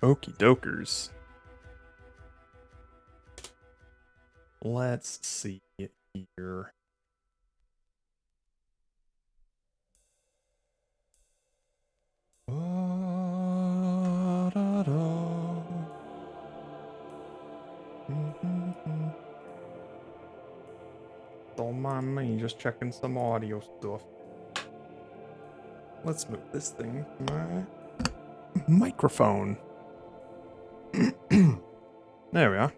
Okie dokers. Let's see it here. Don't mind me, just checking some audio stuff. Let's move this thing. My microphone. There we are.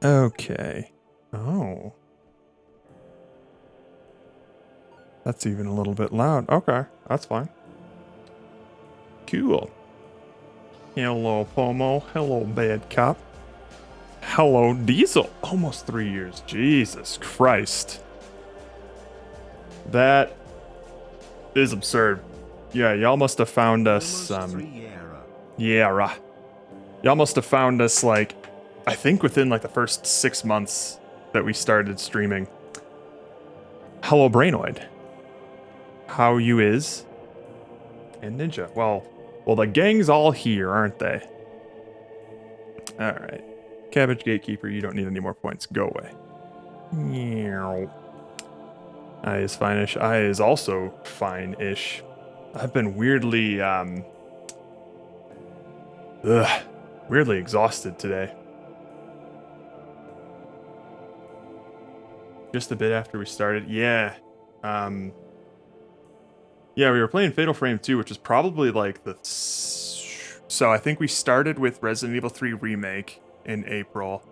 Okay. Oh. That's even a little bit loud. Okay, that's fine. Cool. Hello, Pomo. Hello, Bad Cop. Hello, Diesel. Almost 3 years. Jesus Christ. That is absurd. Yeah, y'all must have found us, yeah, y'all must have found us, like, I think within, like, the first 6 months that we started streaming. Hello, Brainoid. How you is? And Ninja. Well, the gang's all here, aren't they? Alright. Cabbage Gatekeeper, you don't need any more points. Go away. Meow. I is fine-ish. I is also fine-ish. I've been weirdly, weirdly exhausted today. Just a bit after we started. Yeah. Yeah, we were playing Fatal Frame 2, which is probably like the... So I think we started with Resident Evil 3 Remake in April.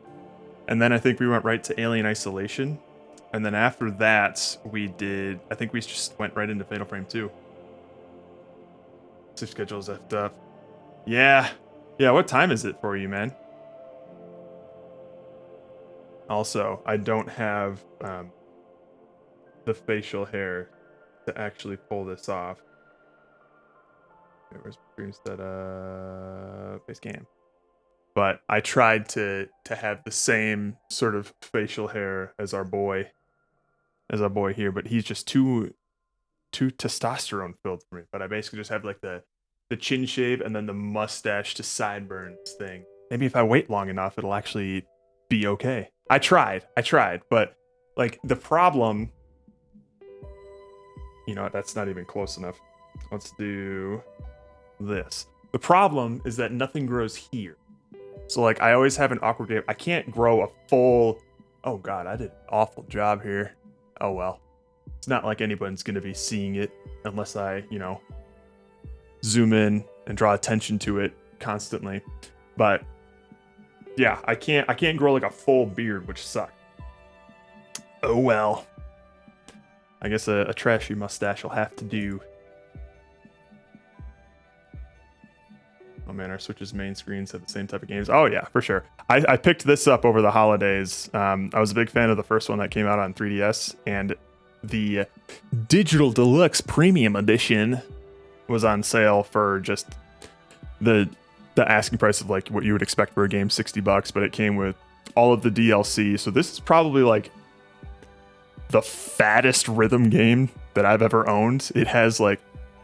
And then I think we went right to Alien Isolation. And then after that, I think we just went right into Fatal Frame 2. Shift schedule's effed up. Yeah. Yeah, what time is it for you, man? Also, I don't have the facial hair to actually pull this off. Okay, where's stream setup? Face cam. But I tried to have the same sort of facial hair as our boy here, but he's just too testosterone filled for me. But I basically just have like the chin shave and then the mustache to sideburns thing. Maybe if I wait long enough, it'll actually be okay. I tried, but like the problem, you know what, that's not even close enough. Let's do this. The problem is that nothing grows here. So like I always have an awkward game. I can't grow a full, oh god, I did an awful job here. Oh well. It's not like anyone's gonna be seeing it unless I, you know, zoom in and draw attention to it constantly. But yeah, I can't grow like a full beard, which sucks. Oh well. I guess a trashy mustache will have to do. Oh man, our Switch's main screens have the same type of games. Oh yeah, for sure. I picked this up over the holidays. I was a big fan of the first one that came out on 3DS, and the Digital Deluxe Premium Edition was on sale for just the asking price of like what you would expect for a game, $60, but it came with all of the DLC. So this is probably like the fattest rhythm game that I've ever owned. It has like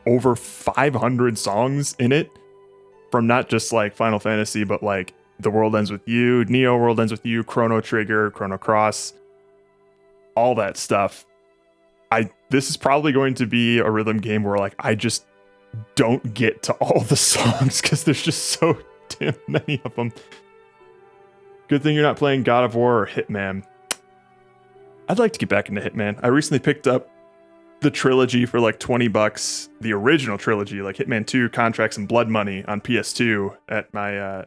over 500 songs in it from not just like Final Fantasy, but like The World Ends With You, Neo World Ends With You, Chrono Trigger, Chrono Cross, all that stuff. This is probably going to be a rhythm game where like I just don't get to all the songs because there's just so damn many of them. Good thing you're not playing God of War or Hitman. I'd like to get back into Hitman. I recently picked up the trilogy for like $20, the original trilogy, like Hitman 2, Contracts, and Blood Money on PS2 at my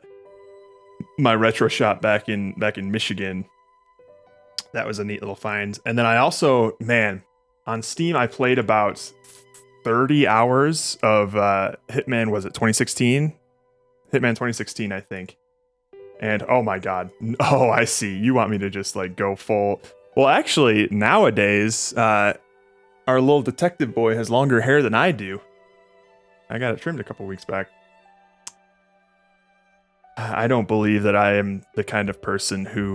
my retro shop back in Michigan. That was a neat little find. And then I also, man, on Steam I played about 30 hours of Hitman, was it 2016? Hitman 2016, I think. And oh my god. Oh, I see. You want me to just like go full. Well, actually, nowadays, our little detective boy has longer hair than I do. I got it trimmed a couple weeks back. I don't believe that I am the kind of person who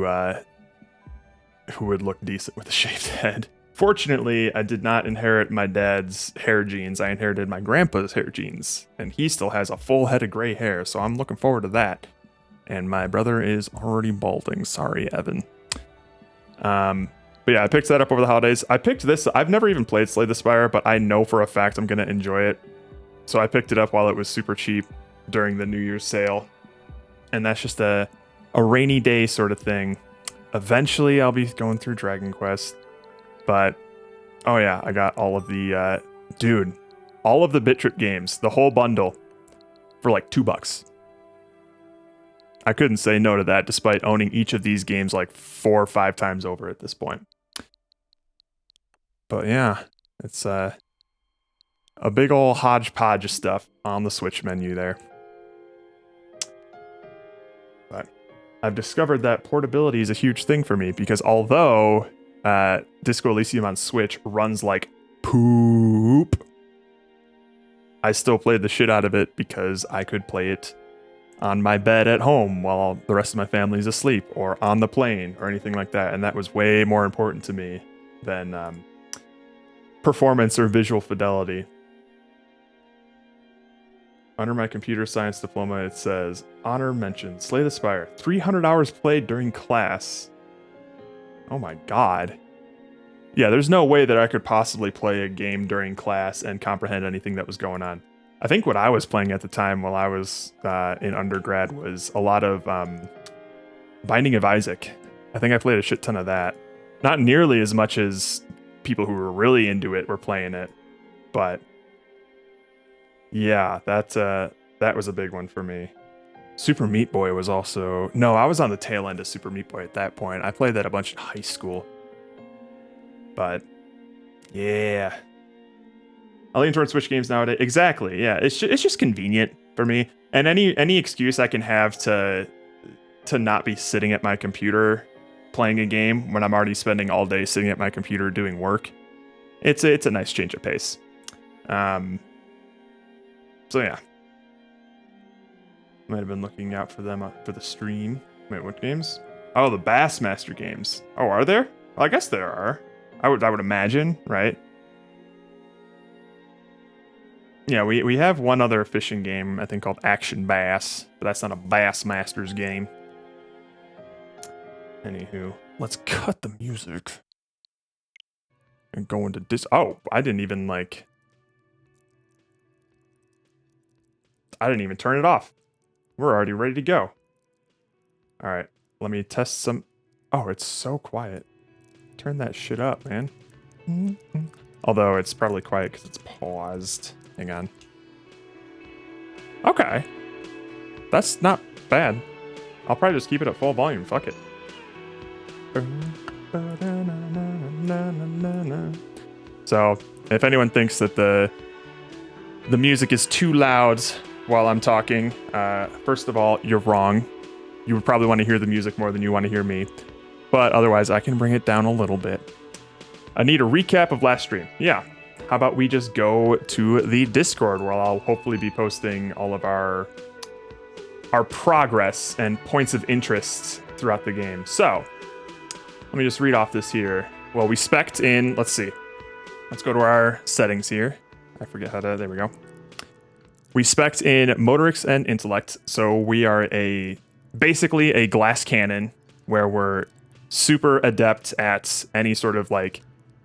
would look decent with a shaved head. Fortunately, I did not inherit my dad's hair genes. I inherited my grandpa's hair genes, and he still has a full head of gray hair, so I'm looking forward to that. And my brother is already balding. Sorry, Evan. But yeah, I picked that up over the holidays. I picked this. I've never even played Slay the Spire, but I know for a fact I'm going to enjoy it. So I picked it up while it was super cheap during the New Year's sale. And that's just a rainy day sort of thing. Eventually, I'll be going through Dragon Quest. But, oh yeah, I got all of the, all of the Bit Trip games, the whole bundle, for like $2. I couldn't say no to that, despite owning each of these games like 4 or 5 times over at this point. But yeah, it's a big ol' hodgepodge of stuff on the Switch menu there. But I've discovered that portability is a huge thing for me, because although Disco Elysium on Switch runs like poop, I still played the shit out of it because I could play it on my bed at home while the rest of my family's asleep, or on the plane, or anything like that. And that was way more important to me than performance or visual fidelity. Under my computer science diploma, it says, honor mention, Slay the Spire, 300 hours played during class. Oh my god. Yeah, there's no way that I could possibly play a game during class and comprehend anything that was going on. I think what I was playing at the time while I was in undergrad was a lot of Binding of Isaac. I think I played a shit ton of that. Not nearly as much as people who were really into it were playing it, but yeah, that was a big one for me. Super Meat Boy was also... No, I was on the tail end of Super Meat Boy at that point. I played that a bunch in high school. But yeah, I lean towards Switch games nowadays. Exactly, yeah. It's just convenient for me, and any excuse I can have to not be sitting at my computer playing a game when I'm already spending all day sitting at my computer doing work. It's a nice change of pace. So yeah, might have been looking out for them for the stream. Wait, what games? Oh, the Bassmaster games. Oh, are there? Well, I guess there are. I would imagine, right? Yeah, we have one other fishing game, I think, called Action Bass, but that's not a Bassmasters game. Anywho, let's cut the music and go into this. Oh, I didn't even turn it off. We're already ready to go. All right, let me test some. Oh, it's so quiet. Turn that shit up, man. Although it's probably quiet because it's paused. Hang on. Okay. That's not bad. I'll probably just keep it at full volume. Fuck it. So, if anyone thinks that the music is too loud while I'm talking, first of all, you're wrong. You would probably want to hear the music more than you want to hear me. But otherwise, I can bring it down a little bit. I need a recap of last stream. Yeah. How about we just go to the Discord, where I'll hopefully be posting all of our progress and points of interest throughout the game. So, let me just read off this here. Well, we spec'd in, let's see. Let's go to our settings here. I forget how to, there we go. We spec'd in Motorics and Intellect. So we are basically a glass cannon, where we're super adept at any sort of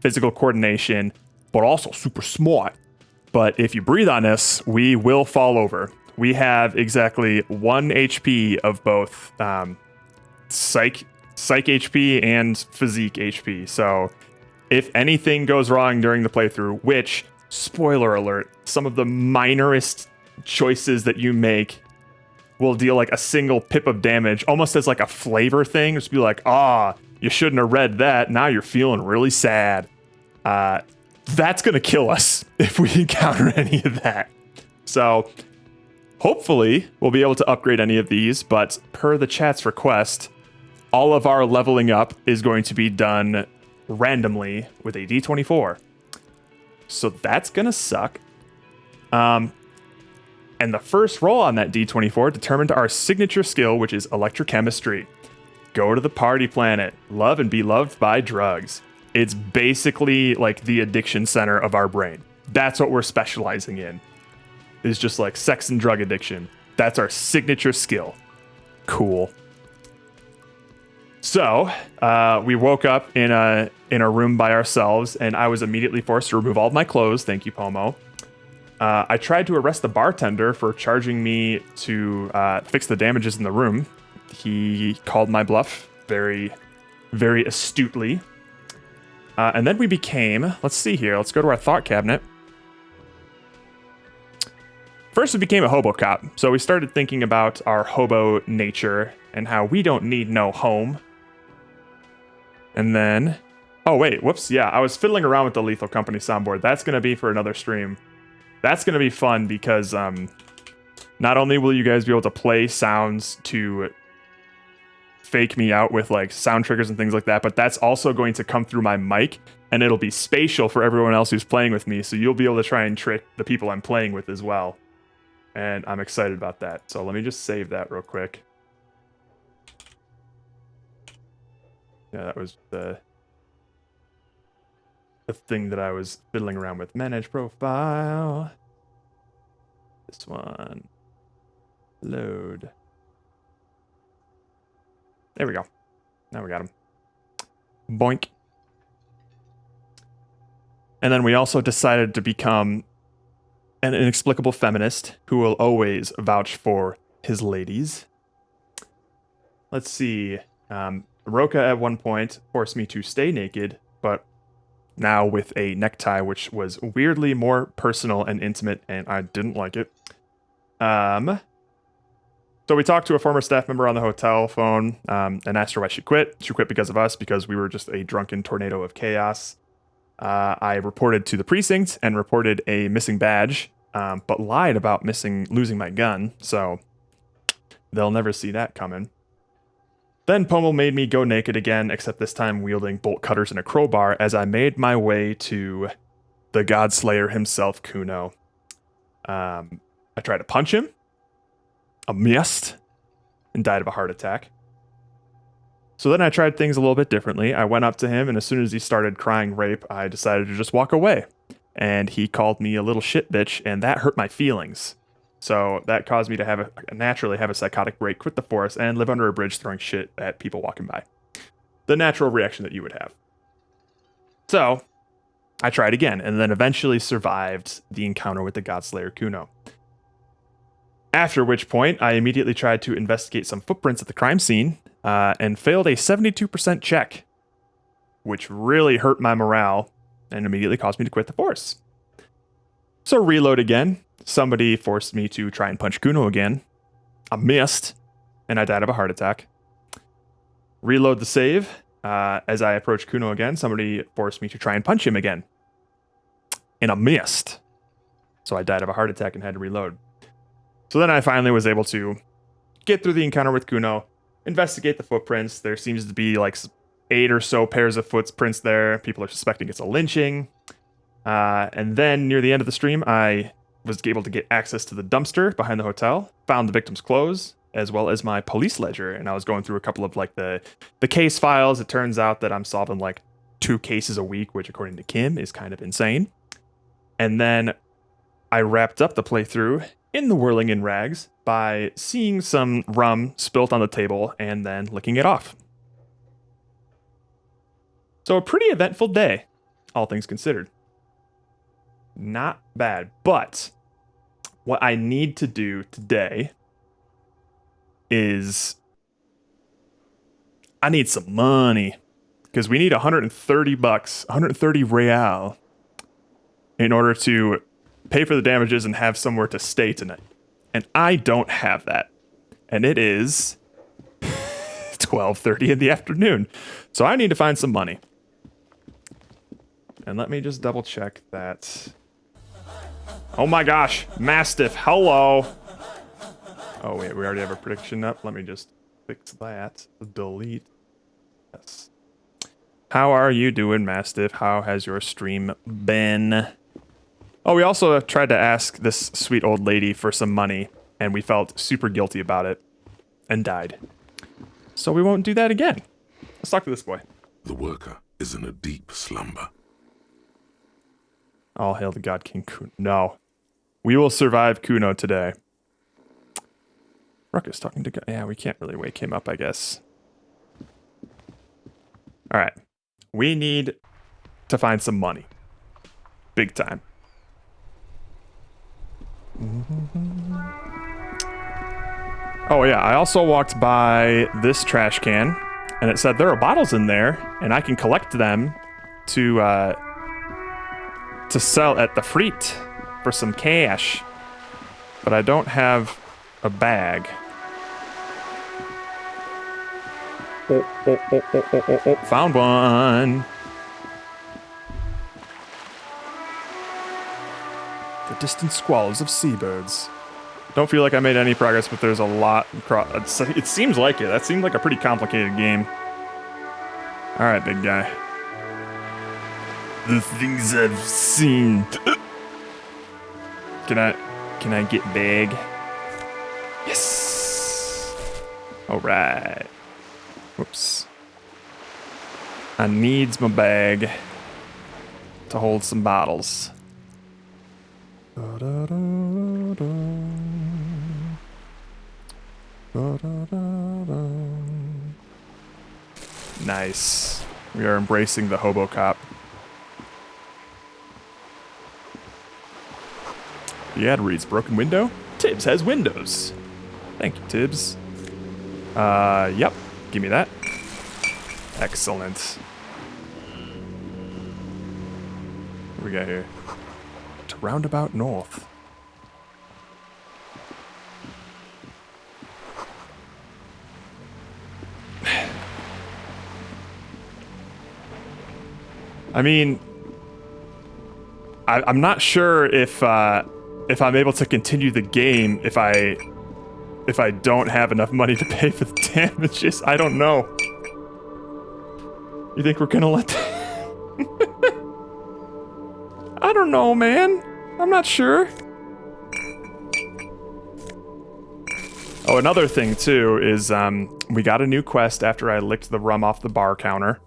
physical coordination, but also super smart. But if you breathe on us, we will fall over. We have exactly 1 HP of both psych HP and physique HP. So if anything goes wrong during the playthrough, which, spoiler alert, some of the minorest choices that you make will deal a single pip of damage, almost as a flavor thing. Just be like, you shouldn't have read that. Now you're feeling really sad. That's going to kill us if we encounter any of that. So hopefully we'll be able to upgrade any of these, but per the chat's request, all of our leveling up is going to be done randomly with a D24. So that's going to suck. And the first roll on that D24 determined our signature skill, which is electrochemistry. Go to the party planet. Love and be loved by drugs. It's basically like the addiction center of our brain. That's what we're specializing in. Is just like sex and drug addiction. That's our signature skill. Cool. So we woke up in a room by ourselves, and I was immediately forced to remove all of my clothes. Thank you, Pomo. I tried to arrest the bartender for charging me to fix the damages in the room. He called my bluff very, very astutely. And then we became, let's see here, let's go to our thought cabinet. First, we became a hobo cop. So we started thinking about our hobo nature and how we don't need no home. And then, oh wait, whoops, yeah, I was fiddling around with the Lethal Company soundboard. That's going to be for another stream. That's going to be fun because not only will you guys be able to play sounds to fake me out with like sound triggers and things like that, but that's also going to come through my mic, and it'll be spatial for everyone else who's playing with me, so you'll be able to try and trick the people I'm playing with as well. And I'm excited about that. So let me just save that real quick. Yeah, that was the thing that I was fiddling around with. Manage profile. This one. Load. There we go. Now we got him. Boink. And then we also decided to become an inexplicable feminist who will always vouch for his ladies. Let's see. Roka at one point forced me to stay naked, but now with a necktie, which was weirdly more personal and intimate, and I didn't like it. So we talked to a former staff member on the hotel phone and asked her why she quit. She quit because of us, because we were just a drunken tornado of chaos. I reported to the precinct and reported a missing badge, but lied about losing my gun, so they'll never see that coming. Then Pommel made me go naked again, except this time wielding bolt cutters and a crowbar, as I made my way to the Godslayer himself, Kuno. I tried to punch him. I missed and died of a heart attack. So then I tried things a little bit differently. I went up to him, and as soon as he started crying rape, I decided to just walk away. And he called me a little shit bitch, and that hurt my feelings. So that caused me to naturally have a psychotic break, quit the force, and live under a bridge throwing shit at people walking by. The natural reaction that you would have. So I tried again, and then eventually survived the encounter with the Godslayer Kuno. After which point, I immediately tried to investigate some footprints at the crime scene, and failed a 72% check, which really hurt my morale, and immediately caused me to quit the force. So reload again. Somebody forced me to try and punch Kuno again. I missed, and I died of a heart attack. Reload the save. As I approached Kuno again, somebody forced me to try and punch him again. And I missed. So I died of a heart attack and had to reload. So then I finally was able to get through the encounter with Kuno, investigate the footprints. There seems to be like 8 or so pairs of footprints there. People are suspecting it's a lynching. And then near the end of the stream, I was able to get access to the dumpster behind the hotel, found the victim's clothes, as well as my police ledger. And I was going through a couple of like the case files. It turns out that I'm solving like 2 cases a week, which according to Kim is kind of insane. And then I wrapped up the playthrough in the whirling in rags by seeing some rum spilt on the table and then licking it off. So a pretty eventful day, all things considered. Not bad, but what I need to do today is I need some money, because we need 130 bucks, 130 real in order to pay for the damages and have somewhere to stay tonight. And I don't have that. And it is 12:30 in the afternoon. So I need to find some money. And let me just double check that. Oh my gosh, Mastiff, hello. Oh wait, we already have a prediction up. Let me just fix that. Delete. Yes. How are you doing, Mastiff? How has your stream been? Oh, we also tried to ask this sweet old lady for some money, and we felt super guilty about it, and died. So we won't do that again. Let's talk to this boy. The worker is in a deep slumber. All hail the God King Kuno. No. We will survive Kuno today. Ruckus talking to God. Yeah, we can't really wake him up, I guess. Alright. We need to find some money. Big time. Oh yeah, I also walked by this trash can, and it said there are bottles in there, and I can collect them to sell at the Freet for some cash. But I don't have a bag. Oh. Found one. The distant squalls of seabirds. Don't feel like I made any progress, but there's a lot. It seems like it. That seemed like a pretty complicated game. All right, big guy. The things I've seen. Can I get big? Yes. All right. Whoops. I needs my bag to hold some bottles. Nice. We are embracing the hobo cop. The ad reads broken window. Tibbs has windows. Thank you, Tibbs. Yep. Give me that. Excellent. What do we got here? To Roundabout North. I mean, I'm not sure if I'm able to continue the game if I don't have enough money to pay for the damages. I don't know. You think we're gonna let that? I don't know, man. I'm not sure. Oh, another thing too is we got a new quest after I licked the rum off the bar counter.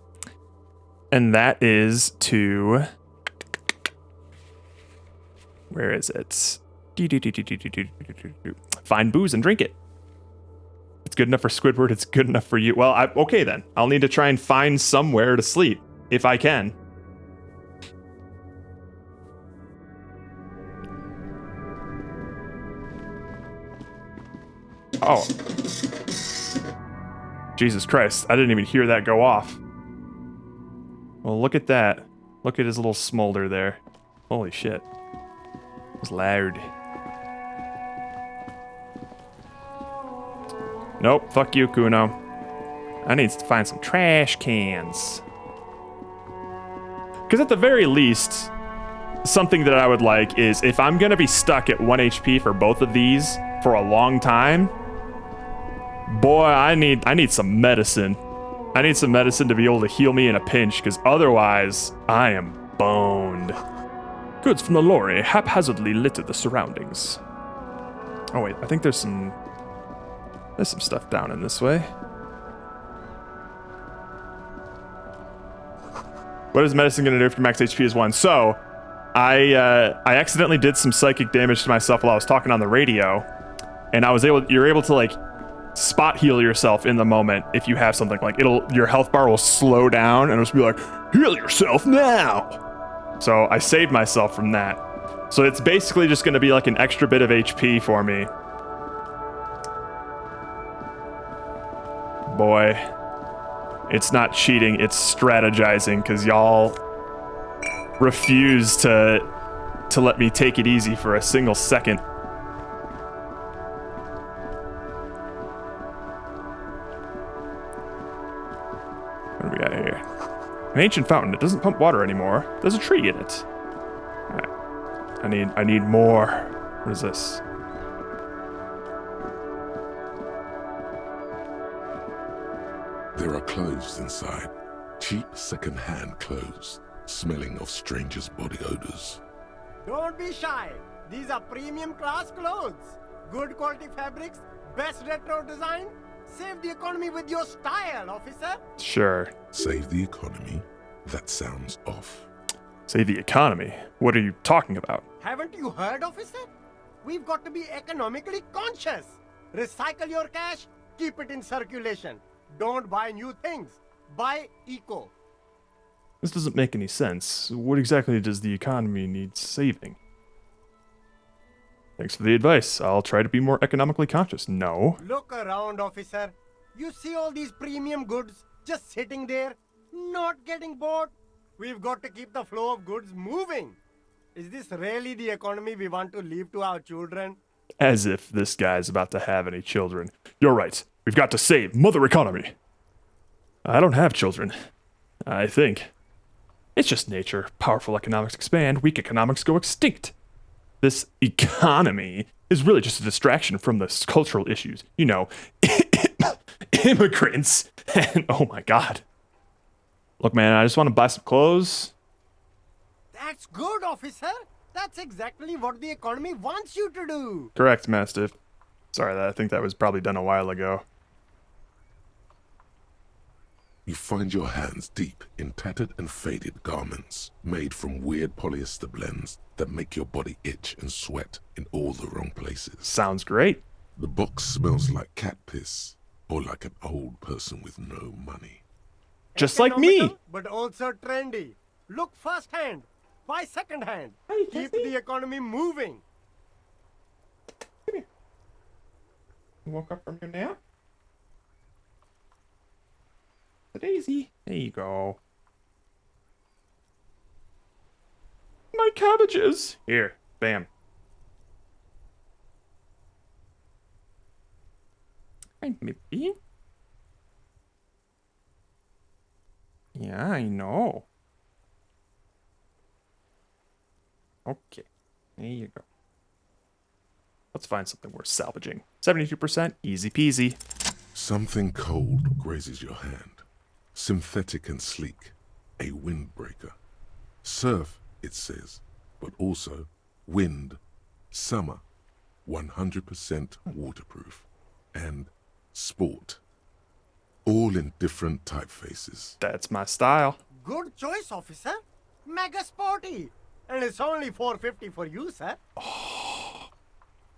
And that is to... Where is it? Find booze and drink it. It's good enough for Squidward, it's good enough for you. Well, okay then. I'll need to try and find somewhere to sleep, if I can. Oh. Jesus Christ, I didn't even hear that go off. Well, look at that. Look at his little smolder there. Holy shit. It was loud. Nope, fuck you, Kuno. I need to find some trash cans. Because at the very least, something that I would like is if I'm gonna be stuck at 1 HP for both of these for a long time, boy, I need some medicine. I need some medicine to be able to heal me in a pinch, because otherwise, I am boned. Goods from the lorry haphazardly litter the surroundings. Oh wait, I think there's some stuff down in this way. What is medicine gonna do if your max HP is 1? So, I accidentally did some psychic damage to myself while I was talking on the radio, and you're able to like spot heal yourself in the moment if you have something like your health bar will slow down and it'll just be like, heal yourself now. So I saved myself from that. So it's basically just going to be like an extra bit of HP for me. Boy, it's not cheating, it's strategizing, because y'all refuse to let me take it easy for a single second. What do we got here? An ancient fountain. It doesn't pump water anymore. There's a tree in it. Alright. I need more. What is this? There are clothes inside. Cheap second-hand clothes, smelling of strangers' body odors. Don't be shy. These are premium class clothes. Good quality fabrics, best retro design. Save the economy with your style, officer. Sure. Save the economy? That sounds off. Say the economy. What are you talking about? Haven't you heard, officer? We've got to be economically conscious. Recycle your cash, keep it in circulation. Don't buy new things. Buy eco. This doesn't make any sense. What exactly does the economy need saving? Thanks for the advice. I'll try to be more economically conscious. No. Look around, officer. You see all these premium goods just sitting there, not getting bought? We've got to keep the flow of goods moving. Is this really the economy we want to leave to our children? As if this guy's about to have any children. You're right. We've got to save mother economy. I don't have children. I think. It's just nature. Powerful economics expand, weak economics go extinct. This economy is really just a distraction from the cultural issues. You know, immigrants. And oh my god. Look, man, I just want to buy some clothes. That's good, officer. That's exactly what the economy wants you to do. Correct, Mastiff. Sorry, I think that was probably done a while ago. You find your hands deep in tattered and faded garments made from weird polyester blends that make your body itch and sweat in all the wrong places. Sounds great. The box smells like cat piss or like an old person with no money. Just like me. Economical, but also trendy. Look firsthand. Buy secondhand. Hey, Keep Jesse. the economy moving. You woke up from your nap? Daisy. There you go. My cabbages. Here. Bam. Hi, Mippy. Yeah, I know. Okay. There you go. Let's find something worth salvaging. 72%. Easy peasy. Something cold grazes your hand. Synthetic and sleek. A windbreaker. Surf, it says, but also wind, summer, 100% waterproof, and sport. All in different typefaces. That's my style. Good choice, officer. Mega sporty. And it's only $4.50 for you, sir.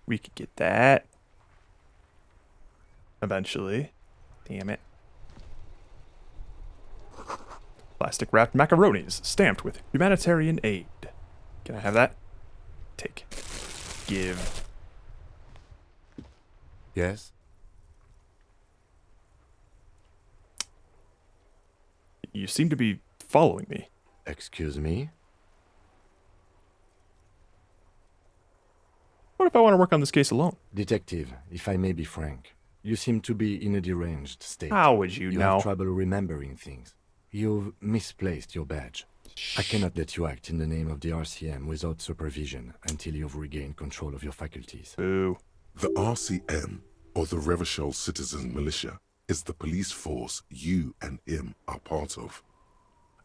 We could get that. Eventually. Damn it. Plastic wrapped macaronis stamped with humanitarian aid. Can I have that? Take. Give. Yes? You seem to be following me. Excuse me? What if I want to work on this case alone? Detective, if I may be frank, you seem to be in a deranged state. How would you You know? have trouble remembering things. You've misplaced your badge. I cannot let you act in the name of the RCM without supervision until you've regained control of your faculties. Boo. The RCM, or the Revachol Citizens Militia, is the police force you and him are part of.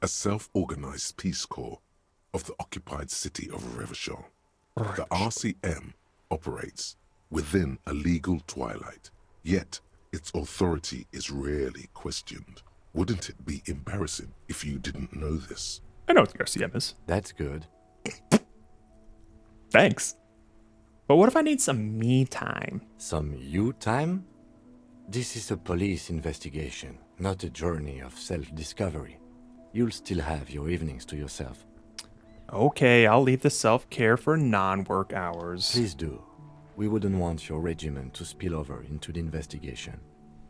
A self-organized peace corps of the occupied city of Revachol. The RCM operates within a legal twilight, yet its authority is rarely questioned. Wouldn't it be embarrassing if you didn't know this? I know what the RCM is. That's good. Thanks. But what if I need some me time? Some you time? This is a police investigation, not a journey of self-discovery. You'll still have your evenings to yourself. Okay, I'll leave the self-care for non-work hours. Please do. We wouldn't want your regiment to spill over into the investigation.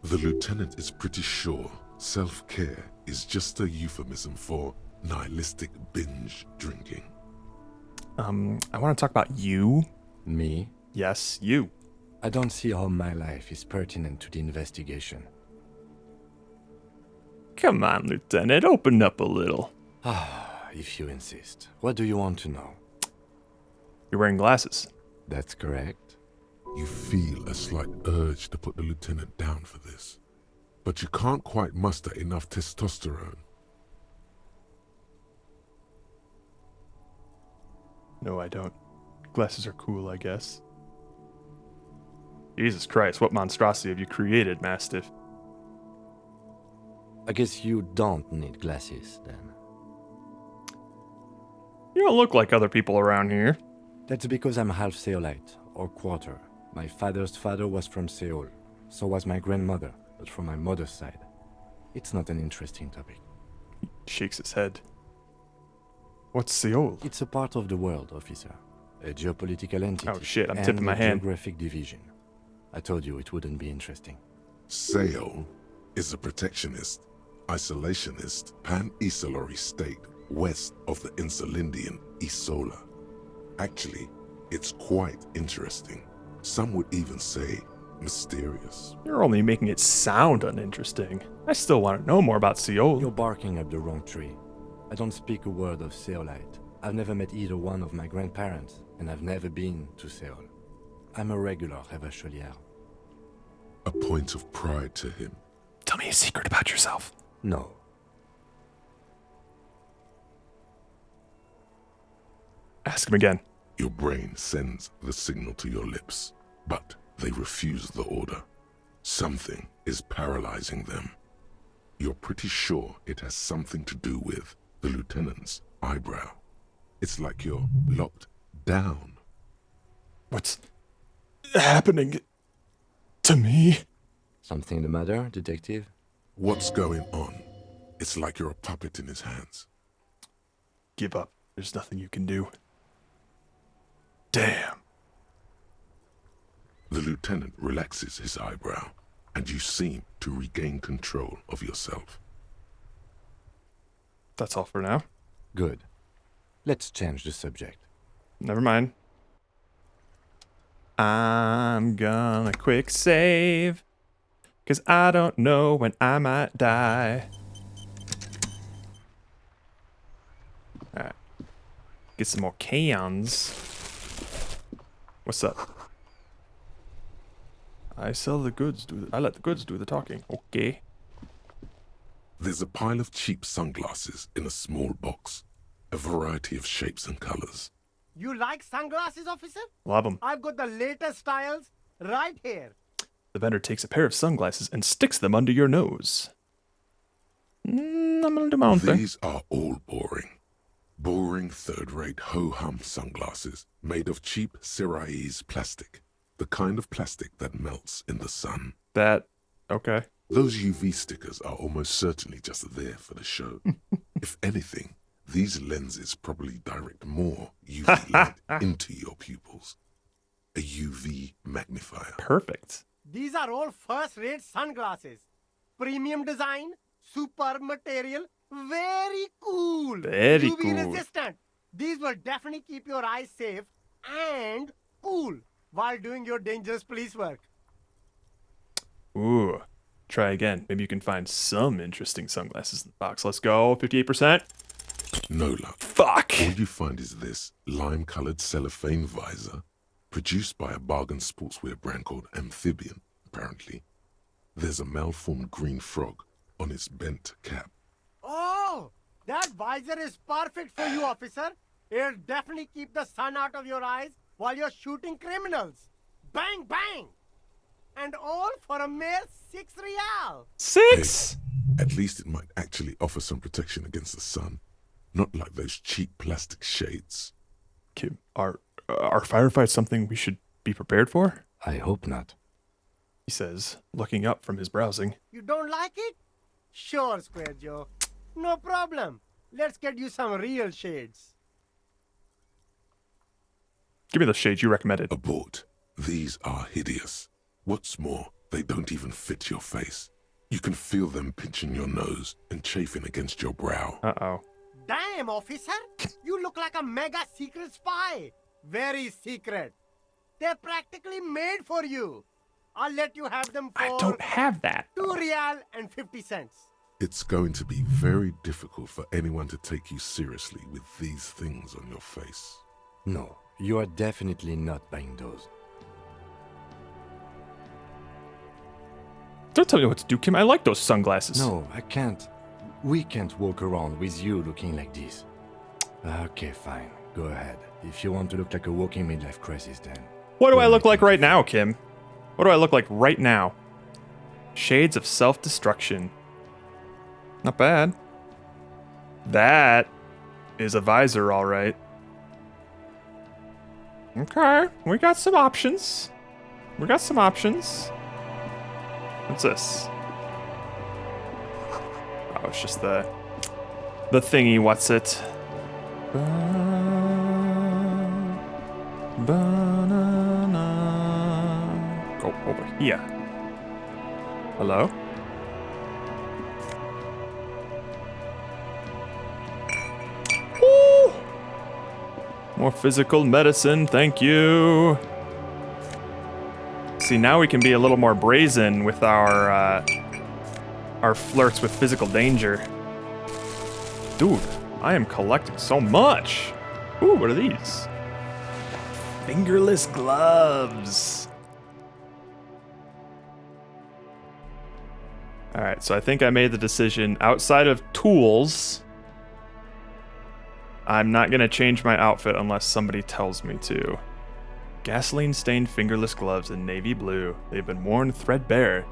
The lieutenant is pretty sure self-care is just a euphemism for nihilistic binge drinking. I want to talk about you. Me? Yes, you. I don't see how my life is pertinent to the investigation. Come on, Lieutenant, open up a little. If you insist. What do you want to know? You're wearing glasses. That's correct. You feel a slight urge to put the lieutenant down for this, but you can't quite muster enough testosterone. No, I don't. Glasses are cool, I guess. Jesus Christ, what monstrosity have you created, Mastiff? I guess you don't need glasses, then. You don't look like other people around here. That's because I'm half Seolite, or quarter. My father's father was from Seoul. So was my grandmother, but from my mother's side. It's not an interesting topic. Shakes his head. What's Seoul? It's a part of the world, officer. A geopolitical entity. Oh shit, I'm and tipping my a hand. geographic division. I told you it wouldn't be interesting. Seoul is a protectionist, isolationist, pan-Isolary state west of the Insulindian Isola. Actually, it's quite interesting. Some would even say mysterious. You're only making it sound uninteresting. I still want to know more about Seoul. You're barking up the wrong tree. I don't speak a word of Seolite. I've never met either one of my grandparents, and I've never been to Seoul. I'm a regular Revacholière. A point of pride to him. Tell me a secret about yourself. No. Ask him again. Your brain sends the signal to your lips, but they refuse the order. Something is paralyzing them. You're pretty sure it has something to do with the lieutenant's eyebrow. It's like you're locked down. What's happening to me? Something the matter, detective? What's going on? It's like you're a puppet in his hands. Give up. There's nothing you can do. Damn. The lieutenant relaxes his eyebrow, and you seem to regain control of yourself. That's all for now. Good. Let's change the subject. Never mind. I'm gonna quick save, 'cause I don't know when I might die. Alright. Get some more cans. What's up? I sell the goods. I let the goods do the talking. Okay. There's a pile of cheap sunglasses in a small box, a variety of shapes and colors. You like sunglasses, officer? Love them. I've got the latest styles right here. The vendor takes a pair of sunglasses and sticks them under your nose. I'm gonna do my own thing. These are all boring. Boring third-rate ho-hum sunglasses made of cheap Syrahese plastic. The kind of plastic that melts in the sun. Okay. Those UV stickers are almost certainly just there for the show. If anything, these lenses probably direct more UV light into your pupils. A UV magnifier. Perfect. These are all first-rate sunglasses. Premium design, superb material, very cool. Very UV cool. resistant. These will definitely keep your eyes safe and cool while doing your dangerous police work. Ooh. Try again. Maybe you can find some interesting sunglasses in the box. Let's go. 58%. No luck. Fuck. All you find is this lime-colored cellophane visor, produced by a bargain sportswear brand called Amphibian, apparently. There's a malformed green frog on its bent cap. Oh, that visor is perfect for you, officer. It'll definitely keep the sun out of your eyes while you're shooting criminals. Bang, bang. And all for a mere 6 real. 6? At least it might actually offer some protection against the sun. Not like those cheap plastic shades. Kim, are firefights something we should be prepared for? I hope not. He says, looking up from his browsing. You don't like it? Sure, Square Joe. No problem. Let's get you some real shades. Give me the shades you recommended. Abort. These are hideous. What's more, they don't even fit your face. You can feel them pinching your nose and chafing against your brow. Uh-oh. Damn, officer. You look like a mega secret spy. Very secret. They're practically made for you. I'll let you have them for I don't have that. 2 real and 50 cents. It's going to be very difficult for anyone to take you seriously with these things on your face. No, you are definitely not buying those. Don't tell me what to do, Kim. I like those sunglasses. No, I can't. We can't walk around with you looking like this. Okay, fine. Go ahead. If you want to look like a walking midlife crisis, then... What do go I look right like ahead. right now, Kim? What do I look like right now? Shades of self-destruction. Not bad. That is a visor, all right. Okay, we got some options. We got some options. What's this? Oh, it's just the thingy. What's it? Banana. Go over here. Hello? Ooh! More physical medicine, thank you. See, now we can be a little more brazen with our flirts with physical danger. Dude, I am collecting so much. Ooh, what are these? Fingerless gloves. All right, so I think I made the decision outside of tools. I'm not gonna change my outfit unless somebody tells me to. Gasoline-stained fingerless gloves in navy blue. They've been worn threadbare,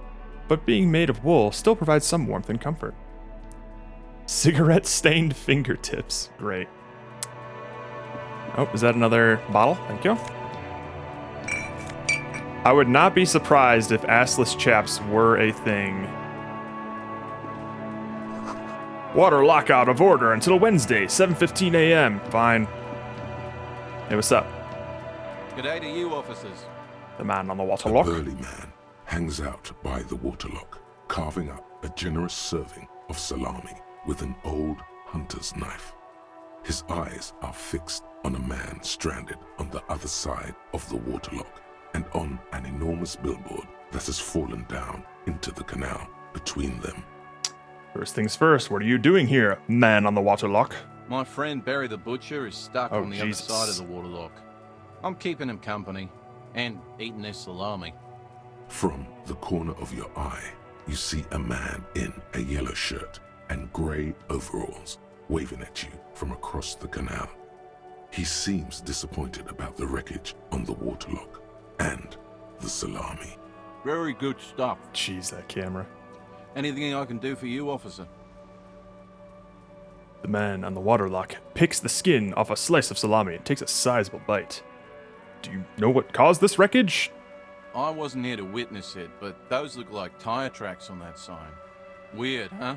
but being made of wool still provides some warmth and comfort. Cigarette-stained fingertips. Great. Oh, is that another bottle? Thank you. I would not be surprised if assless chaps were a thing. Water lockout of order until Wednesday, 7:15 a.m. Fine. Hey, what's up? G'day to you, officers. The man on the water A lock. burly man hangs out by the waterlock, carving up a generous serving of salami with an old hunter's knife. His eyes are fixed on a man stranded on the other side of the waterlock and on an enormous billboard that has fallen down into the canal between them. First things first, what are you doing here, man on the water lock? My friend Barry the Butcher is stuck Oh, on the Jesus. other side of the waterlock. I'm keeping him company and eating his salami. From the corner of your eye, you see a man in a yellow shirt and grey overalls waving at you from across the canal. He seems disappointed about the wreckage on the waterlock and the salami. Very good stuff. Jeez, that camera. Anything I can do for you, officer? The man on the water lock picks the skin off a slice of salami and takes a sizable bite. Do you know what caused this wreckage? I wasn't here to witness it, but those look like tire tracks on that sign. Weird, huh?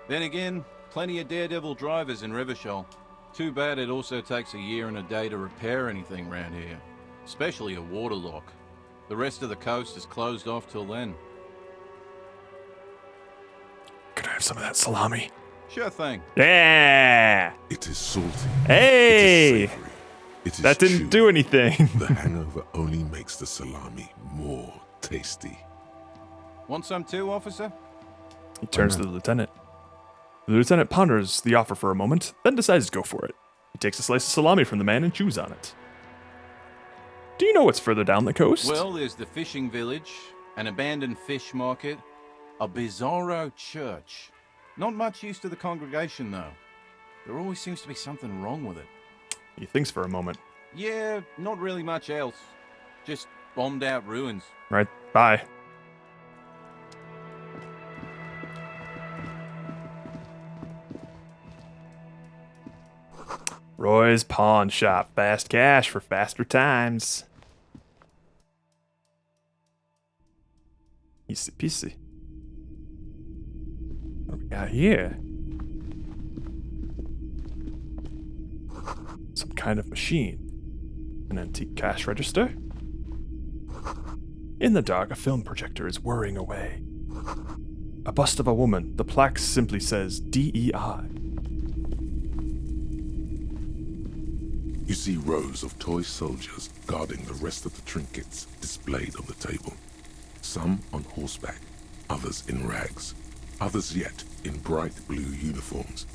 Then again, plenty of daredevil drivers in Revachol. Too bad it also takes a year and a day to repair anything around here. Especially a waterlock. The rest of the coast is closed off till then. Could I have some of that salami? Sure thing. Yeah! It is salty. Hey! It is savory. It is That didn't chewy. do anything. The hangover only makes the salami more tasty. Want some too, officer? He turns to the lieutenant. The lieutenant ponders the offer for a moment, then decides to go for it. He takes a slice of salami from the man and chews on it. Do you know what's further down the coast? Well, there's the fishing village, an abandoned fish market, a bizarro church. Not much use to the congregation, though. There always seems to be something wrong with it. He thinks for a moment. Yeah, not really much else. Just bombed out ruins. Right, bye. Roy's Pawn Shop. Fast cash for faster times. Easy peasy. What do we got here? Some kind of machine. An antique cash register. In the dark, a film projector is whirring away. A bust of a woman. The plaque simply says DEI. You see rows of toy soldiers guarding the rest of the trinkets displayed on the table. Some on horseback, others in rags, others yet in bright blue uniforms.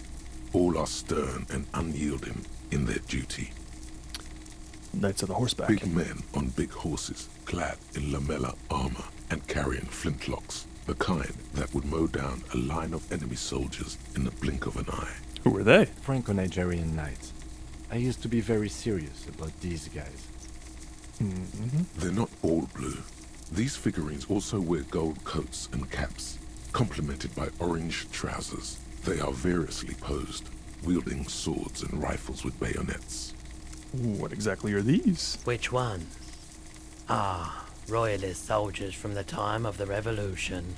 All are stern and unyielding in their duty. Knights of the Horseback. Big men on big horses, clad in lamella armor and carrying flintlocks, the kind that would mow down a line of enemy soldiers in the blink of an eye. Who were they? Franco-Nigerian knights. I used to be very serious about these guys. They're not all blue. These figurines also wear gold coats and caps, complemented by orange trousers. They are variously posed, wielding swords and rifles with bayonets. Ooh, what exactly are these? Which ones? Ah, royalist soldiers from the time of the Revolution.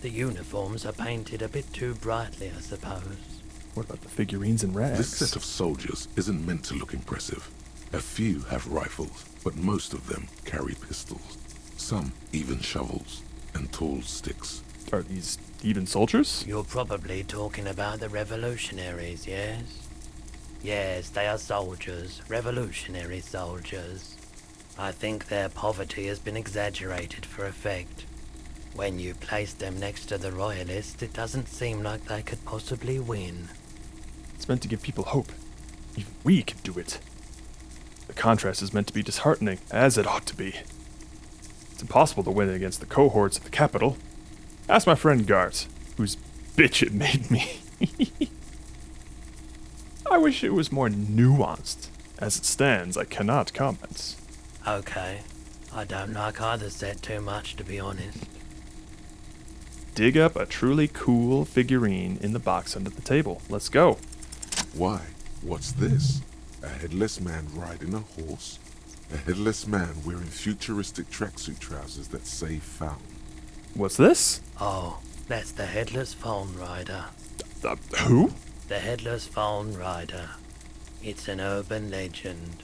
The uniforms are painted a bit too brightly, I suppose. What about the figurines and rags? This set of soldiers isn't meant to look impressive. A few have rifles, but most of them carry pistols. Some even shovels and tall sticks. Are these even soldiers? You're probably talking about the revolutionaries, yes? Yes, they are soldiers, revolutionary soldiers. I think their poverty has been exaggerated for effect. When you place them next to the royalists, it doesn't seem like they could possibly win. It's meant to give people hope. Even we can do it. The contrast is meant to be disheartening, as it ought to be. It's impossible to win against the cohorts at the capital. Ask my friend Gart, whose bitch it made me. I wish it was more nuanced. As it stands, I cannot comment. Okay. I don't like either set too much, to be honest. Dig up a truly cool figurine in the box under the table. Let's go. Why? What's this? A headless man riding a horse? A headless man wearing futuristic tracksuit trousers that say found. What's this? Oh, that's the Headless Phone Rider. Who? The Headless Phone Rider. It's an urban legend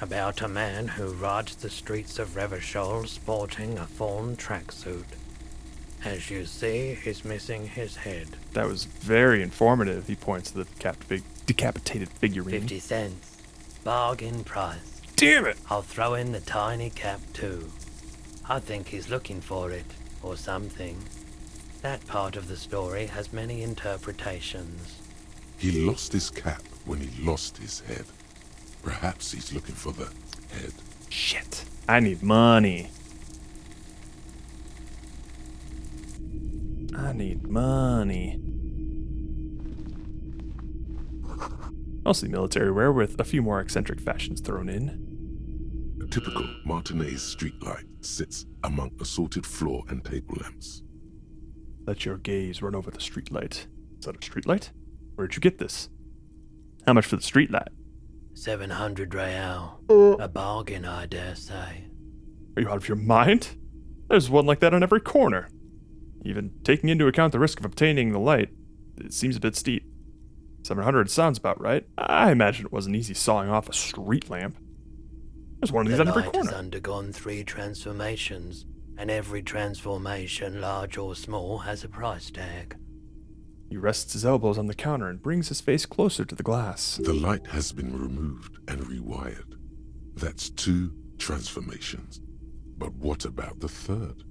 about a man who rides the streets of Revachol sporting a fawn tracksuit. As you see, he's missing his head. That was very informative. He points to the decapitated figurine. 50 cents. Bargain price. Damn it! I'll throw in the tiny cap too. I think he's looking for it, or something. That part of the story has many interpretations. He lost his cap when he lost his head. Perhaps he's looking for the head. Shit. I need money. I need money. Mostly military wear with a few more eccentric fashions thrown in. A typical Martinez streetlight sits among assorted floor and table lamps. Let your gaze run over the streetlight. Is that a streetlight? Where'd you get this? How much for the streetlight? 700 real. A bargain, I dare say. Are you out of your mind? There's one like that on every corner. Even taking into account the risk of obtaining the light, it seems a bit steep. 700 sounds about right. I imagine it wasn't easy sawing off a street lamp. There's one of these The on every light corner. has undergone 3 transformations, and every transformation, large or small, has a price tag. He rests his elbows on the counter and brings his face closer to the glass. The light has been removed and rewired. That's 2 transformations. But what about the third?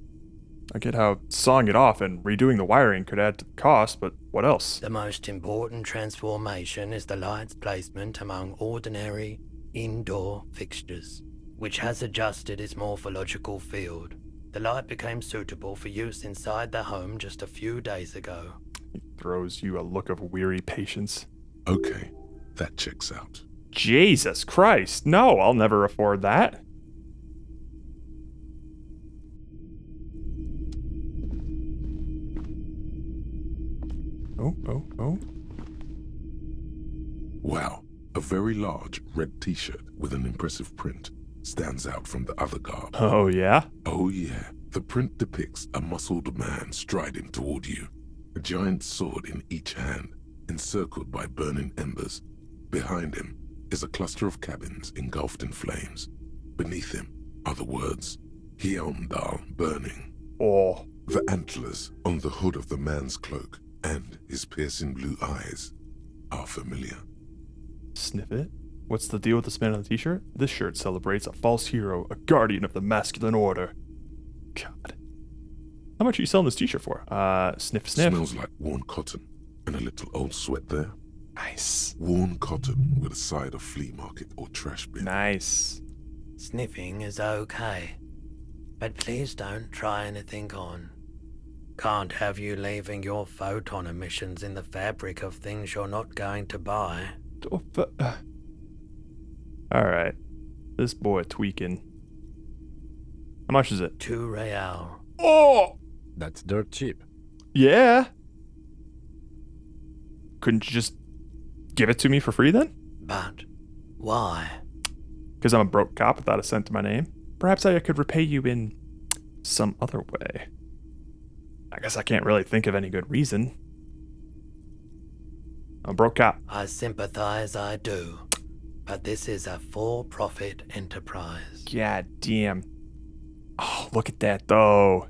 I get how sawing it off and redoing the wiring could add to the cost, but what else? The most important transformation is the light's placement among ordinary indoor fixtures, which has adjusted its morphological field. The light became suitable for use inside the home just a few days ago. He throws you a look of weary patience. Okay, that checks out. Jesus Christ, no, I'll never afford that. Oh. Wow, a very large red t-shirt with an impressive print stands out from the other garb. Oh, yeah? Oh yeah, the print depicts a muscled man striding toward you, a giant sword in each hand, encircled by burning embers. Behind him is a cluster of cabins engulfed in flames. Beneath him are the words, Hyundal burning. Oh. The antlers on the hood of the man's cloak and his piercing blue eyes are familiar. Sniff it? What's the deal with this man on the t-shirt? This shirt celebrates a false hero, a guardian of the masculine order. God. How much are you selling this t-shirt for? Sniff. Smells like worn cotton and a little old sweat there. Nice. Worn cotton with a side of flea market or trash bin. Nice. Sniffing is okay, but please don't try anything on. Can't have you leaving your photon emissions in the fabric of things you're not going to buy. Oh, but, Alright. This boy tweaking. How much is it? 2 real. Oh! That's dirt cheap. Yeah. Couldn't you just give it to me for free then? But why? because I'm a broke cop without a cent to my name. Perhaps I could repay you in some other way. I guess I can't really think of any good reason. I'm a broke cop. I sympathize, I do. But this is a for-profit enterprise. God damn. Oh, look at that, though.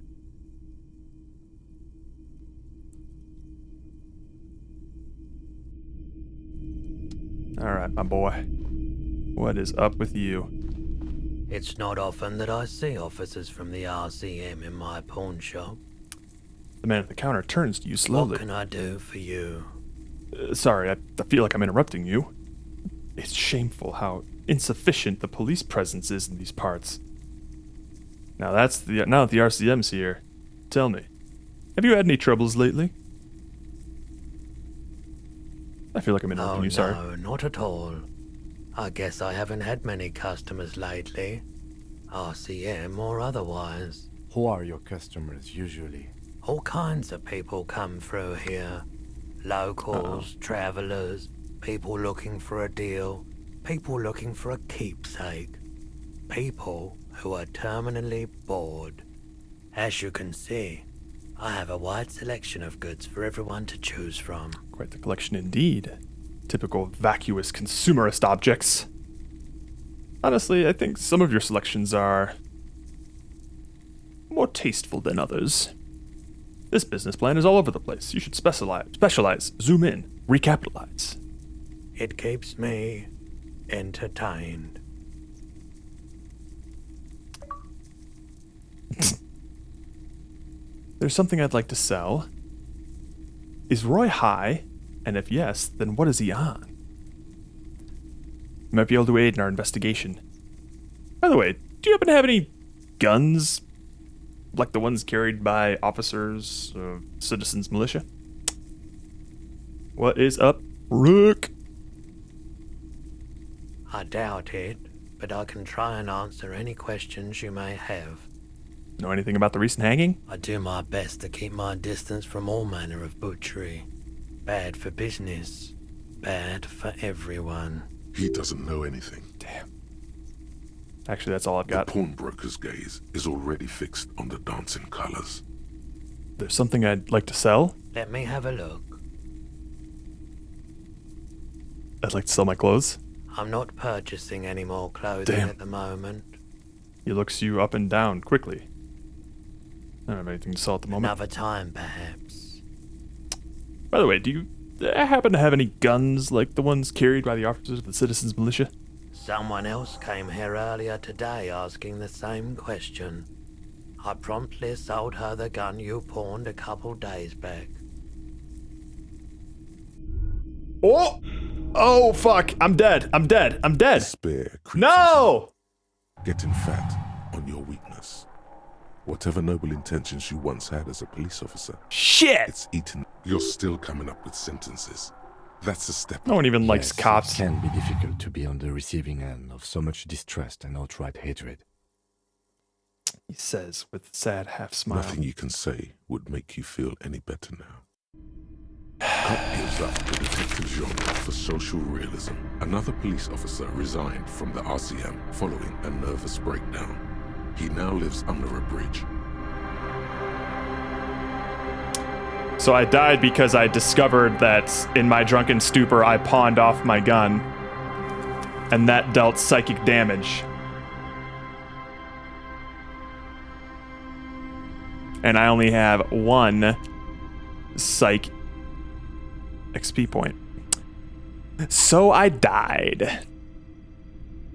Alright, my boy. What is up with you? It's not often that I see officers from the RCM in my pawn shop. The man at the counter turns to you What slowly. can I do for you? Sorry, I feel like I'm interrupting you. It's shameful how insufficient the police presence is in these parts. Now that the RCM's here, tell me, have you had any troubles lately? I feel like I'm interrupting you, sorry. No, not at all. I guess I haven't had many customers lately. RCM or otherwise. Who are your customers usually? All kinds of people come through here. Locals, travelers, people looking for a deal, people looking for a keepsake. People who are terminally bored. As you can see, I have a wide selection of goods for everyone to choose from. Quite the collection indeed. Typical vacuous consumerist objects. Honestly, I think some of your selections are more tasteful than others. This business plan is all over the place. You should specialize, zoom in, recapitalize. It keeps me entertained. There's something I'd like to sell. Is Roy high? And if yes, then what is he on? You might be able to aid in our investigation. By the way, do you happen to have any guns? Like the ones carried by officers of Citizens Militia? What is up, Rook? I doubt it, but I can try and answer any questions you may have. Know anything about the recent hanging? I do my best to keep my distance from all manner of butchery. Bad for business, bad for everyone. He doesn't know anything. Damn. Actually, that's all I've got. The pawnbroker's gaze is already fixed on the dancing colors. There's something I'd like to sell. Let me have a look. I'd like to sell my clothes. I'm not purchasing any more clothing Damn. at the moment. He looks you up and down quickly. I don't have anything to sell at the moment. Another time, perhaps. By the way, do you happen to have any guns like the ones carried by the officers of the Citizens Militia? Someone else came here earlier today asking the same question. I promptly sold her the gun you pawned a couple days back. Oh! Oh, fuck. I'm dead. I'm dead. I'm dead. Despair creeps No! into you, getting fat on your weakness. Whatever noble intentions you once had as a police officer, Shit! it's eaten. You're still coming up with sentences. That's a step. No one even likes Yes, cops. It can be difficult to be on the receiving end of so much distrust and outright hatred. He says with a sad half smile. Nothing you can say would make you feel any better now. Cop gives up the detective genre for social realism. Another police officer resigned from the RCM following a nervous breakdown. He now lives under a bridge. So I died because I discovered that in my drunken stupor I pawned off my gun. And that dealt psychic damage. And I only have one psych XP point. So I died.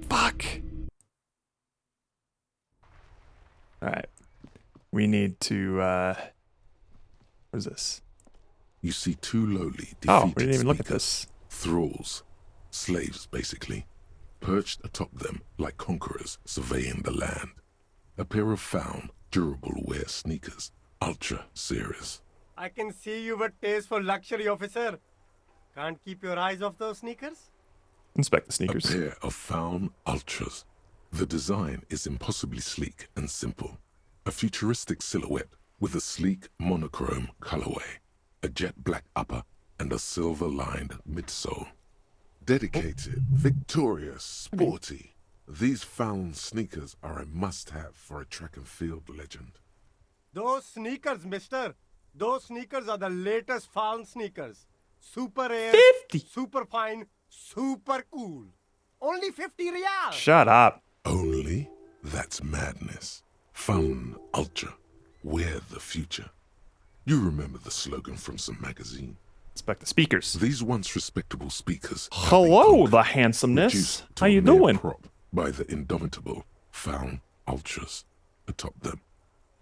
Fuck. Alright. We need to, what is this? You see two lowly, defeated Oh, we didn't even look at speakers, this. thralls, slaves basically, perched atop them like conquerors surveying the land. A pair of found, durable wear sneakers, ultra serious. I can see you've a taste for luxury, officer. Can't keep your eyes off those sneakers? Inspect the A sneakers. pair of found ultras. The design is impossibly sleek and simple. A futuristic silhouette with a sleek monochrome colorway, a jet black upper, and a silver-lined midsole. Dedicated, victorious, sporty. These found sneakers are a must-have for a track and field legend. Those sneakers, mister. Those sneakers are the latest found sneakers. Super air, 50. super fine, super cool. Only 50 riyal. Shut up. Only? That's madness. Found Ultra. We're the future. You remember the slogan from some magazine? Inspect the speakers. These once respectable speakers. have been Hello, conquered, the handsomeness. reduced to How you a mere doing? prop by the indomitable Found Ultras atop them.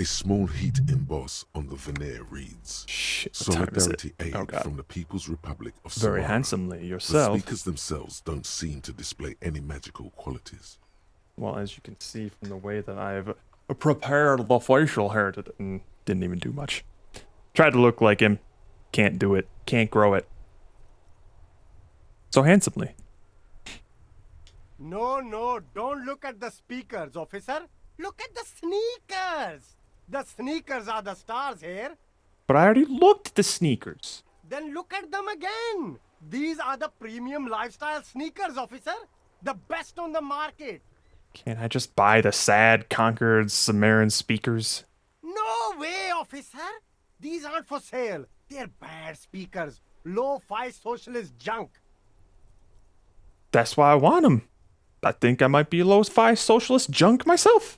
A small heat emboss on the veneer reads, Shit, what time is it? Solidarity Aid Oh, God. from the People's Republic of Very Samoa. handsomely The yourself. speakers themselves don't seem to display any magical qualities. Well, as you can see from the way that I've prepared the facial hair, didn't even do much. Tried to look like him. Can't do it. Can't grow it. So handsomely. No, don't look at the speakers, officer. Look at the sneakers. The sneakers are the stars here. But I already looked at the sneakers. Then look at them again. These are the premium lifestyle sneakers, officer. The best on the market. Can't I just buy the sad, conquered Sumerian speakers? No way, officer. These aren't for sale. They're bad speakers. Low-fi socialist junk. That's why I want them. I think I might be low-fi socialist junk myself.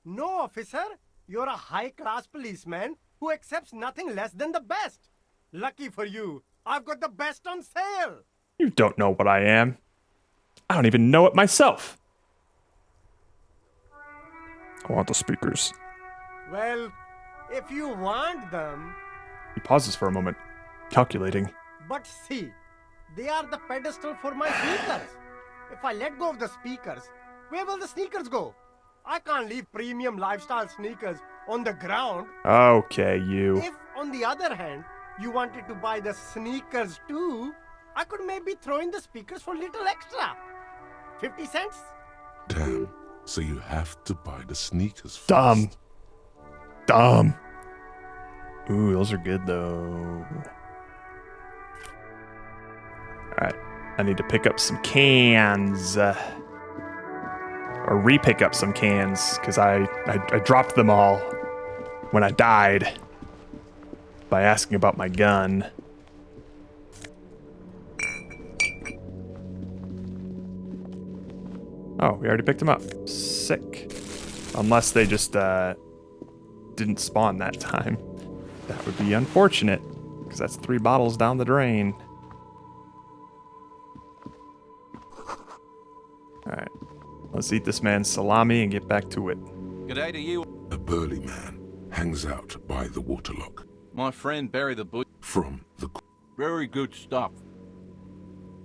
No, officer. You're a high-class policeman who accepts nothing less than the best. Lucky for you, I've got the best on sale. You don't know what I am. I don't even know it myself. I want the speakers. Well, if you want them, He pauses for a moment, calculating. but see, they are the pedestal for my sneakers. If I let go of the speakers, where will the sneakers go? I can't leave premium lifestyle sneakers on the ground. Okay, you. If, on the other hand, you wanted to buy the sneakers too, I could maybe throw in the speakers for little extra. 50 cents? Damn. So you have to buy the sneakers first. Dumb. Dumb. Ooh, those are good though. Alright, I need to pick up some cans. Or re-pick up some cans, because I dropped them all when I died by asking about my gun. Oh, we already picked them up. Sick. Unless they just didn't spawn that time. That would be unfortunate, because that's 3 bottles down the drain. Alright. Let's eat this man's salami and get back to it. G'day to you. A burly man hangs out by the waterlock. My friend Barry the Butcher. From the Very good stuff.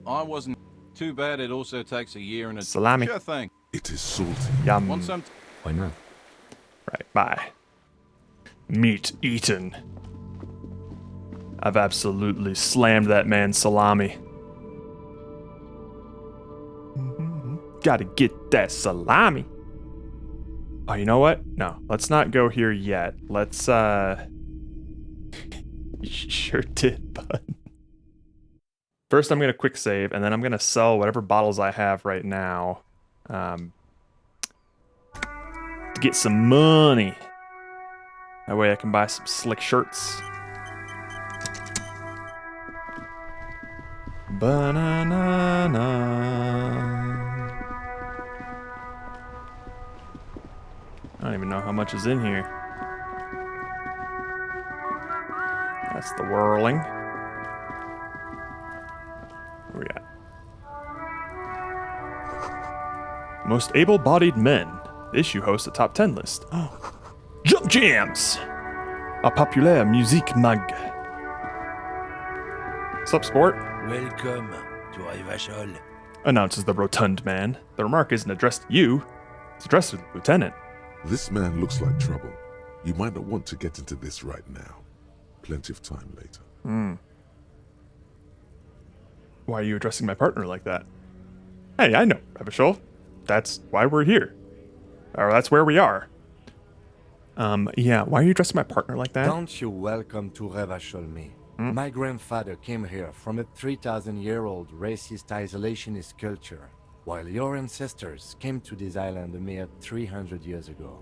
I wasn't too bad. It also takes a year and a Salami. Sure thing. it is salty. Yum. Want some? Why not? Right, bye. Meat eaten. I've absolutely slammed that man's salami. Gotta get that salami. Oh, you know what? No, let's not go here yet. Let's, You sure did, bud. First, I'm gonna quick save, and then I'm gonna sell whatever bottles I have right now. To get some money. That way I can buy some slick shirts. Banana. I don't even know how much is in here. That's the whirling. Where we at? Most able-bodied men. The issue hosts a top 10 list. Jump Jams! A populaire musique mag. Sup, sport? Welcome to Ivashol. Announces the rotund man. The remark isn't addressed to you. It's addressed to the lieutenant. This man looks like trouble. You might not want to get into this right now. Plenty of time later. Why are you addressing my partner like that? Hey, I know, Ravishol. That's why we're here. Or that's where we are. Yeah, why are you addressing my partner like that? Don't you welcome to Revachol me. My grandfather came here from a 3,000-year-old racist isolationist culture. while your ancestors came to this island a mere 300 years ago.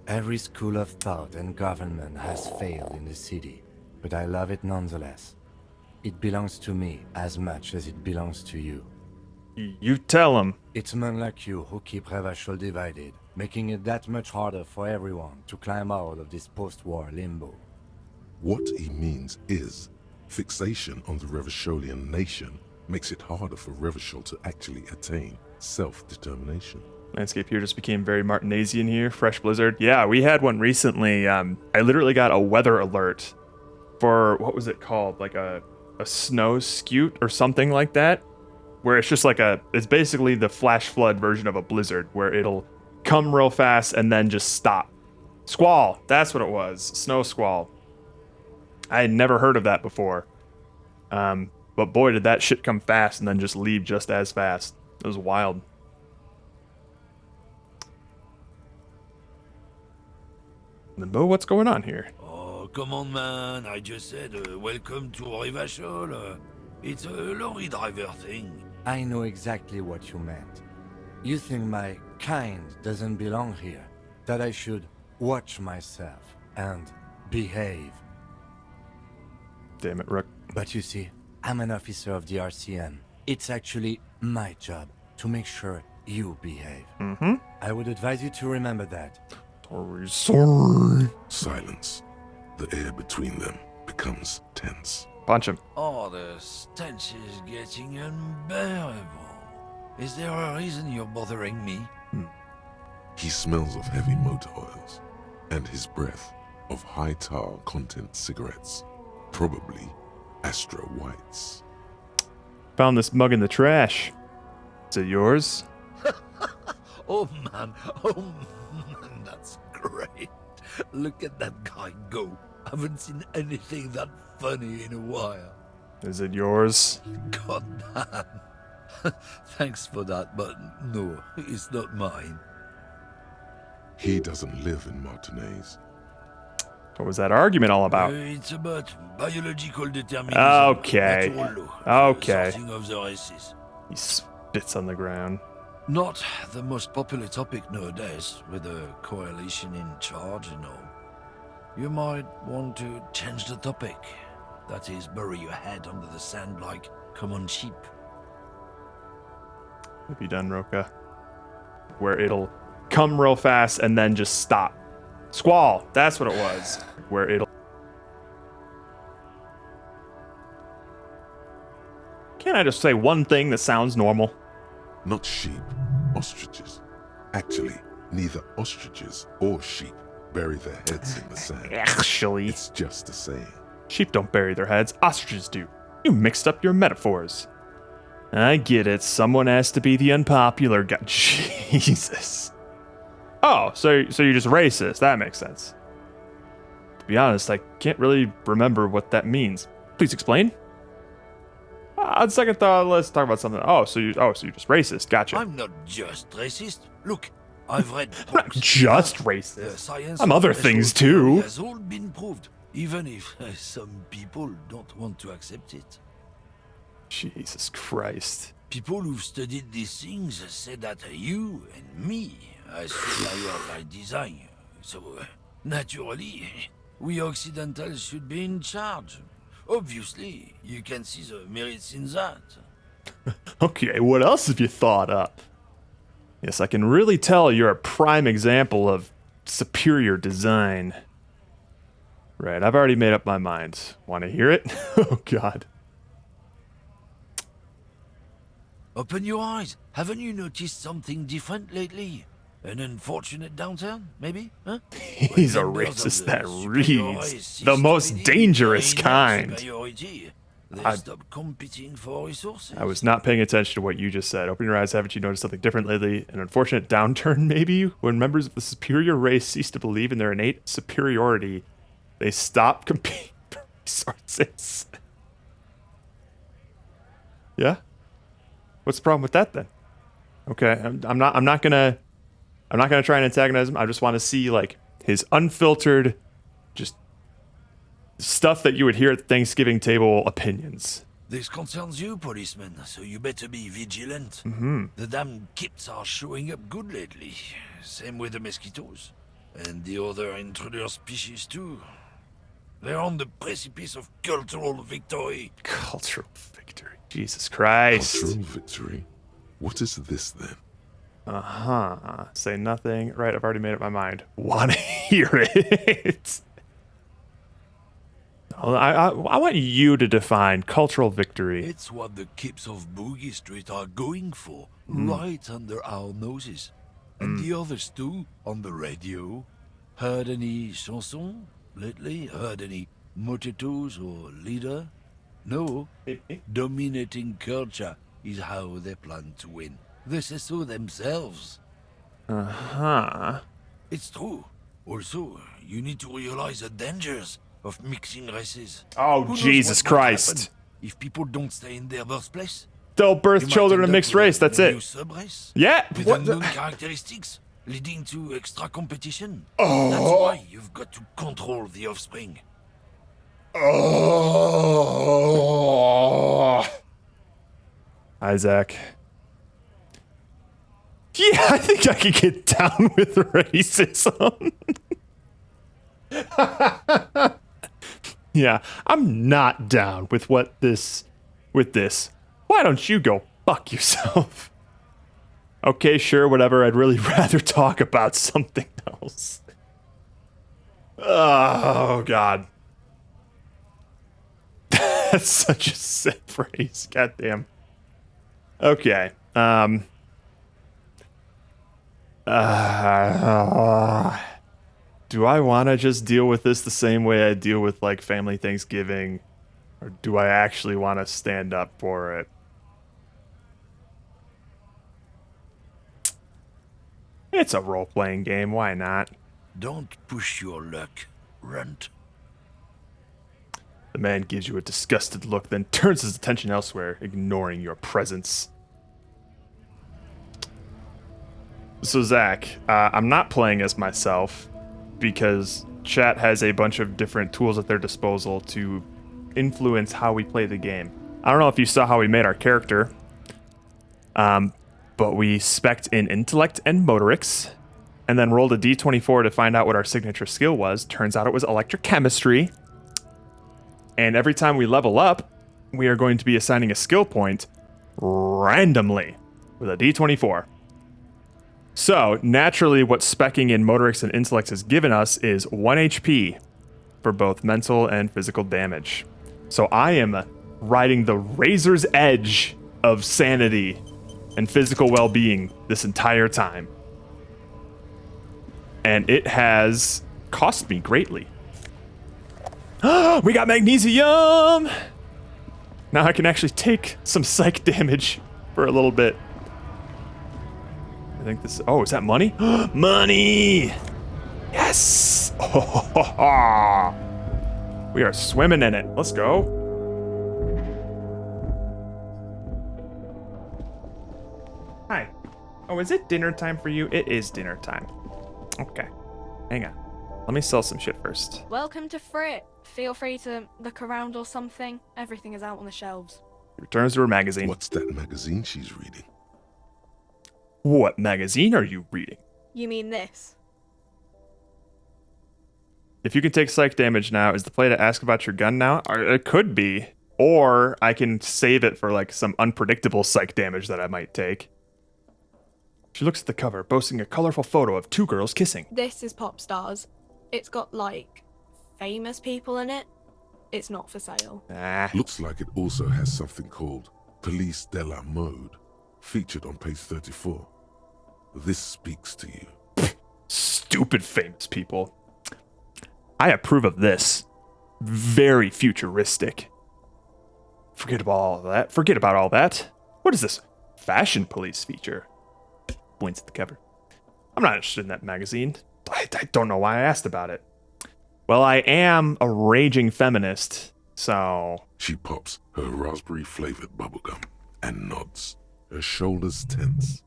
Every school of thought and government has failed in the city, but I love it nonetheless. It belongs to me as much as it belongs to you. You tell him. It's men like you who keep Revachol divided, making it that much harder for everyone to climb out of this post-war limbo. What he means is, fixation on the Revacholian nation makes it harder for Revachol to actually attain self-determination. Landscape here just became very Martinesian here. Fresh blizzard. Yeah, we had one recently. I literally got a weather alert for, what was it called? Like a snow scute or something like that. Where it's just like it's basically the flash flood version of a blizzard where it'll come real fast and then just stop. Squall. That's what it was. Snow squall. I had never heard of that before. But boy, did that shit come fast and then just leave just as fast. It was wild. Limbo, what's going on here? Oh, come on, man. I just said, welcome to Revachol. It's a lorry driver thing. I know exactly what you meant. You think my kind doesn't belong here, that I should watch myself and behave. Damn it, Rook. But you see, I'm an officer of the RCM. It's actually my job to make sure you behave. Mm-hmm. I would advise you to remember that. Sorry. Silence. The air between them becomes tense. Punch him. Oh, the stench is getting unbearable. Is there a reason you're bothering me? He smells of heavy motor oils, and his breath of high tar content cigarettes, probably Astro Whites. Found this mug in the trash. Is it yours? Oh man, that's great. Look at that guy go. Haven't seen anything that funny in a while. Is it yours? God damn. Thanks for that, but no, it's not mine. He doesn't live in Martinez. What was that argument all about? It's about biological determinism. Okay. Natural law, Okay. sorting of the races. He spits on the ground. Not the most popular topic nowadays, with a coalition in charge and all. You might want to change the topic. That is, bury your head under the sand like common sheep. Have you done, Roka? Where it'll come real fast and then just stop. Squall. That's what it was. Where it'll... Can't I just say one thing that sounds normal? Not sheep, ostriches. Actually, neither ostriches or sheep bury their heads in the sand. Actually, It's just a saying. sheep don't bury their heads. Ostriches do. You mixed up your metaphors. I get it. Someone has to be the unpopular guy. Jesus. Oh, so you're just racist. That makes sense. To be honest, I can't really remember what that means. Please explain. On second thought, let's talk about something. So you're just racist. Gotcha. I'm not just racist. Look, I've read I'm not books. just The racist. science I'm of other racial things theory too. has all been proved, even if some people don't want to accept it. Jesus Christ. People who've studied these things say that you and me are superior by design. So, naturally, we Occidentals should be in charge. Obviously, you can see the merits in that. Okay, what else have you thought up? Yes, I can really tell you're a prime example of superior design. Right, I've already made up my mind. Want to hear it? Oh, God. Open your eyes. Haven't you noticed something different lately? An unfortunate downturn, maybe? Huh? He's a When members of racist the that superior reads. race The cease most to believe dangerous in their kind. superiority, they I- stop competing for resources. I was not paying attention to what you just said. Open your eyes, haven't you noticed something different lately? An unfortunate downturn, maybe? When members of the superior race cease to believe in their innate superiority, they stop competing for resources. Yeah? What's the problem with that then? Okay, I'm not gonna try and antagonize him. I just want to see like his unfiltered, just stuff that you would hear at the Thanksgiving table opinions. This concerns you, policeman, so you better be vigilant. Mm-hmm. The damn kips are showing up good lately. Same with the mosquitoes. And the other intruder species too. They're on the precipice of cultural victory. Cultural victory. Jesus Christ. Cultural victory? What is this then? Uh-huh. Say nothing. Right, I've already made up my mind. Want to hear it? I want you to define cultural victory. It's what the kips of Boogie Street are going for, right under our noses. And the others too, on the radio. Heard any chansons lately? Heard any mojitos or leader? No. Dominating culture is how they plan to win. They say so themselves. Uh-huh. It's true. Also, you need to realize the dangers of mixing races. Oh, Who knows Jesus what might Christ. happen if people don't stay in their birthplace? They'll You birth might children end of up mixed with race, that's a new it. sub-race Yeah. with What unknown the? characteristics, leading to extra competition. Oh. That's why you've got to control the offspring. Oh. Isaac. Yeah, I think I could get down with racism. Yeah, I'm not down with this. Why don't you go fuck yourself? Okay, sure, whatever. I'd really rather talk about something else. Oh, God. That's such a sick phrase. Goddamn. Okay. Do I want to just deal with this the same way I deal with, like, family Thanksgiving? Or do I actually want to stand up for it? It's a role-playing game. Why not? Don't push your luck, runt. The man gives you a disgusted look, then turns his attention elsewhere, ignoring your presence. So, Zach, I'm not playing as myself because chat has a bunch of different tools at their disposal to influence how we play the game. I don't know if you saw how we made our character, but we spec'd in intellect and motorics, and then rolled a d24 to find out what our signature skill was. Turns out it was electrochemistry. And every time we level up, we are going to be assigning a skill point randomly with a d24. So, naturally, what speccing in motorics and intellect has given us is 1 HP for both mental and physical damage. So I am riding the razor's edge of sanity and physical well-being this entire time. And it has cost me greatly. We got magnesium! Now I can actually take some psych damage for a little bit. I think this... Oh, is that money? Money! Yes! Oh, we are swimming in it. Let's go. Hi. Oh, is it dinner time for you? It is dinner time. Okay. Hang on. Let me sell some shit first. Welcome to Frit. Feel free to look around or something. Everything is out on the shelves. Returns to her magazine. What's that magazine she's reading? What magazine are you reading? You mean this? If you can take psych damage now, is the play to ask about your gun now? Or it could be. Or I can save it for like some unpredictable psych damage that I might take. She looks at the cover, boasting a colorful photo of two girls kissing. This is Pop Stars. It's got, like, famous people in it. It's not for sale. Looks like it also has something called Police de la Mode, featured on page 34. This speaks to you. Stupid famous people. I approve of this. Very futuristic. Forget about all that. What is this? Fashion police feature. Points at the cover. I'm not interested in that magazine. I don't know why I asked about it. Well, I am a raging feminist, so... She pops her raspberry-flavored bubblegum and nods. Her shoulders tense.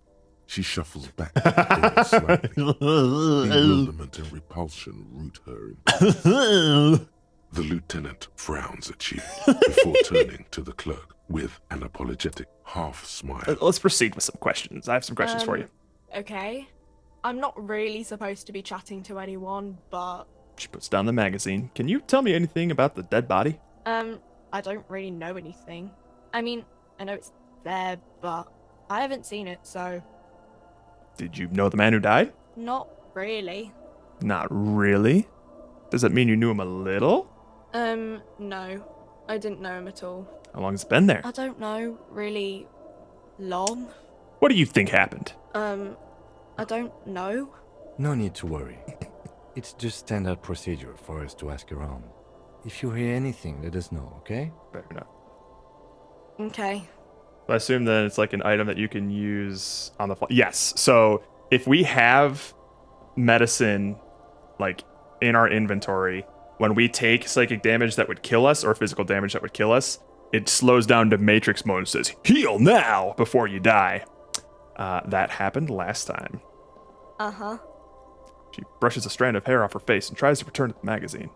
She shuffles back ever slightly. Bewilderment and repulsion root her in. The lieutenant frowns at you before turning to the clerk. with an apologetic half smile. Let's proceed with some questions. I have some questions for you. Okay. I'm not really supposed to be chatting to anyone, but She puts down the magazine. Can you tell me anything about the dead body? I don't really know anything. I mean, I know it's there, but I haven't seen it, so Did you know the man who died? not really. Not really. Does that mean you knew him a little? No. I didn't know him at all. How long has it been there? I don't know really long. What do you think happened? I don't know. No need to worry. It's just standard procedure for us to ask around. If you hear anything, let us know, okay? Fair enough. Okay. I assume that it's like an item that you can use on the fly. Yes. So if we have medicine like in our inventory, when we take psychic damage that would kill us or physical damage that would kill us, it slows down to Matrix mode and says, heal now before you die. That happened last time. Uh-huh. She brushes a strand of hair off her face and tries to return to the magazine.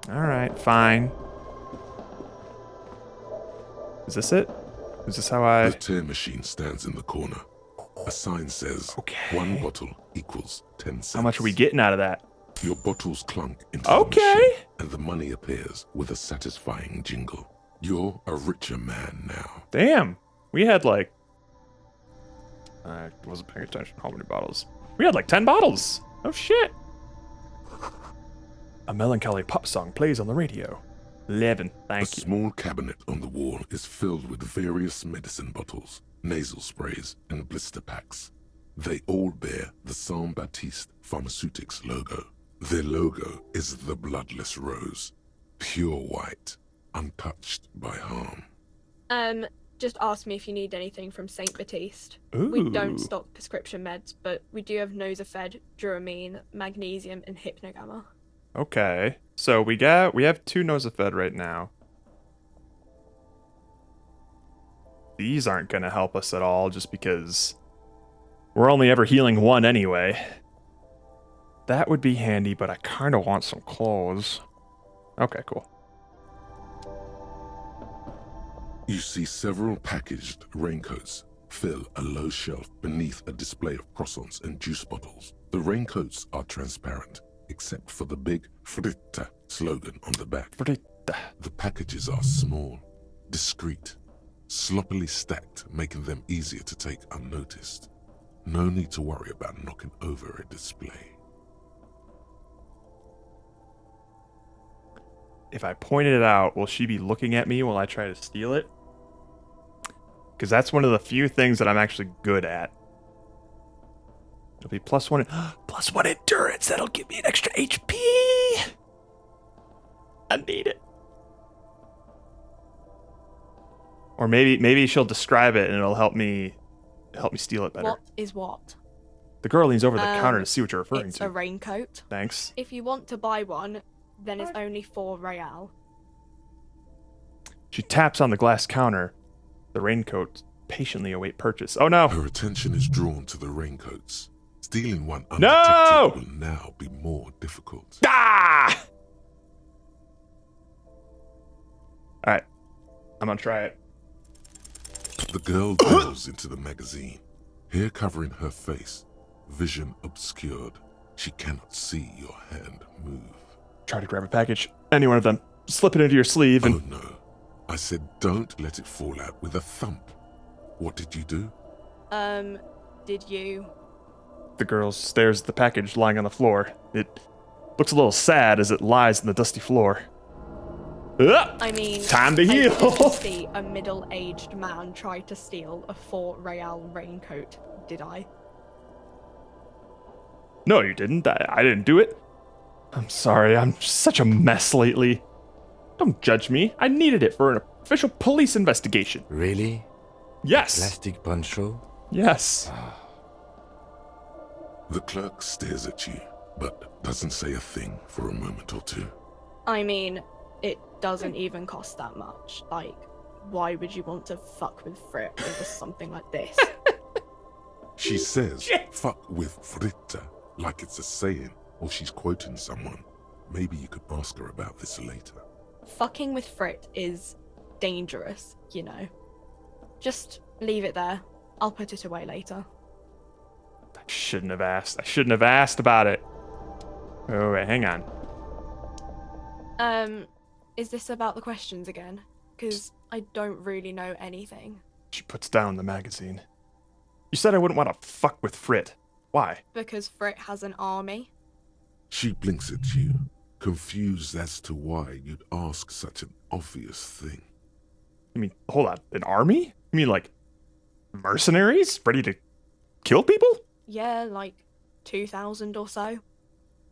All right, fine. Is this it? Is this how I... The tear machine stands in the corner. A sign says, Okay. 1 bottle equals 10 cents. How much are we getting out of that? Your bottles clunk into Okay. the machine, and the money appears with a satisfying jingle. You're a richer man now. Damn. We had like... I wasn't paying attention. How many bottles? We had like 10 bottles. Oh shit. A melancholy pop song plays on the radio. 11. A Thank you. small cabinet on the wall is filled with various medicine bottles, nasal sprays, and blister packs. They all bear the Saint Baptiste Pharmaceutics logo. Their logo is the bloodless rose, pure white, untouched by harm. Just ask me if you need anything from Saint Baptiste. We Ooh. don't stock prescription meds, but we do have Nosafed, Duramine, Magnesium, and Hypnogamma. Okay. So we have 2 Nosafed right now. These aren't going to help us at all just because we're only ever healing 1 anyway. That would be handy, but I kind of want some clothes. Okay, cool. You see several packaged raincoats fill a low shelf beneath a display of croissants and juice bottles. The raincoats are transparent, except for the big Fritta slogan on the back. The packages are small, discreet, sloppily stacked, making them easier to take unnoticed. No need to worry about knocking over a display. If I pointed it out, will she be looking at me while I try to steal it? Because that's one of the few things that I'm actually good at. It'll be +1 endurance. That'll give me an extra HP. I need it. Or maybe she'll describe it and it'll help me steal it better. What is what? The girl leans over the counter to see what you're referring It's to. a raincoat. Thanks. If you want to buy one, then it's only 4 real. She taps on the glass counter. The raincoats patiently await purchase. Oh no! Her attention is drawn to the raincoats. Stealing one No! undetected will now be more difficult. Ah! Alright. I'm gonna try it. The girl delves into the magazine. Hair covering her face, vision obscured. She cannot see your hand move. Try to grab a package. Any one of them. Slip it into your sleeve and... Oh no. I said don't let it fall out with a thump. What did you do? Did you? The girl stares at the package lying on the floor. It looks a little sad as it lies on the dusty floor. I mean, time to I heal. didn't see a middle-aged man try to steal a 4 real raincoat, did I? No, you didn't. I didn't do it. I'm sorry. I'm such a mess lately. Don't judge me. I needed it for an official police investigation. Really? Yes. Plastic poncho? Yes. The clerk stares at you, but doesn't say a thing for a moment or two. I mean, it doesn't even cost that much. Like, why would you want to fuck with Frit over something like this? She says, fuck with Fritta, like it's a saying, or she's quoting someone. Maybe you could ask her about this later. Fucking with Frit is dangerous, you know. Just leave it there. I'll put it away later. I shouldn't have asked. I shouldn't have asked about it. Oh, wait, hang on. Is this about the questions again? Because I don't really know anything. She puts down the magazine. You said I wouldn't want to fuck with Frit. Why? Because Frit has an army. She blinks at you, confused as to why you'd ask such an obvious thing. I mean, hold on. An army? You mean like mercenaries? Ready to kill people? Yeah, like 2,000 or so.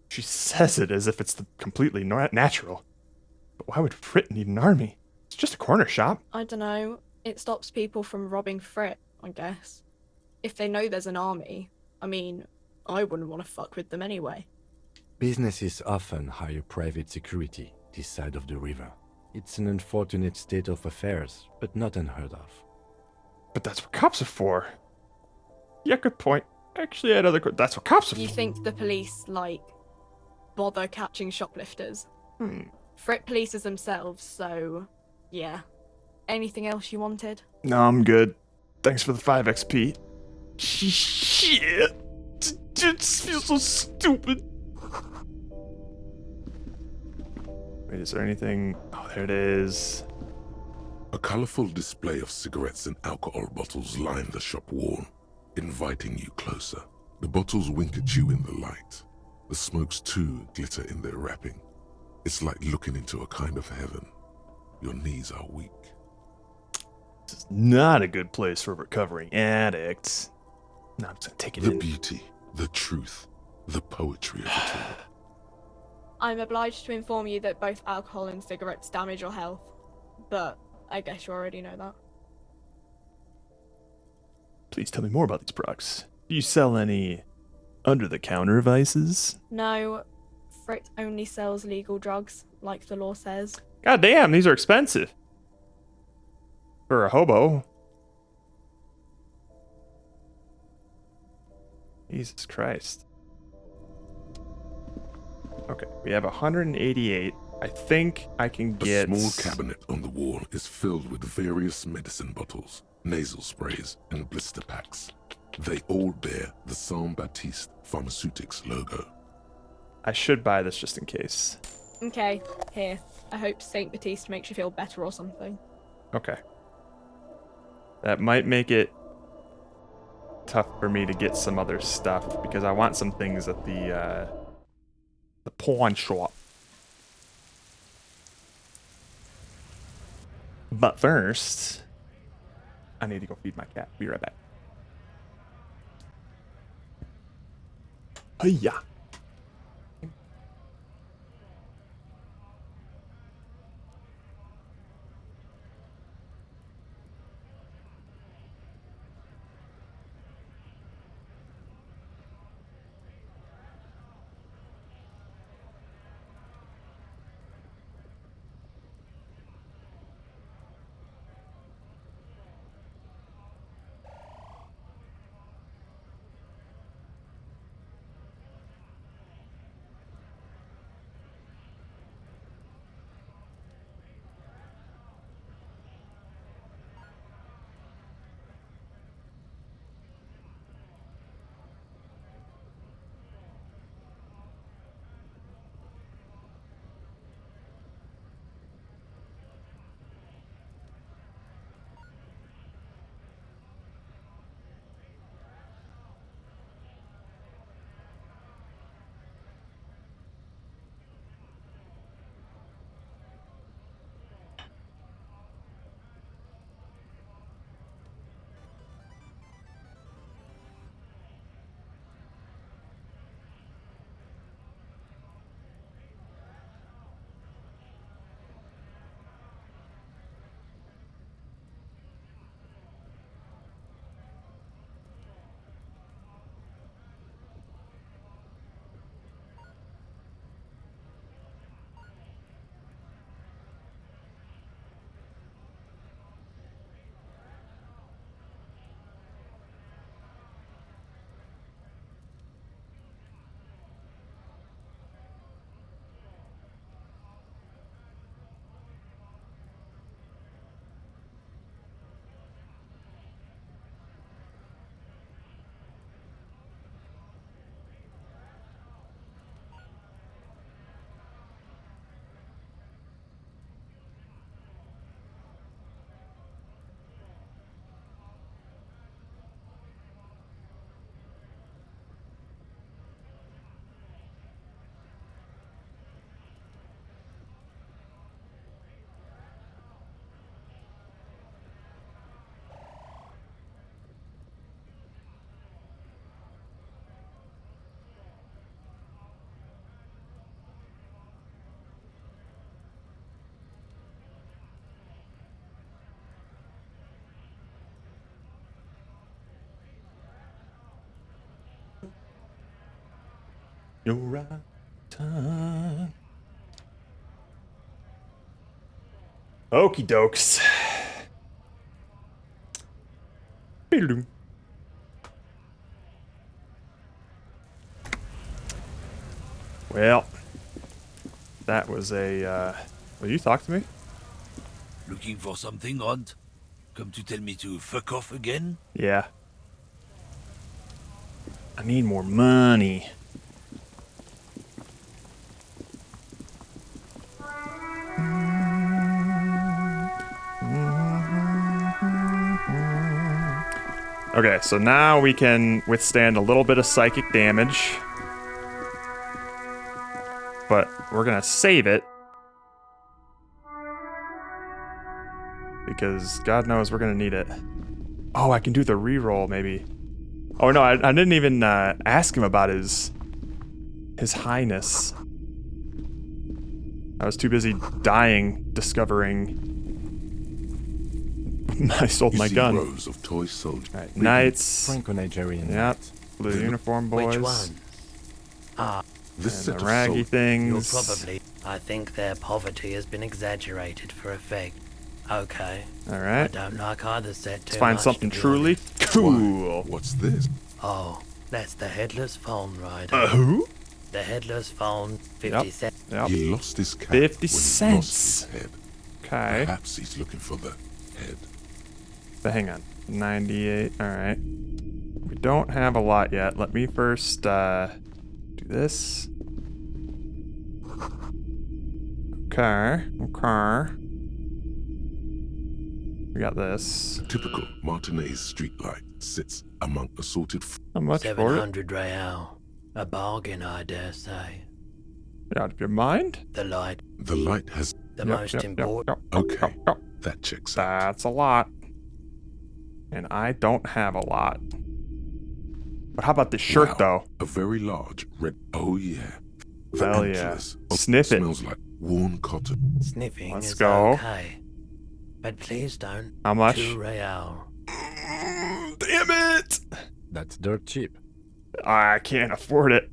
She says it as if it's completely natural. But why would Frit need an army? It's just a corner shop. I don't know. It stops people from robbing Frit, I guess. If they know there's an army, I mean, I wouldn't want to fuck with them anyway. Businesses often hire private security this side of the river. It's an unfortunate state of affairs, but not unheard of. But that's what cops are for. Yeah, good point. Actually, I had that's what cops are You for. think the police, like, bother catching shoplifters? Hmm. Frit polices themselves, so yeah. Anything else you wanted? No, I'm good. Thanks for the 5 XP. Shit. It just feels so stupid. Wait, is there anything? Oh, there it is. A colorful display of cigarettes and alcohol bottles line the shop wall, inviting you closer. The bottles wink at you in the light. The smokes too glitter in their wrapping. It's like looking into a kind of heaven. Your knees are weak. This is not a good place for recovering addicts. No, I'm just gonna take it The in. beauty, the truth, the poetry of it all. I'm obliged to inform you that both alcohol and cigarettes damage your health. But I guess you already know that. Please tell me more about these products. Do you sell any under-the-counter vices? No, Frit only sells legal drugs, like the law says. God damn, these are expensive. For a hobo. Jesus Christ. Okay, we have 188. I think I can get... A small cabinet on the wall is filled with various medicine bottles, nasal sprays, and blister packs. They all bear the Saint Baptiste Pharmaceutics logo. I should buy this just in case. Okay, here. I hope Saint Baptiste makes you feel better or something. Okay. That might make it tough for me to get some other stuff because I want some things at the pawn shop. But first, I need to go feed my cat. Be right back. Hiya. Your right time. Okie dokes. Beedle-doo. Well, that was a, will you talk to me? Looking for something, Hunt? Come to tell me to fuck off again? Yeah. I need more money. Okay, so now we can withstand a little bit of psychic damage. But we're gonna save it. Because God knows we're gonna need it. Oh, I can do the reroll maybe. Oh no, I didn't even ask him about his highness. I was too busy dying, discovering I sold my gun. Rows of toy soldiers. Right, knights. Franco-Nigerian. Yep. Blue uniform boys. Which one? This And set the of raggy You'll things. probably. I think their poverty has been exaggerated for effect. Okay. I Alright. don't like either set too Let's find much, something to be truly honest. cool. What's this? Oh, that's the headless phone rider. Who? The headless phone, 50 Yep. cents. Yep. He lost his cap 50 when he lost cents. his head. Okay. Perhaps he's looking for the head. But hang on. 98. Alright. We don't have a lot yet. Let me first do this. Okay. Okay. We got this. Typical Martinez streetlight sits among assorted How much for it? 700 real. A bargain, I dare say. Out of your mind? The light, The light has... the most important. Okay, that checks out. That's a lot. And I don't have a lot. But how about this shirt, Wow, though? A very large red... Oh, yeah. The Hell yeah. antlers. Oh, Sniff it. Smells like worn cotton. Sniffing Let's is go. okay. But please don't. How much? 2 real. Damn it! That's dirt cheap. I can't afford it.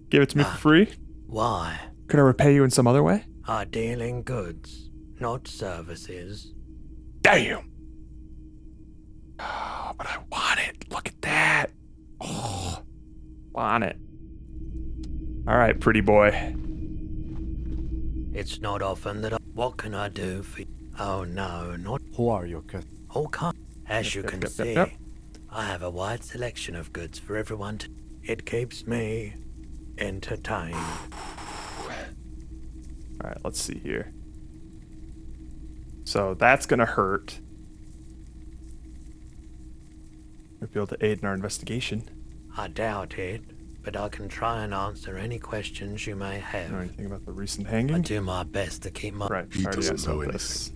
Give it to me for free? Why? Could I repay you in some other way? I deal in goods, not services. Damn! Oh, but I want it. Look at that. Oh, want it. All right, pretty boy. It's not often that I... What can I do for you? Oh no, not Who are your customers? all kind. As you Yep, can yep, see, yep. I have a wide selection of goods for everyone to... It keeps me entertained. All right, let's see here. So that's gonna hurt. We'll be able to aid in our investigation. I doubt it, but I can try and answer any questions you may have. Know anything about the recent I hanging? do my best to keep my... Right, He already doesn't asked know about this.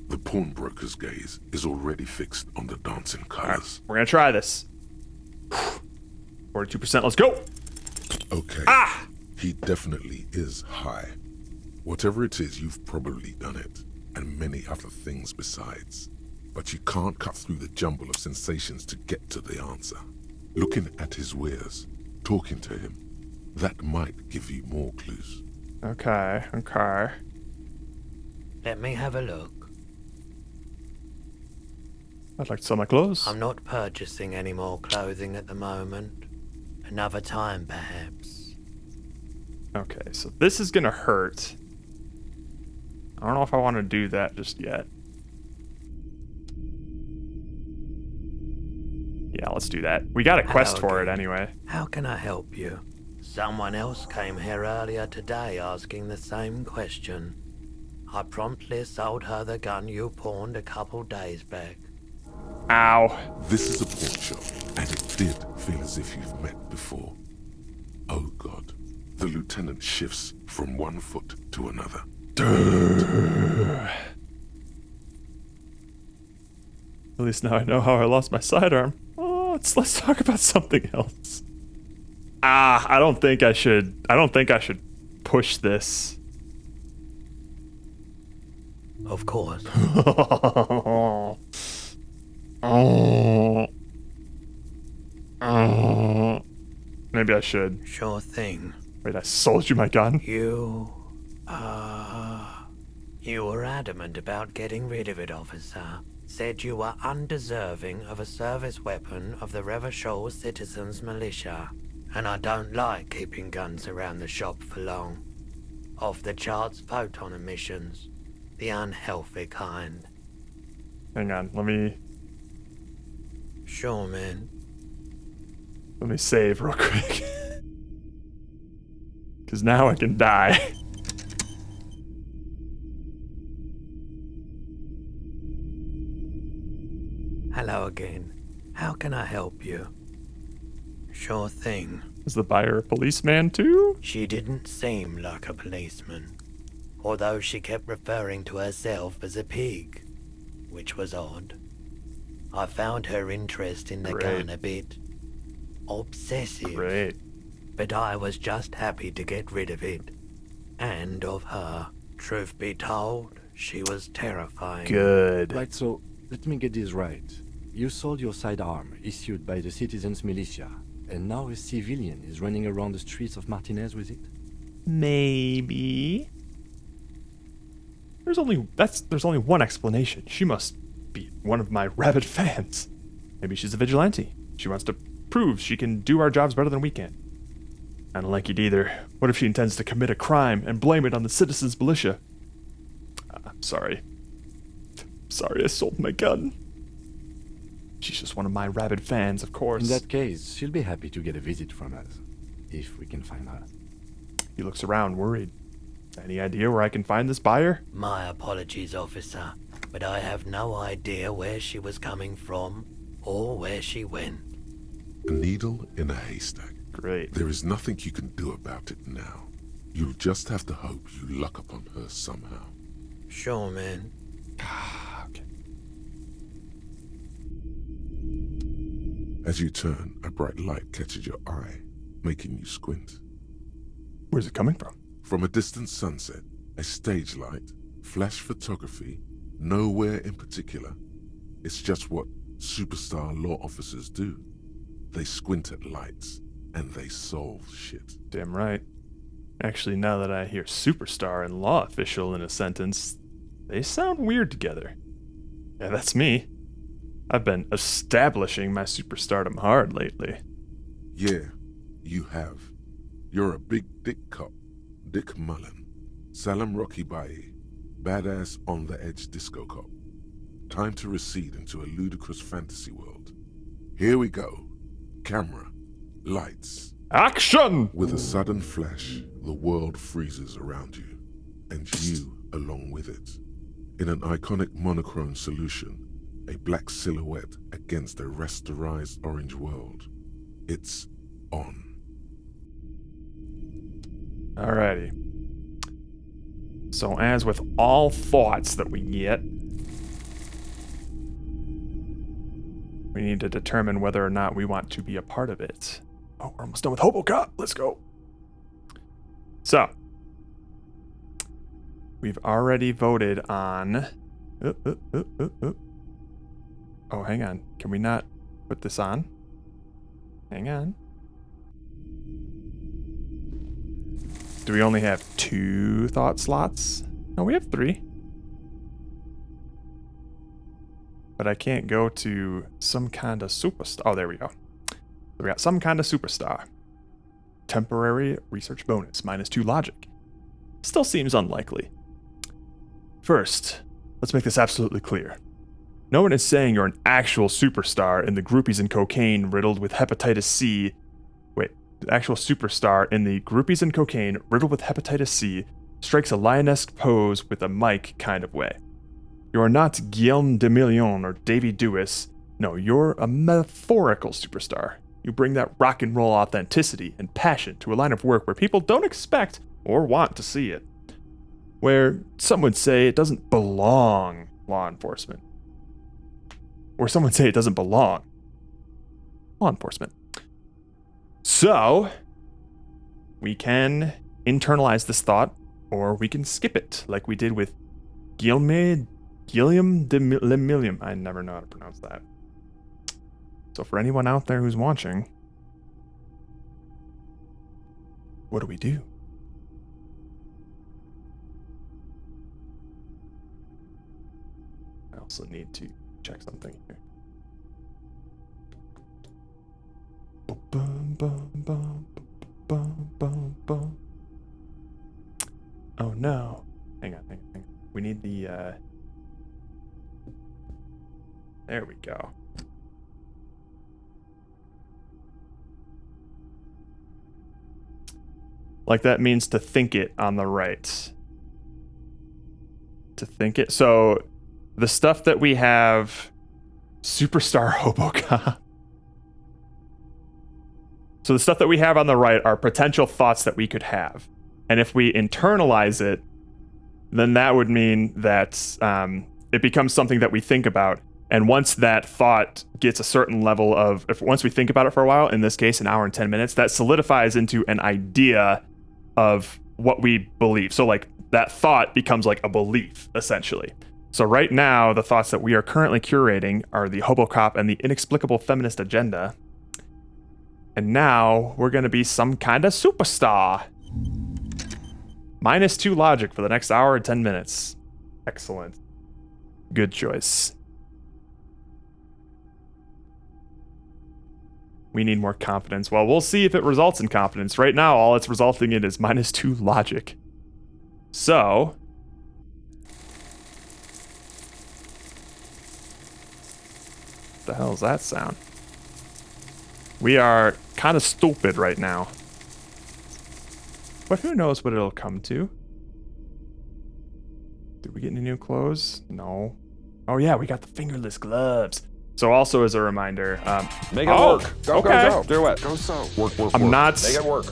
The pawnbroker's gaze is already fixed on the dancing All right, colors. we're gonna try this. 42%. Let's go. Okay. He definitely is high. Whatever it is, you've probably done it, and many other things besides. But you can't cut through the jumble of sensations to get to the answer. Looking at his wares, talking to him, that might give you more clues. Okay. Okay. Let me have a look. I'd like to sell my clothes. I'm not purchasing any more clothing at the moment. Another time, perhaps. Okay, so this is gonna hurt. I don't know if I want to do that just yet. Yeah, let's do that. We got a quest for it again. anyway. How can I help you? Someone else came here earlier today asking the same question. I promptly sold her the gun you pawned a couple days back. Ow. This is a pawn shop, and it did feel as if you've met before. Oh God. The lieutenant shifts from one foot to another. At least now I know how I lost my sidearm. Oh, let's talk about something else. I don't think I should push this. Of course. Maybe maybe I should. Sure thing. Wait, I sold you my gun? You were adamant about getting rid of it, officer. Said you were undeserving of a service weapon of the Revachol Citizens Militia. And I don't like keeping guns around the shop for long. Off the charts photon emissions. The unhealthy kind. Hang on, let me Sure, man. save real quick. Because now I can die. Hello again. How can I help you? Sure thing. Is the buyer a policeman too? She didn't seem like a policeman, although she kept referring to herself as a pig, which was odd. I found her interest in the Great. gun a bit obsessive, Great. but I was just happy to get rid of it. And of her. Truth be told, she was terrifying. Good. Right, so let me get this right. You sold your sidearm, issued by the Citizens Militia, and now a civilian is running around the streets of Martinez with it? Maybe. There's only one explanation. She must be one of my rabid fans. Maybe she's a vigilante. She wants to prove she can do our jobs better than we can. I don't like it either. What if she intends to commit a crime and blame it on the Citizens Militia? I'm sorry. Sorry I sold my gun. She's just one of my rabid fans, of course. In that case, she'll be happy to get a visit from us, if we can find her. He looks around, worried. Any idea where I can find this buyer? My apologies, officer, but I have no idea where she was coming from or where she went. A needle in a haystack. Great. There is nothing you can do about it now. You'll just have to hope you luck upon her somehow. Sure, man. Okay. As you turn, a bright light catches your eye, making you squint. Where's it coming from? From a distant sunset, a stage light, flash photography, nowhere in particular. It's just what superstar law officers do. They squint at lights, and they solve shit. Damn right. Actually, now that I hear superstar and law official in a sentence, they sound weird together. Yeah, that's me. I've been establishing my superstardom hard lately. Yeah, you have. You're a big dick cop, Dick Mullen. Salam Rocky Bayi, badass on-the-edge disco cop. Time to recede into a ludicrous fantasy world. Here we go. Camera, lights. Action! With a sudden flash, the world freezes around you, and you along with it. In an iconic monochrome solution, a black silhouette against a rasterized orange world. It's on. Alrighty. So as with all thoughts that we get, we need to determine whether or not we want to be a part of it. Oh, we're almost done with HoboCop. Let's go. So, we've already voted on... Oh, hang on. Can we not put this on? Hang on. Do we only have 2 thought slots? No, we have 3. But I can't go to some kind of superstar. Oh, there we go. We got some kind of superstar. Temporary research bonus, -2 logic. Still seems unlikely. First, let's make this absolutely clear. No one is saying you're an actual superstar in the groupies and cocaine riddled with hepatitis C. Wait, the actual superstar in the groupies and cocaine riddled with hepatitis C strikes a lionesque pose with a mic kind of way. You are not Guillaume de Million or Davy Dewis. No, you're a metaphorical superstar. You bring that rock and roll authenticity and passion to a line of work where people don't expect or want to see it. Where some would say it doesn't belong law enforcement. Or some would say it doesn't belong law enforcement. So, we can internalize this thought, or we can skip it, like we did with Guillaume de Million. I never know how to pronounce that. So for anyone out there who's watching, what do we do? I also need to check something here. Bum, bum, bum, bum, bum, bum. Oh no. Hang on. We need the, there we go. Like that means to think it on the right. To think it. So the stuff that we have, Superstar Hobocop. So the stuff that we have on the right are potential thoughts that we could have. And if we internalize it, then that would mean that it becomes something that we think about. And once that thought gets a certain level of, once we think about it for a while, in this case, an hour and 10 minutes, that solidifies into an idea of what we believe. So like that thought becomes like a belief, essentially. So right now, the thoughts that we are currently curating are the Hobocop and the inexplicable feminist agenda. And now we're going to be some kind of superstar. -2 logic for the next hour and 10 minutes. Excellent. Good choice. We need more confidence. Well, we'll see if it results in confidence. Right now, all it's resulting in is -2 logic. So... what the hell is that sound? We are kind of stupid right now. But who knows what it'll come to? Did we get any new clothes? No. Oh yeah, we got the fingerless gloves. So also as a reminder, make it work. Go, okay. go, go. Do it. Go so. Work. I'm not. Make it work.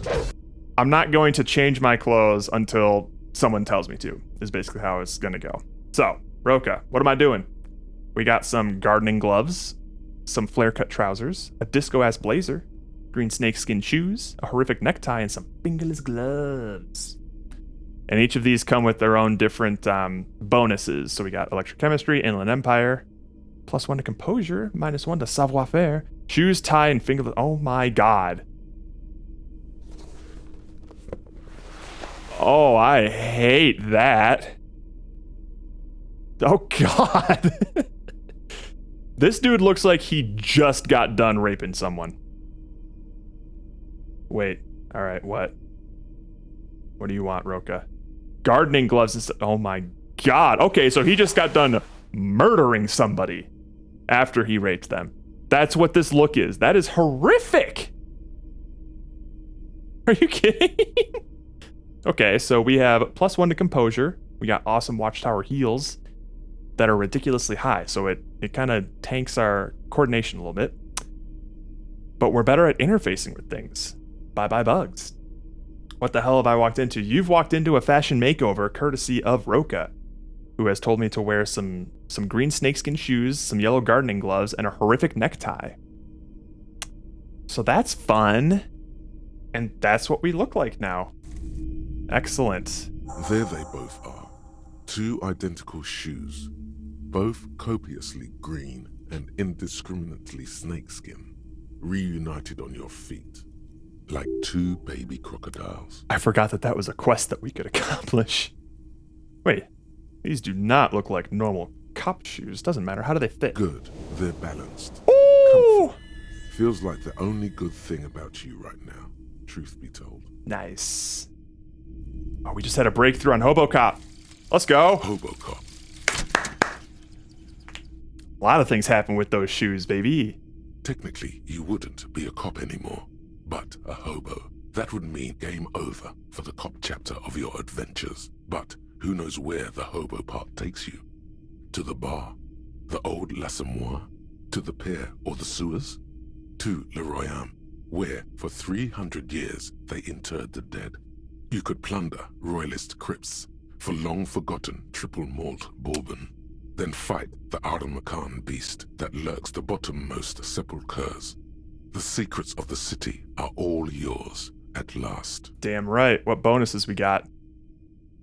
I'm not going to change my clothes until someone tells me to. Is basically how it's gonna go. So Roka, what am I doing? We got some gardening gloves, some flare-cut trousers, a disco-ass blazer, green snakeskin shoes, a horrific necktie, and some fingerless gloves. And each of these come with their own different bonuses. So we got electrochemistry, inland empire, +1 to composure, -1 to savoir-faire, shoes, tie, and fingerless. Oh my god. Oh, I hate that. Oh god. This dude looks like he just got done raping someone. Wait. All right, what? What do you want, Roka? Gardening gloves and oh my god. Okay, so he just got done murdering somebody after he raped them. That's what this look is. That is horrific. Are you kidding? Okay, so we have +1 to composure. We got awesome watchtower heals that are ridiculously high, so it kind of tanks our coordination a little bit. But we're better at interfacing with things. Bye-bye bugs. What the hell have I walked into? You've walked into a fashion makeover courtesy of Roka, who has told me to wear some green snakeskin shoes, some yellow gardening gloves, and a horrific necktie. So that's fun. And that's what we look like now. Excellent. There they both are. 2 identical shoes, both copiously green and indiscriminately snakeskin, reunited on your feet, like 2 baby crocodiles. I forgot that was a quest that we could accomplish. Wait, these do not look like normal cop shoes. Doesn't matter. How do they fit? Good. They're balanced. Ooh! Comfy. Feels like the only good thing about you right now, truth be told. Nice. Oh, we just had a breakthrough on Hobocop. Let's go. Hobocop. A lot of things happen with those shoes, baby. Technically, you wouldn't be a cop anymore, but a hobo. That would mean game over for the cop chapter of your adventures. But who knows where the hobo part takes you? To the bar? The old l'Assommoir? To the pier or the sewers? To Le Royaume, where for 300 years they interred the dead. You could plunder royalist crypts for long-forgotten triple malt bourbon, then fight the Aramakan beast that lurks the bottommost sepulchres. The secrets of the city are all yours at last. Damn right. What bonuses we got?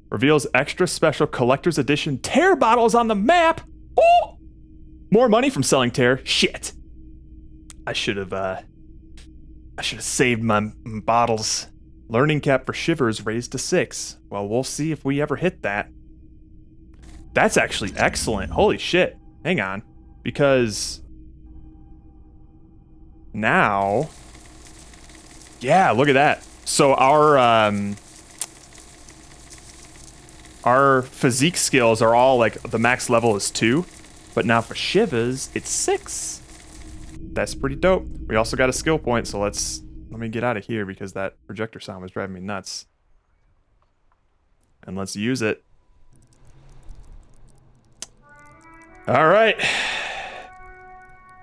Reveals extra special collector's edition tear bottles on the map. Oh! More money from selling tear. Shit. I should have saved my bottles. Learning cap for Shivers raised to 6. Well, we'll see if we ever hit that. That's actually excellent. Holy shit. Hang on. Because now, yeah, look at that. So our physique skills are all like the max level is 2, but now for Shivers it's 6. That's pretty dope. We also got a skill point, so let me get out of here because that projector sound was driving me nuts. And let's use it. All right.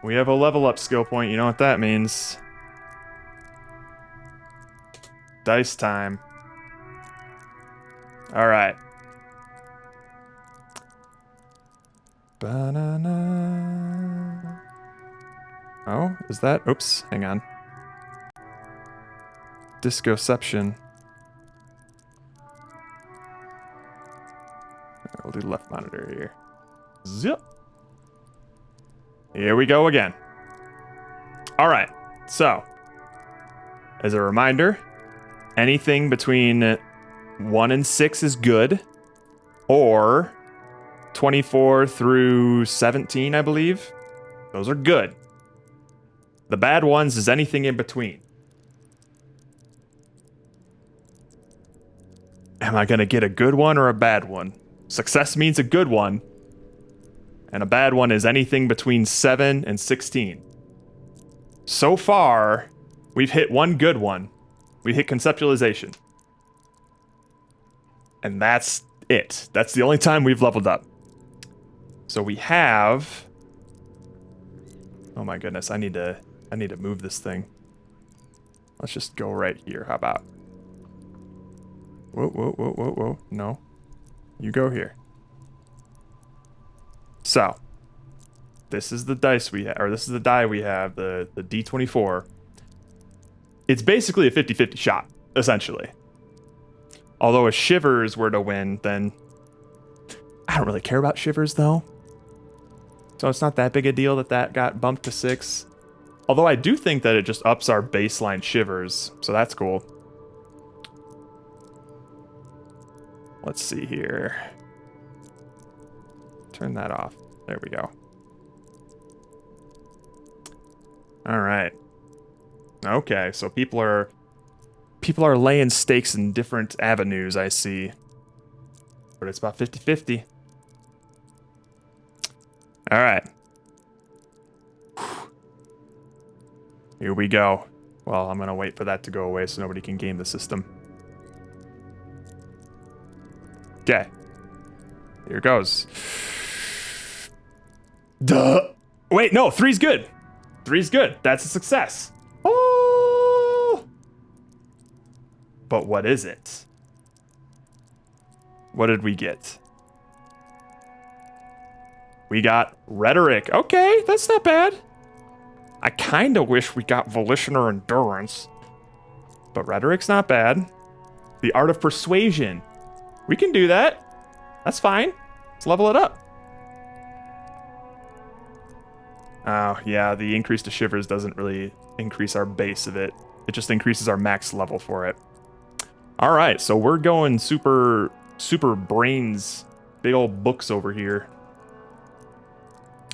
We have a level up skill point. You know what that means. Dice time. All right. Banana. Oh, is that? Oops, hang on. Discoception. We'll do left monitor here. Zip. Here we go again. All right. So, as a reminder, anything between 1 and 6 is good, or 24 through 17, I believe. Those are good. The bad ones is anything in between. Am I going to get a good one or a bad one? Success means a good one. And a bad one is anything between 7 and 16. So far, we've hit one good one. We hit conceptualization. And that's it. That's the only time we've leveled up. So we have... Oh my goodness, I need to move this thing. Let's just go right here. How about? Whoa, whoa, whoa, whoa, whoa. No. You go here. So, this is the dice we have, or this is the die we have, the D24. It's basically a 50-50 shot, essentially. Although if Shivers were to win, then I don't really care about Shivers, though. So it's not that big a deal that got bumped to 6. Although I do think that it just ups our baseline Shivers, so that's cool. Let's see here. Turn that off. There we go. All right. Okay, so people are laying stakes in different avenues, I see. But it's about 50-50. All right. Here we go. Well, I'm going to wait for that to go away so nobody can game the system. Okay. Here goes. Duh. Wait, no, 3's good. 3's good. That's a success. Oh. But what is it? What did we get? We got rhetoric. Okay, that's not bad. I kind of wish we got volition or endurance. But rhetoric's not bad. The art of persuasion. We can do that. That's fine. Let's level it up. Oh, yeah, the increase to Shivers doesn't really increase our base of it. It just increases our max level for it. All right, so we're going super brains, big old books over here.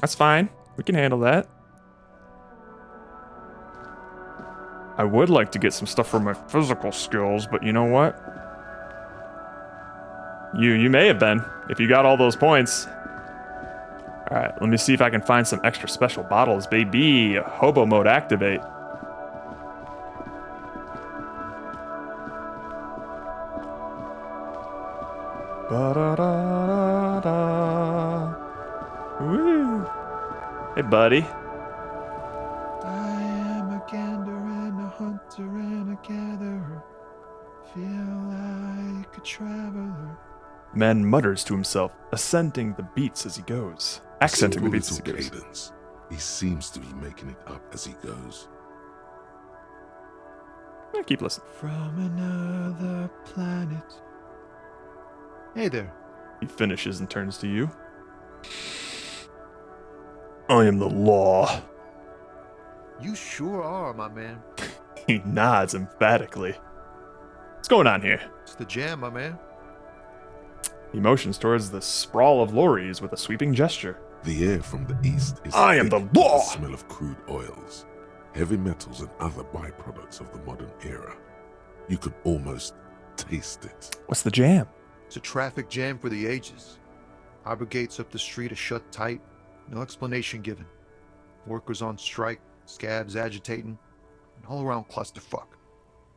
That's fine. We can handle that. I would like to get some stuff for my physical skills, but you know what? You may have been, if you got all those points. All right, let me see if I can find some extra special bottles, baby. Hobo mode activate. Ba-da-da-da-da. Woo. Hey, buddy. I am a gander and a hunter and a gatherer. Feel like a traveler. Man mutters to himself, accenting the beats as he goes. Accenting the beats as he goes. Cadence. He seems to be making it up as he goes. Yeah, keep listening. From another planet. Hey there. He finishes and turns to you. I am the law. You sure are, my man. He nods emphatically. What's going on here? It's the jam, my man. He motions towards the sprawl of lorries with a sweeping gesture. The air from the east is I am thick the with law! the smell of crude oils, heavy metals, and other byproducts of the modern era. You could almost taste it. What's the jam? It's a traffic jam for the ages. Harbor gates up the street are shut tight. No explanation given. Workers on strike, scabs agitating, an all-around clusterfuck.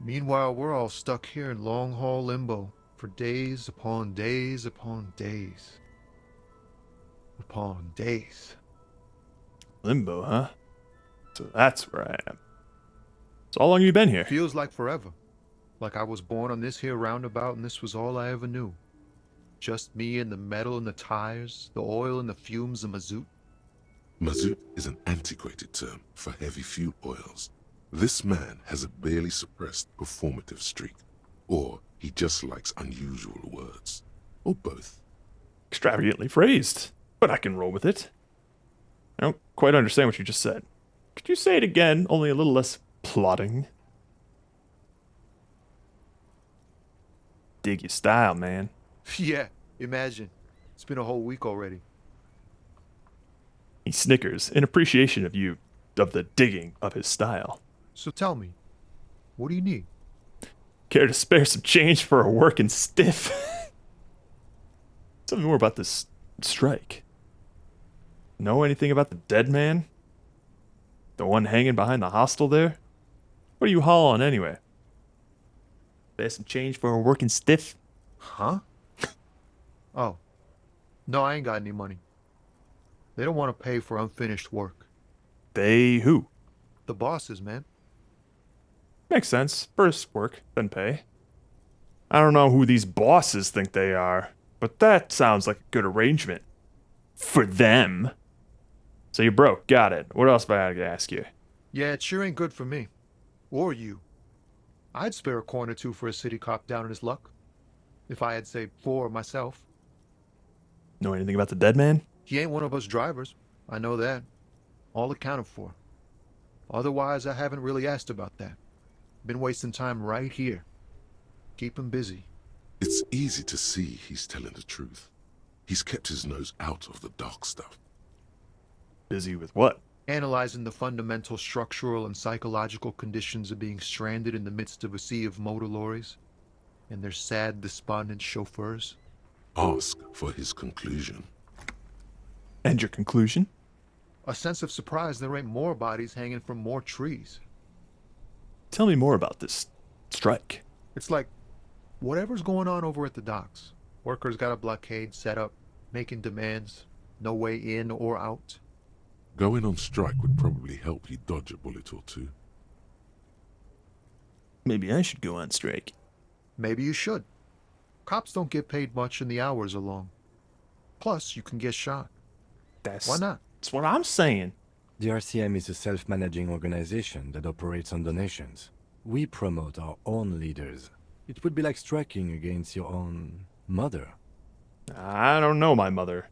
Meanwhile, we're all stuck here in long-haul limbo for days upon days upon days. Upon days. Limbo, huh? So that's where I am. So how long have you been here? Feels like forever. Like I was born on this here roundabout and this was all I ever knew. Just me and the metal and the tires, the oil and the fumes of mazout. Mazout is an antiquated term for heavy fuel oils. This man has a barely suppressed performative streak, or he just likes unusual words, or both. Extravagantly phrased, but I can roll with it. I don't quite understand what you just said. Could you say it again, only a little less plodding? Dig your style, man. Yeah, imagine. It's been a whole week already. He snickers in appreciation of the digging of his style. So tell me, what do you need? Care to spare some change for a working stiff? Tell me more about this strike. Know anything about the dead man? The one hanging behind the hostel there? What are you hauling anyway? Spare some change for a working stiff? Huh? Oh. No, I ain't got any money. They don't want to pay for unfinished work. They who? The bosses, man. Makes sense. First work, then pay. I don't know who these bosses think they are, but that sounds like a good arrangement. For them. So you're broke, got it. What else have I got to ask you? Yeah, it sure ain't good for me. Or you. I'd spare a coin or two for a city cop down in his luck. If I had, say, 4 myself. Know anything about the dead man? He ain't one of us drivers. I know that. All accounted for. Otherwise, I haven't really asked about that. Been wasting time right here. Keep him busy. It's easy to see he's telling the truth. He's kept his nose out of the dark stuff. Busy with what? Analyzing the fundamental structural and psychological conditions of being stranded in the midst of a sea of motor lorries and their sad, despondent chauffeurs. Ask for his conclusion. And your conclusion? A sense of surprise there ain't more bodies hanging from more trees. Tell me more about this strike. It's like whatever's going on over at the docks. Workers got a blockade set up, making demands, no way in or out. Going on strike would probably help you dodge a bullet or two. Maybe I should go on strike. Maybe you should. Cops don't get paid much and the hours are long. Plus, you can get shot. Why not? That's what I'm saying. The RCM is a self-managing organization that operates on donations. We promote our own leaders. It would be like striking against your own mother. I don't know my mother,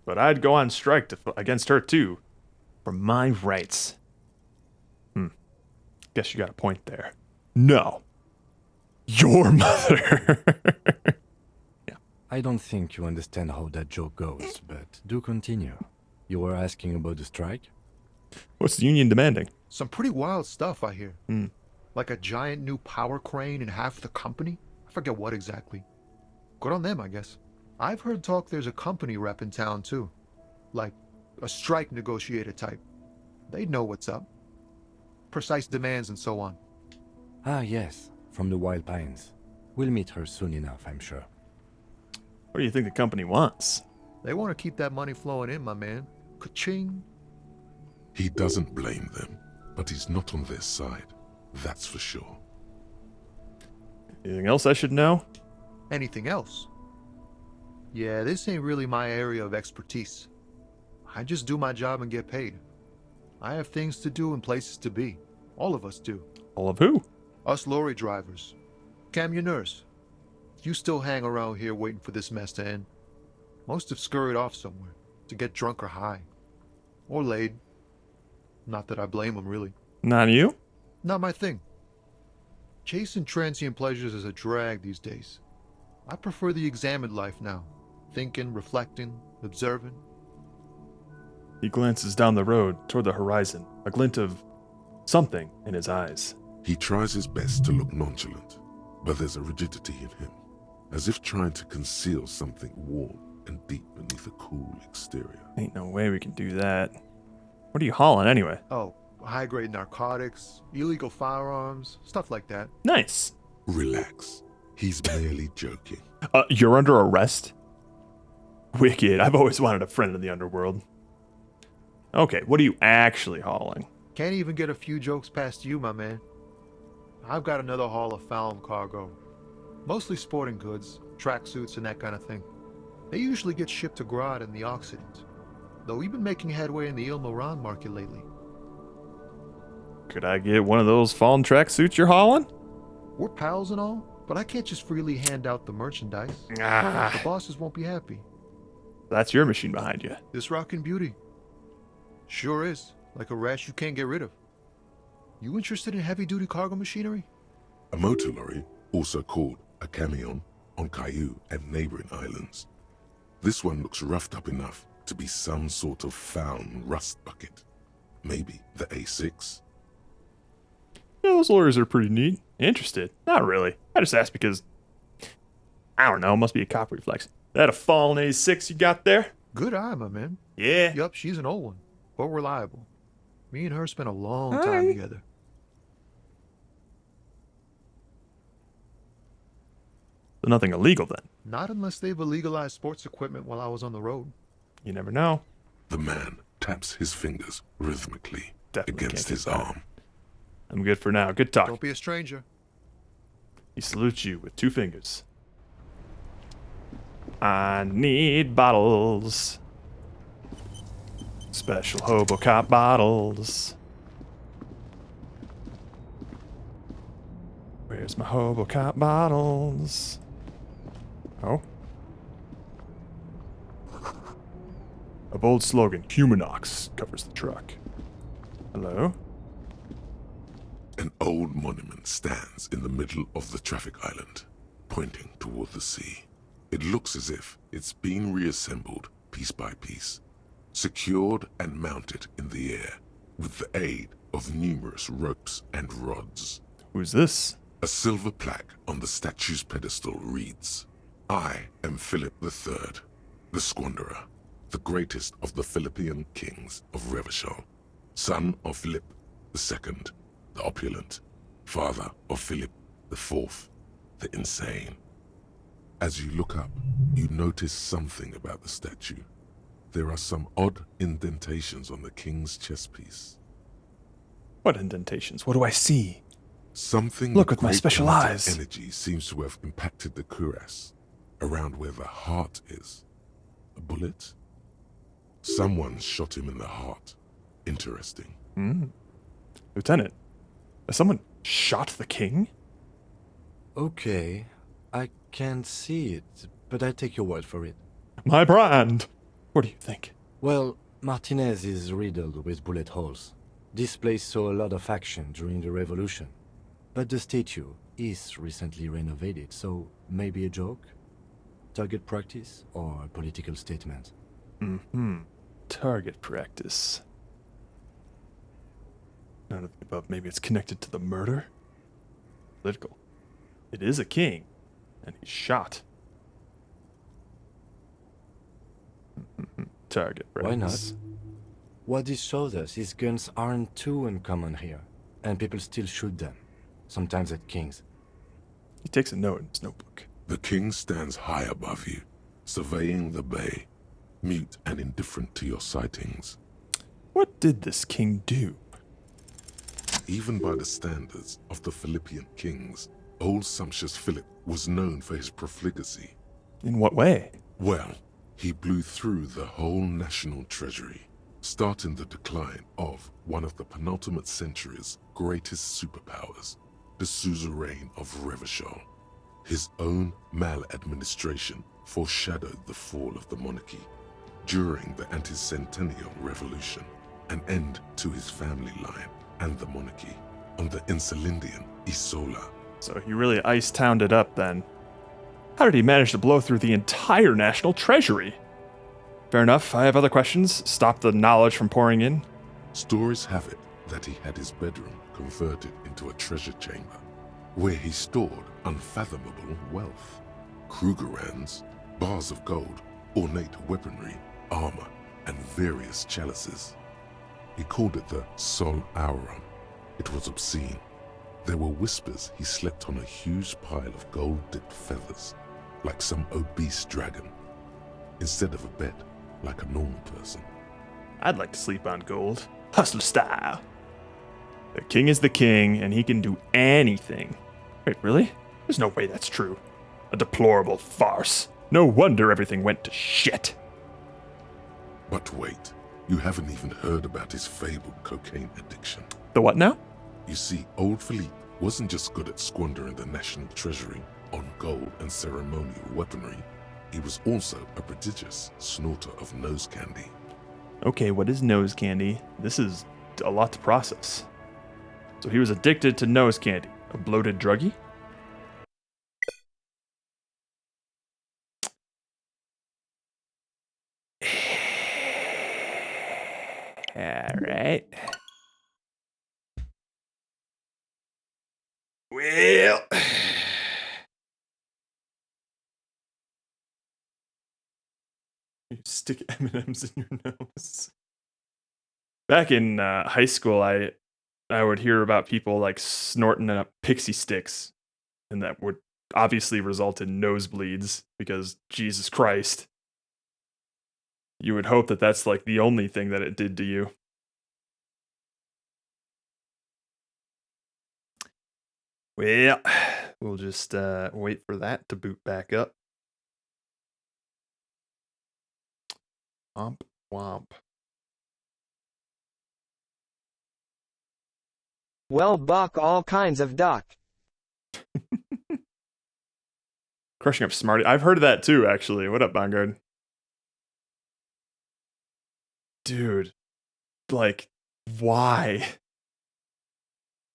but I'd go on strike against her too. For my rights. Guess you got a point there. No. Your mother. I don't think you understand how that joke goes, but do continue. You were asking about the strike? What's the union demanding? Some pretty wild stuff, I hear. Like a giant new power crane in half the company? I forget what exactly. Good on them, I guess. I've heard talk there's a company rep in town, too. Like a strike negotiator type. They'd know what's up. Precise demands and so on. Ah, yes, from the Wild Pines. We'll meet her soon enough, I'm sure. What do you think the company wants? They want to keep that money flowing in, my man. Ka-ching. He doesn't blame them, but he's not on their side. That's for sure. Anything else I should know? Anything else? Yeah, this ain't really my area of expertise. I just do my job and get paid. I have things to do and places to be. All of us do. All of who? Us lorry drivers. Camionneurs. You still hang around here waiting for this mess to end. Most have scurried off somewhere to get drunk or high. Or laid. Not that I blame them, really. Not you? Not my thing. Chasing transient pleasures is a drag these days. I prefer the examined life now. Thinking, reflecting, observing. He glances down the road toward the horizon, a glint of something in his eyes. He tries his best to look nonchalant, but there's a rigidity in him, as if trying to conceal something warm and deep beneath a cool exterior. Ain't no way we can do that. What are you hauling anyway? Oh, high-grade narcotics, illegal firearms, stuff like that. Nice. Relax. He's merely joking. You're under arrest? Wicked. I've always wanted a friend in the underworld. Okay, what are you actually hauling? Can't even get a few jokes past you, my man. I've got another haul of found cargo. Mostly sporting goods, tracksuits, and that kind of thing. They usually get shipped to Grodd in the Occident, though we've been making headway in the Ilmaran market lately. Could I get one of those fallen tracksuits you're hauling? We're pals and all, but I can't just freely hand out the merchandise. The Ah, bosses won't be happy. that's your machine behind you. This rockin' beauty. Sure is, like a rash you can't get rid of. You interested in heavy-duty cargo machinery? A motor lorry, also called a camion, on Caillou and neighboring islands. This one looks roughed up enough to be some sort of found rust bucket. Maybe the A6? Yeah, those lawyers are pretty neat. Interested? Not really. I just asked because, I don't know, must be a cop reflex. That a fallen A6 you got there? Good eye, my man. Yeah. Yup, she's an old one, but reliable. Me and her spent a long All time right. together. So nothing illegal then. Not unless they've illegalized sports equipment while I was on the road. You never know. The man taps his fingers rhythmically Definitely against can't his get that. arm. I'm good for now. Good talk. Don't be a stranger. He salutes you with 2 fingers. I need bottles. Special hobo cop bottles. Where's my hobo cop bottles? Oh. A bold slogan, Humanox, covers the truck. Hello? An old monument stands in the middle of the traffic island, pointing toward the sea. It looks as if it's been reassembled piece by piece, secured and mounted in the air with the aid of numerous ropes and rods. Who's this? A silver plaque on the statue's pedestal reads, I am Philip III, the Squanderer, the greatest of the Philippian kings of Revachol, son of Philip II, the opulent, father of Philip IV, the insane. As you look up, you notice something about the statue. There are some odd indentations on the king's chest piece. What indentations? What do I see? Something Look with my great special kinetic eyes. energy seems to have impacted the cuirass, around where the heart is. A bullet? Someone shot him in the heart. Interesting. Lieutenant, has someone shot the king? Okay, I can't see it, but I take your word for it. My brand! What do you think? Well, Martinez is riddled with bullet holes. This place saw a lot of action during the revolution. But the statue is recently renovated, so maybe a joke? Target practice or a political statement? Target practice. None of the above. Maybe it's connected to the murder? Political. It is a king, and he's shot. Target practice. Why not? What this shows us is guns aren't too uncommon here, and people still shoot them, sometimes at kings. He takes a note in his notebook. The king stands high above you, surveying the bay, mute and indifferent to your sightings. What did this king do? Even by the standards of the Philippian kings, old sumptuous Philip was known for his profligacy. In what way? Well, he blew through the whole national treasury, starting the decline of one of the penultimate century's greatest superpowers, the suzerain of Revachol. His own maladministration foreshadowed the fall of the monarchy. During the anti-centennial revolution, an end to his family line and the monarchy on the Insulindian Isola So he really ice-towned it up then. How did he manage to blow through the entire national treasury? Fair enough, I have other questions. Stop the knowledge from pouring in. Stories have it that he had his bedroom converted into a treasure chamber, where he stored unfathomable wealth. Krugerrands, bars of gold, ornate weaponry, armor, and various chalices. He called it the Sol Auron. It was obscene. There were whispers he slept on a huge pile of gold-dipped feathers, like some obese dragon, instead of a bed, like a normal person. I'd like to sleep on gold. Hustler style. The king is the king, and he can do anything. Wait, really? There's no way that's true. A deplorable farce. No wonder everything went to shit. But wait, you haven't even heard about his fabled cocaine addiction. The what now? You see, old Philippe wasn't just good at squandering the national treasury on gold and ceremonial weaponry. He was also a prodigious snorter of nose candy. Okay, what is nose candy? This is a lot to process. So he was addicted to nose candy. A bloated druggie? Alright. Well... You stick M&Ms in your nose. Back in high school, I would hear about people like snorting up pixie sticks, and that would obviously result in nosebleeds because Jesus Christ. You would hope that that's like the only thing that it did to you. Well, we'll just wait for that to boot back up. Womp womp. Well, buck all kinds of duck. Crushing up Smarty. I've heard of that too, actually. What up, Vanguard? Dude, like, why?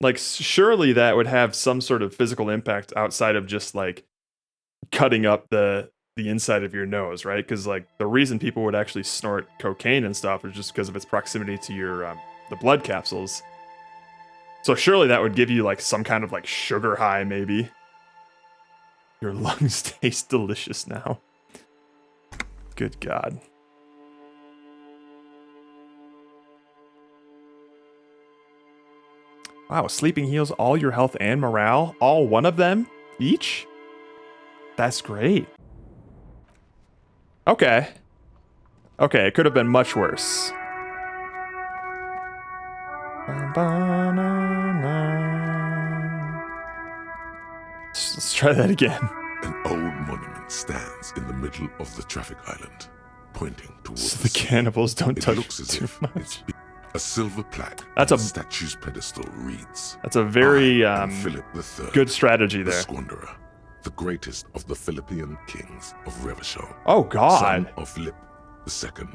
Like, surely that would have some sort of physical impact outside of just like cutting up the inside of your nose, right? Because like the reason people would actually snort cocaine and stuff is just because of its proximity to your the blood capsules. So surely that would give you like some kind of like sugar high, maybe. Your lungs taste delicious now. Good God. Wow, sleeping heals all your health and morale? All one of them? Each? That's great. Okay. Okay, it could have been much worse. Let's try that again. An old monument stands in the middle of the traffic island, pointing towards So the cannibals don't It touch looks as too if much. it's a silver plaque. That's on a- the statue's pedestal reads, That's a very I am Philip III, good strategy the there. Squanderer, the greatest of the Philippian kings of Revachol. Oh God. Son of Philip II,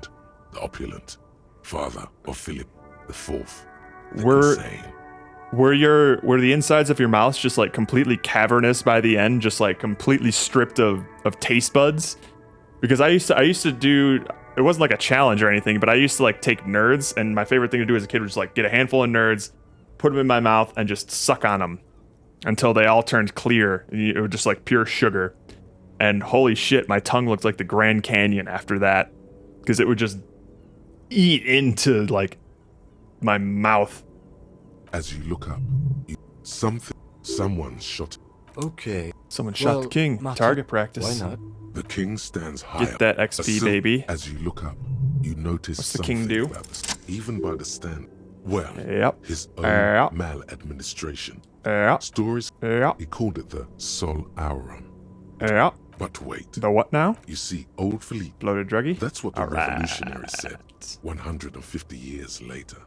the opulent, father of Philip IV, the Were- insane. Were the insides of your mouth just like completely cavernous by the end, just like completely stripped of taste buds? Because I used to do, it wasn't like a challenge or anything, but I used to like take nerds, and my favorite thing to do as a kid was just like get a handful of nerds, put them in my mouth, and just suck on them until they all turned clear. It was just like pure sugar. And holy shit, my tongue looked like the Grand Canyon after that, because it would just eat into like my mouth. As you look up, someone shot. Okay. Someone shot the king. Martin, Target practice. Why not? The king stands high Get up. that A XP, sil- baby. As you look up, you notice What's the something king do? about this, even by the stand. Well, Yep. his own Yep. maladministration. Yeah. Stories, Yeah. he called it the Sol Auron. Yeah. But wait, The what now? you see, old Philippe, Bloated druggie? that's what the Alright. revolutionaries said 150 years later.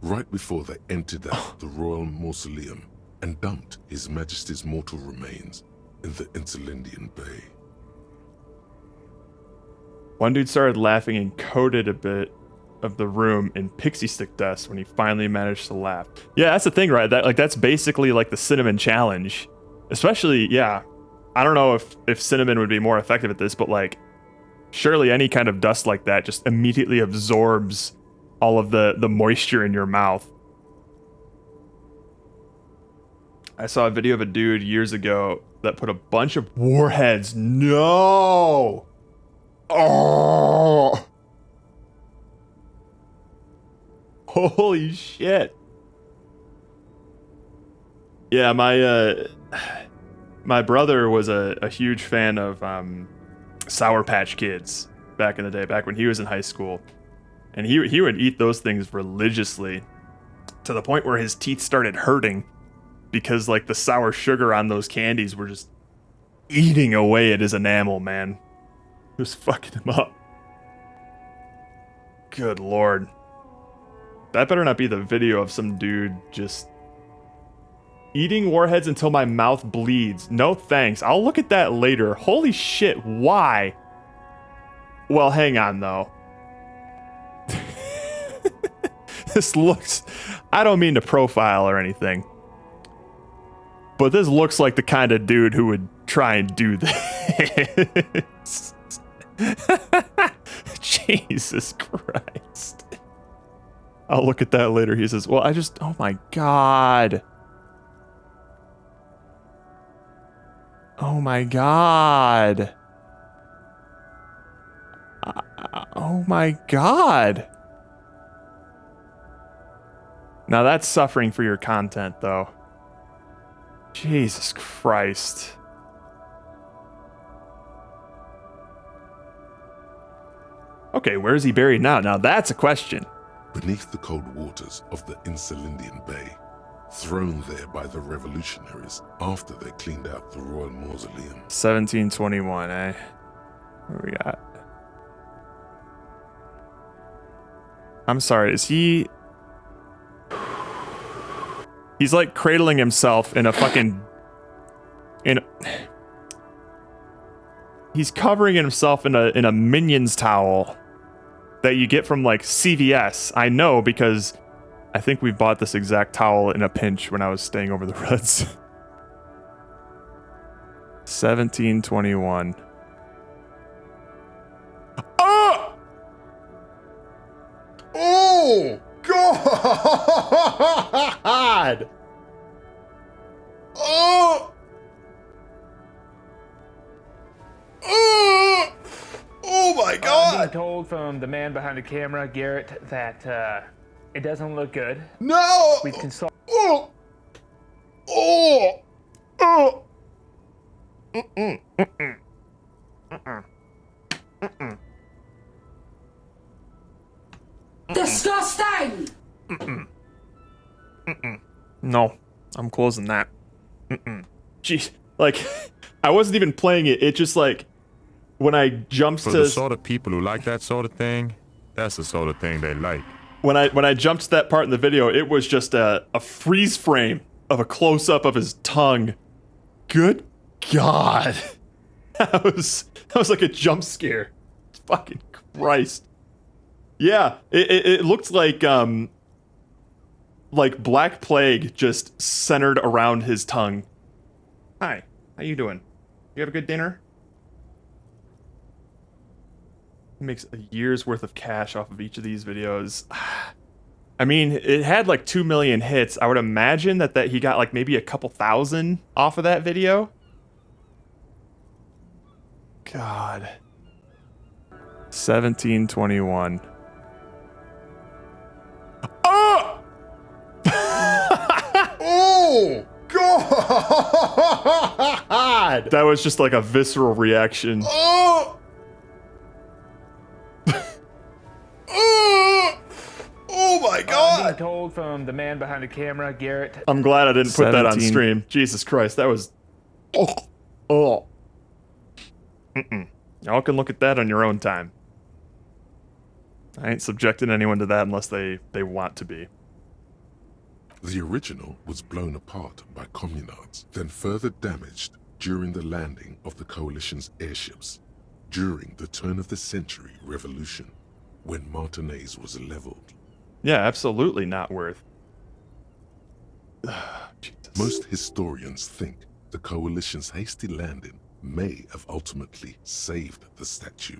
Right before they emptied out the royal mausoleum and dumped His Majesty's mortal remains in the Interlindian Bay. One dude started laughing and coated a bit of the room in pixie stick dust when he finally managed to laugh. Yeah, that's the thing, right? That's basically like the cinnamon challenge. Especially, yeah. I don't know if cinnamon would be more effective at this, but like, surely any kind of dust like that just immediately absorbs all of the moisture in your mouth. I saw a video of a dude years ago that put a bunch of warheads. No! Oh! Holy shit. Yeah, my brother was a huge fan of Sour Patch Kids back in the day, back when he was in high school. And he would eat those things religiously to the point where his teeth started hurting because like the sour sugar on those candies were just eating away at his enamel, man. It was fucking him up. Good lord. That better not be the video of some dude just eating warheads until my mouth bleeds. No thanks. I'll look at that later. Holy shit, why? Well, hang on though. This looks... I don't mean to profile or anything, but this looks like the kind of dude who would try and do this. Jesus Christ. I'll look at that later. He says, well, oh my God. Oh my God. Oh my God. Now that's suffering for your content, though. Jesus Christ. Okay, where is he buried now? Now that's a question. Beneath the cold waters of the Insulindian Bay, thrown there by the revolutionaries after they cleaned out the royal mausoleum. 1721, eh? What we got? I'm sorry, is he... He's like cradling himself in a fucking... He's covering himself in a Minions towel that you get from like CVS. I know because I think we bought this exact towel in a pinch when I was staying over the Reds. 1721. Oh! Oh! God! Oh! Oh! Oh my God! I'm being told from the man behind the camera, Garrett, that it doesn't look good. No! We've consulted. Oh! Oh! Oh! Mm-mm. Mm-mm. Mm-mm. Mm-mm. Disgusting! Mm-mm. Mm-mm. No, I'm closing that. Mm-mm. Jeez, like, I wasn't even playing it. It just like, when I jumped For to the sort of people who like that sort of thing, that's the sort of thing they like. when I jumped to that part in the video, it was just a freeze frame of a close up of his tongue. Good God, that was like a jump scare. Fucking Christ. Yeah, it looked like Black Plague just centered around his tongue. Hi, how you doing? You have a good dinner? He makes a year's worth of cash off of each of these videos. I mean, it had like 2 million hits. I would imagine that he got like maybe a couple thousand off of that video. God. 1721. Oh! Oh! God! That was just like a visceral reaction. Oh! Oh my God! I'm being told from the man behind the camera, Garrett. I'm glad I didn't put that on stream. Jesus Christ, that was... Oh. Mm-mm. Y'all can look at that on your own time. I ain't subjecting anyone to that unless they want to be. The original was blown apart by communards, then further damaged during the landing of the coalition's airships during the turn-of-the-century revolution, when Martinez was leveled. Yeah, absolutely not worth. Most historians think the Coalition's hasty landing may have ultimately saved the statue.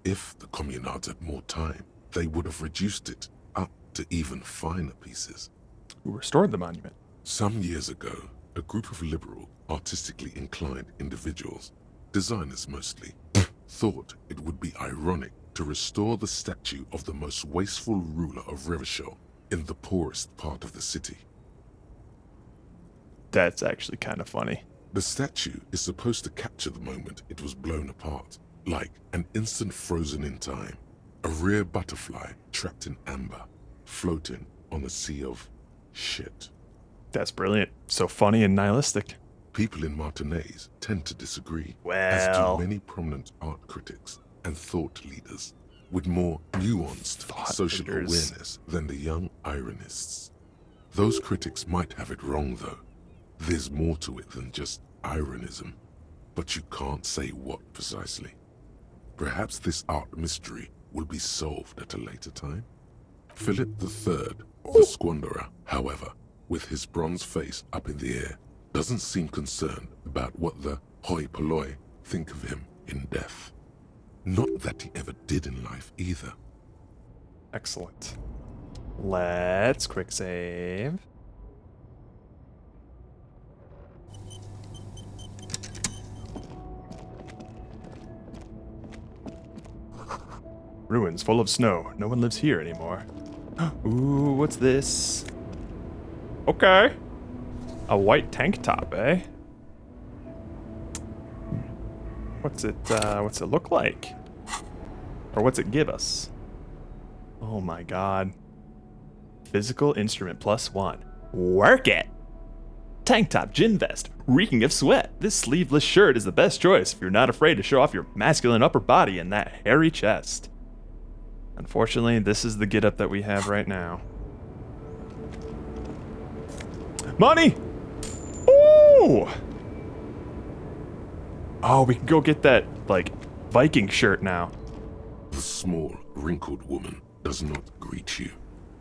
If the Communards had more time, they would have reduced it up to even finer pieces. Who restored the monument? Some years ago, a group of liberal, artistically inclined individuals, designers mostly, thought it would be ironic to restore the statue of the most wasteful ruler of Revachol in the poorest part of the city. That's actually kind of funny. The statue is supposed to capture the moment it was blown apart, like an instant frozen in time, a rare butterfly trapped in amber, floating on a sea of shit. That's brilliant. So funny and nihilistic. People in Martinaise tend to disagree, Well, as do many prominent art critics and thought leaders with more nuanced social awareness than the young ironists. Those critics might have it wrong, though. There's more to it than just ironism, but you can't say what precisely. Perhaps this art mystery will be solved at a later time. Philip III, the Squanderer, however, with his bronze face up in the air, doesn't seem concerned about what the hoi polloi think of him in death. Not that he ever did in life either. Excellent. Let's quick save. Ruins full of snow. No one lives here anymore. Ooh, what's this? Okay. A white tank top, eh? What's it look like? Or what's it give us? Oh my god. Physical instrument +1. Work it! Tank top, gin vest, reeking of sweat. This sleeveless shirt is the best choice if you're not afraid to show off your masculine upper body and that hairy chest. Unfortunately, this is the getup that we have right now. Money! Ooh! Oh, we can go get that, like, Viking shirt now. The small, wrinkled woman does not greet you.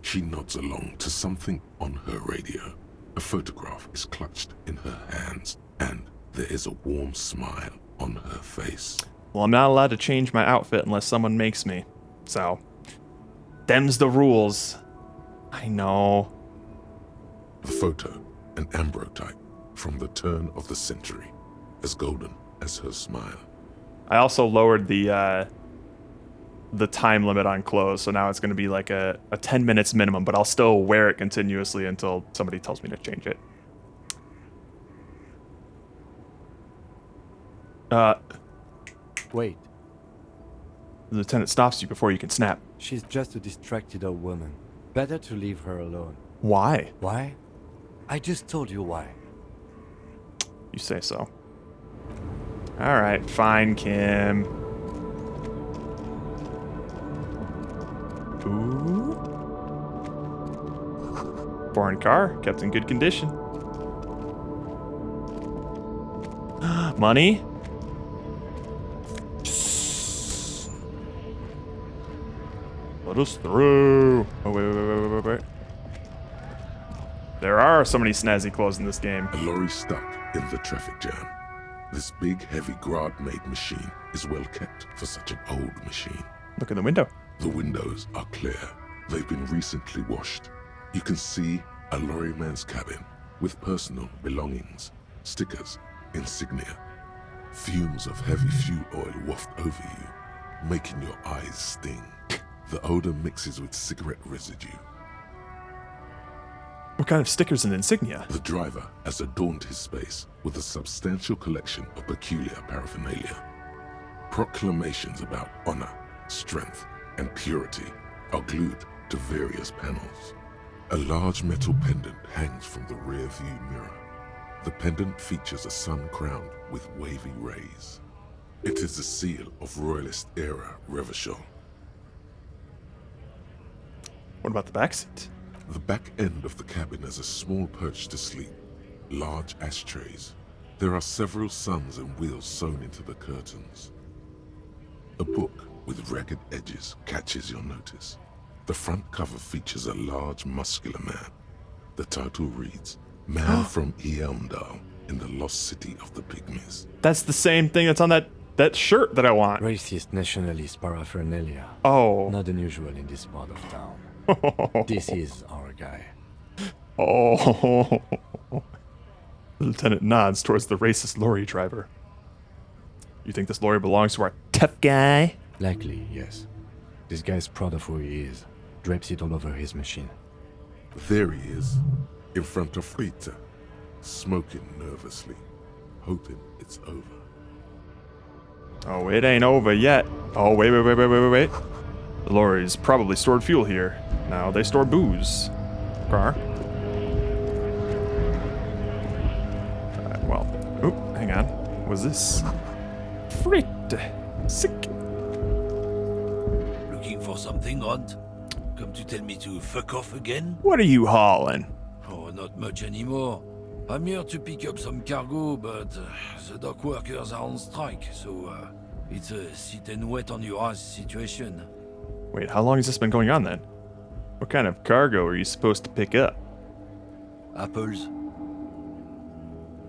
She nods along to something on her radio. A photograph is clutched in her hands, and there is a warm smile on her face. Well, I'm not allowed to change my outfit unless someone makes me. So, them's the rules. I know. The photo, an ambrotype from the turn of the century, as golden as her smile. I also lowered the time limit on clothes, so now it's going to be like a 10 minutes minimum, but I'll still wear it continuously until somebody tells me to change it. Wait. The lieutenant stops you before you can snap. She's just a distracted old woman. Better to leave her alone. Why? Why? I just told you why. You say so. Alright, fine, Kim. Ooh. Foreign car, kept in good condition. Money? Let us through. Oh, wait. There are so many snazzy clothes in this game. A lorry stuck in the traffic jam. This big, heavy Grad-made machine is well kept for such an old machine. Look in the window. The windows are clear. They've been recently washed. You can see a lorryman's cabin with personal belongings, stickers, insignia. Fumes of heavy fuel oil waft over you, making your eyes sting. The odor mixes with cigarette residue. What kind of stickers and insignia? The driver has adorned his space with a substantial collection of peculiar paraphernalia. Proclamations about honor, strength, and purity are glued to various panels. A large metal pendant hangs from the rear view mirror. The pendant features a sun crowned with wavy rays. It is the seal of Royalist era Revachol. What about the backseat? The back end of the cabin has a small perch to sleep, large ashtrays. There are several suns and wheels sewn into the curtains. A book with ragged edges catches your notice. The front cover features a large, muscular man. The title reads, Man from Elmdal, in the lost city of the Pygmies. That's the same thing that's on that shirt that I want. Racist nationalist paraphernalia. Oh. Not unusual in this part of town. This is our guy. Oh. The lieutenant nods towards the racist lorry driver. You think this lorry belongs to our tough guy? Likely, yes. This guy's proud of who he is. Drapes it all over his machine. There he is, in front of Rita, smoking nervously, hoping it's over. Oh, it ain't over yet. Oh, wait. The lorry's probably stored fuel here. Now they store booze. Car. Well, oop, hang on. What was this? Frit. Sick. Looking for something, Hunt? Come to tell me to fuck off again? What are you hauling? Oh, not much anymore. I'm here to pick up some cargo, but the dock workers are on strike, so it's a sit and wait on your ass situation. Wait, how long has this been going on then? What kind of cargo are you supposed to pick up? Apples?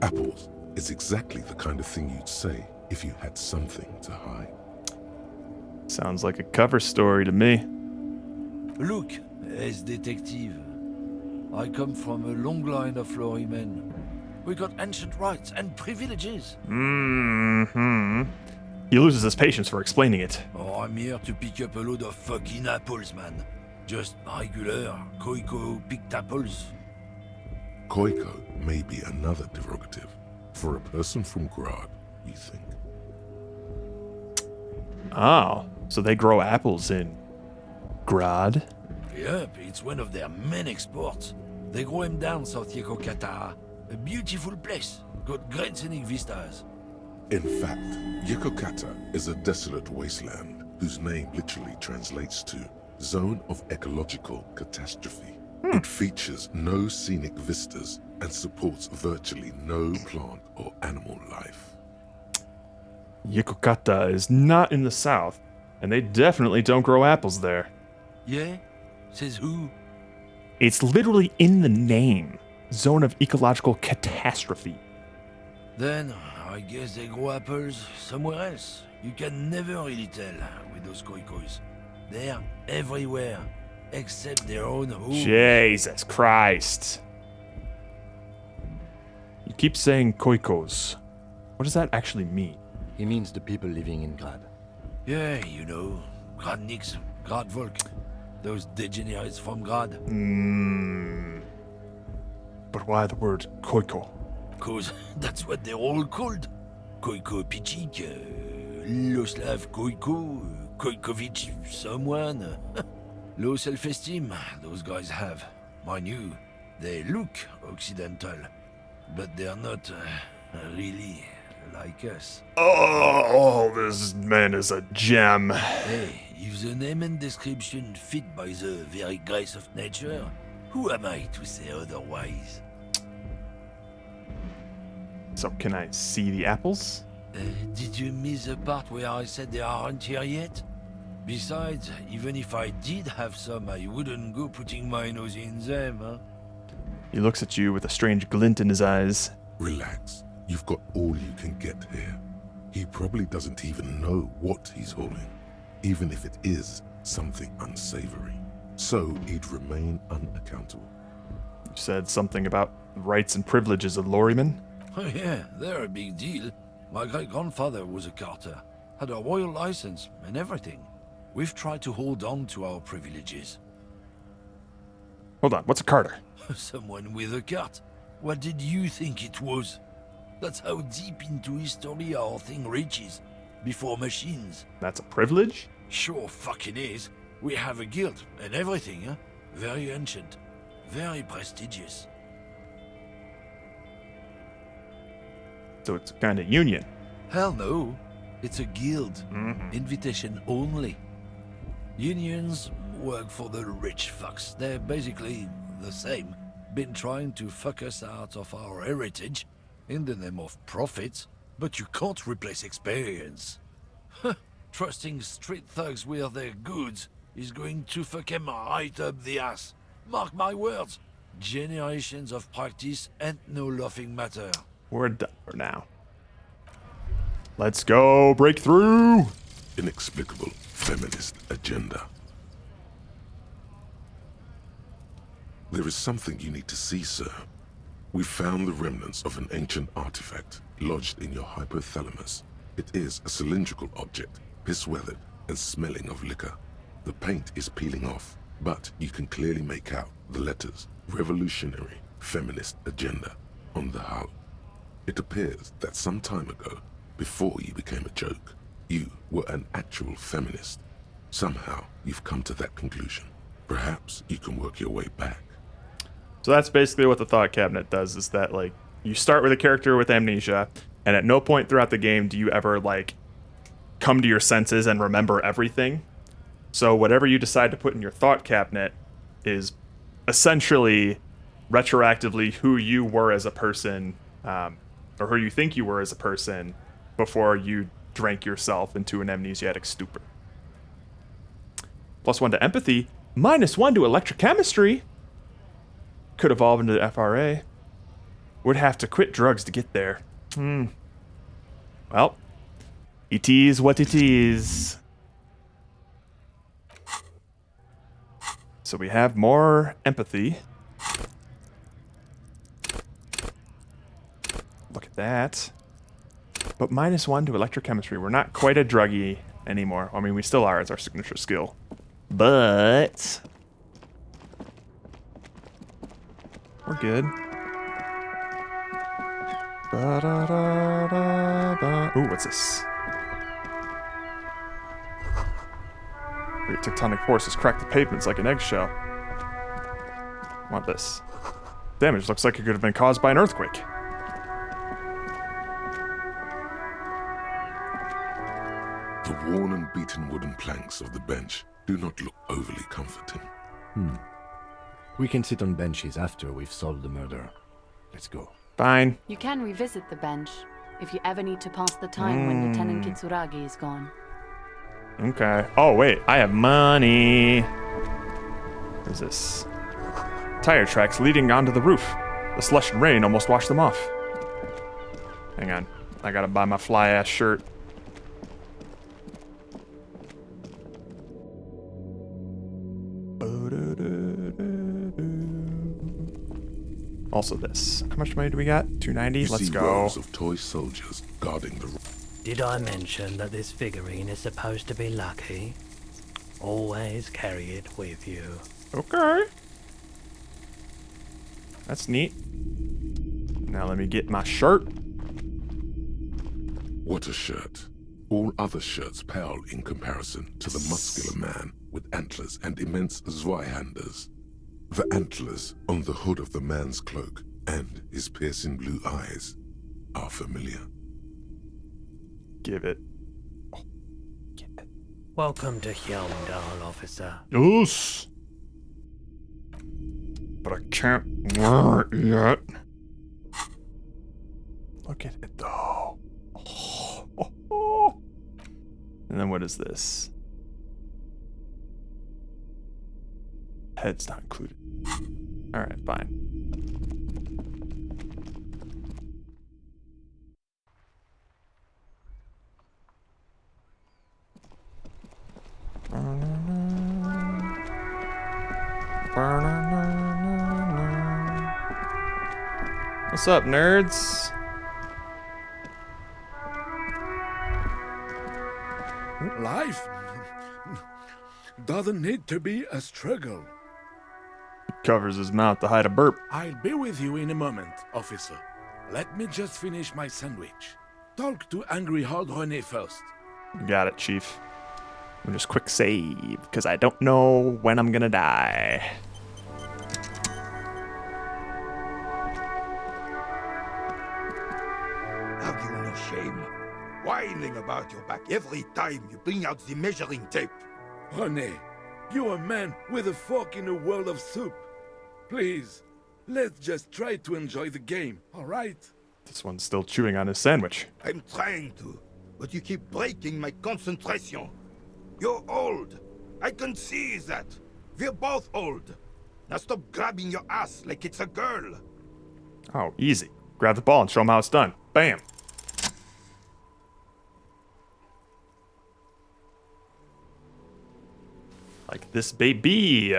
Apples is exactly the kind of thing you'd say if you had something to hide. Sounds like a cover story to me. Look, as detective, I come from a long line of lorrymen. We got ancient rights and privileges. Mm-hmm. He loses his patience for explaining it. Oh, I'm here to pick up a load of fucking apples, man. Just regular, Koiko picked apples. Koiko may be another derogative for a person from Grad, you think. Oh, so they grow apples in Grad? Yep, it's one of their main exports. They grow them down South Yekokata. A beautiful place, got great scenic vistas. In fact, Yekokata is a desolate wasteland whose name literally translates to Zone of Ecological Catastrophe. It features no scenic vistas and supports virtually no plant or animal life. Yekokata is not in the south, and they definitely don't grow apples there. Yeah? Says who? It's literally in the name. Zone of Ecological Catastrophe. Then, I guess they grow apples somewhere else. You can never really tell with those koikos. They're everywhere, except their own home. Jesus Christ. You keep saying koikos. What does that actually mean? He means the people living in Grad. Yeah, you know, Gradniks, Gradvolk. Those degenerates from Grad. But why the word koiko? Cause that's what they're all called. Koiko Pichik, Loslav Koiko, Koikovic someone. Low self-esteem, those guys have. Mind you, they look Occidental, but they're not really like us. Oh, this man is a gem. Hey, if the name and description fit by the very grace of nature, who am I to say otherwise? So can I see the apples? Did you miss the part where I said they aren't here yet? Besides, even if I did have some, I wouldn't go putting my nose in them, huh? He looks at you with a strange glint in his eyes. Relax. You've got all you can get here. He probably doesn't even know what he's hauling, even if it is something unsavory. So he'd remain unaccountable. You said something about rights and privileges of lorrymen? Oh yeah, they're a big deal. My great-grandfather was a carter, had a royal license and everything. We've tried to hold on to our privileges. Hold on, what's a carter? Someone with a cart. What did you think it was? That's how deep into history our thing reaches. Before machines. That's a privilege? Sure fucking is. We have a guild and everything, huh? Very ancient. Very prestigious. So it's a kind of union. Hell no. It's a guild. Invitation only. Unions work for the rich fucks. They're basically the same. Been trying to fuck us out of our heritage in the name of profits, but you can't replace experience. Trusting street thugs with their goods is going to fuck them right up the ass. Mark my words. Generations of practice and no laughing matter. We're done for now. Let's go. Breakthrough. Inexplicable feminist agenda. There is something you need to see, sir. We found the remnants of an ancient artifact lodged in your hypothalamus. It is a cylindrical object, piss-weathered and smelling of liquor. The paint is peeling off, but you can clearly make out the letters Revolutionary Feminist Agenda on the hull. It appears that some time ago, before you became a joke, you were an actual feminist. Somehow, you've come to that conclusion. Perhaps you can work your way back. So that's basically what the thought cabinet does, is that, like, you start with a character with amnesia, and at no point throughout the game do you ever, like, come to your senses and remember everything. So whatever you decide to put in your thought cabinet is essentially retroactively who you were as a person, or who you think you were as a person before you drank yourself into an amnesiatic stupor. +1 to empathy, -1 to electrochemistry. Could evolve into the FRA. Would have to quit drugs to get there. Well, it is what it is. So we have more empathy. Look at that. But -1 to electrochemistry. We're not quite a druggie anymore. I mean, we still are as our signature skill. But we're good. Ooh, what's this? Great tectonic forces crack the pavements like an eggshell. Want this? Damage looks like it could have been caused by an earthquake. The worn and beaten wooden planks of the bench do not look overly comforting. We can sit on benches after we've solved the murder. Let's go. Fine. You can revisit the bench if you ever need to pass the time when Lieutenant Kitsuragi is gone. Okay. Oh, wait. I have money. What is this? Tire tracks leading onto the roof. The slush and rain almost washed them off. Hang on. I gotta buy my fly-ass shirt. Also this. How much money do we got? 290? You Let's see go. rows of toy soldiers guarding the... Did I mention that this figurine is supposed to be lucky? Always carry it with you. Okay. That's neat. Now let me get my shirt. What a shirt. All other shirts pale in comparison to the muscular man with antlers and immense Zweihanders. The antlers on the hood of the man's cloak and his piercing blue eyes are familiar. Give it. Oh, get it. Welcome to Hyundal, officer. Yes. But I can't wear it yet. Look at it though. Oh. And then what is this? Head's not included. Alright, fine. What's up, nerds? Life doesn't need to be a struggle. Covers his mouth to hide a burp. I'll be with you in a moment, officer. Let me just finish my sandwich. Talk to Angry Hard René first. Got it, Chief. I'm just quick save, because I don't know when I'm gonna die. Have you no shame? Whining about your back every time you bring out the measuring tape. René, you're a man with a fork in a world of soup. Please, let's just try to enjoy the game, alright? This one's still chewing on his sandwich. I'm trying to, but you keep breaking my concentration. You're old. I can see that. We're both old. Now stop grabbing your ass like it's a girl. Oh, easy. grab the ball and show them how it's done. Bam. Like this, baby.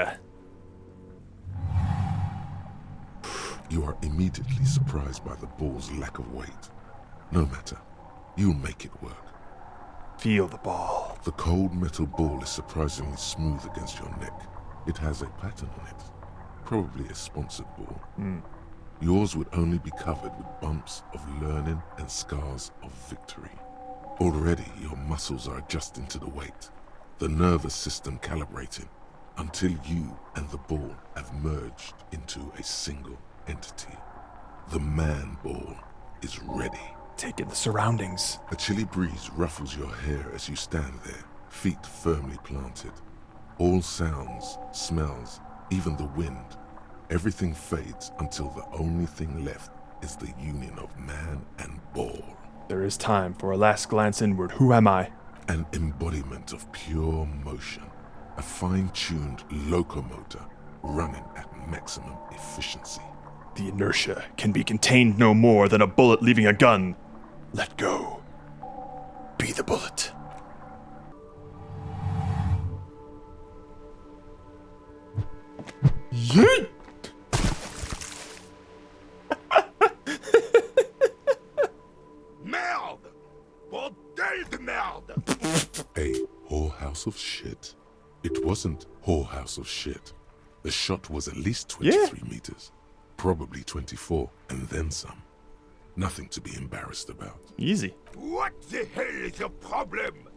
You are immediately surprised by the ball's lack of weight. No matter, you'll make it work. Feel the ball. The cold metal ball is surprisingly smooth against your neck. It has a pattern on it. Probably a sponsored ball. Yours would only be covered with bumps of learning and scars of victory. Already your muscles are adjusting to the weight, the nervous system calibrating, until you and the ball have merged into a single entity. The man ball is ready. Take in the surroundings. A chilly breeze ruffles your hair as you stand there, feet firmly planted. All sounds, smells, even the wind, everything fades until the only thing left is the union of man and ball. There is time for a last glance inward. Who am I? An embodiment of pure motion, a fine-tuned locomotor running at maximum efficiency. The inertia can be contained no more than a bullet leaving a gun. Let go. Be the bullet. Yeet! Merde! Bordel de merde! A whorehouse of shit? It wasn't whorehouse of shit. The shot was at least 23 meters. Probably 24, and then some. Nothing to be embarrassed about. Easy. What the hell is your problem?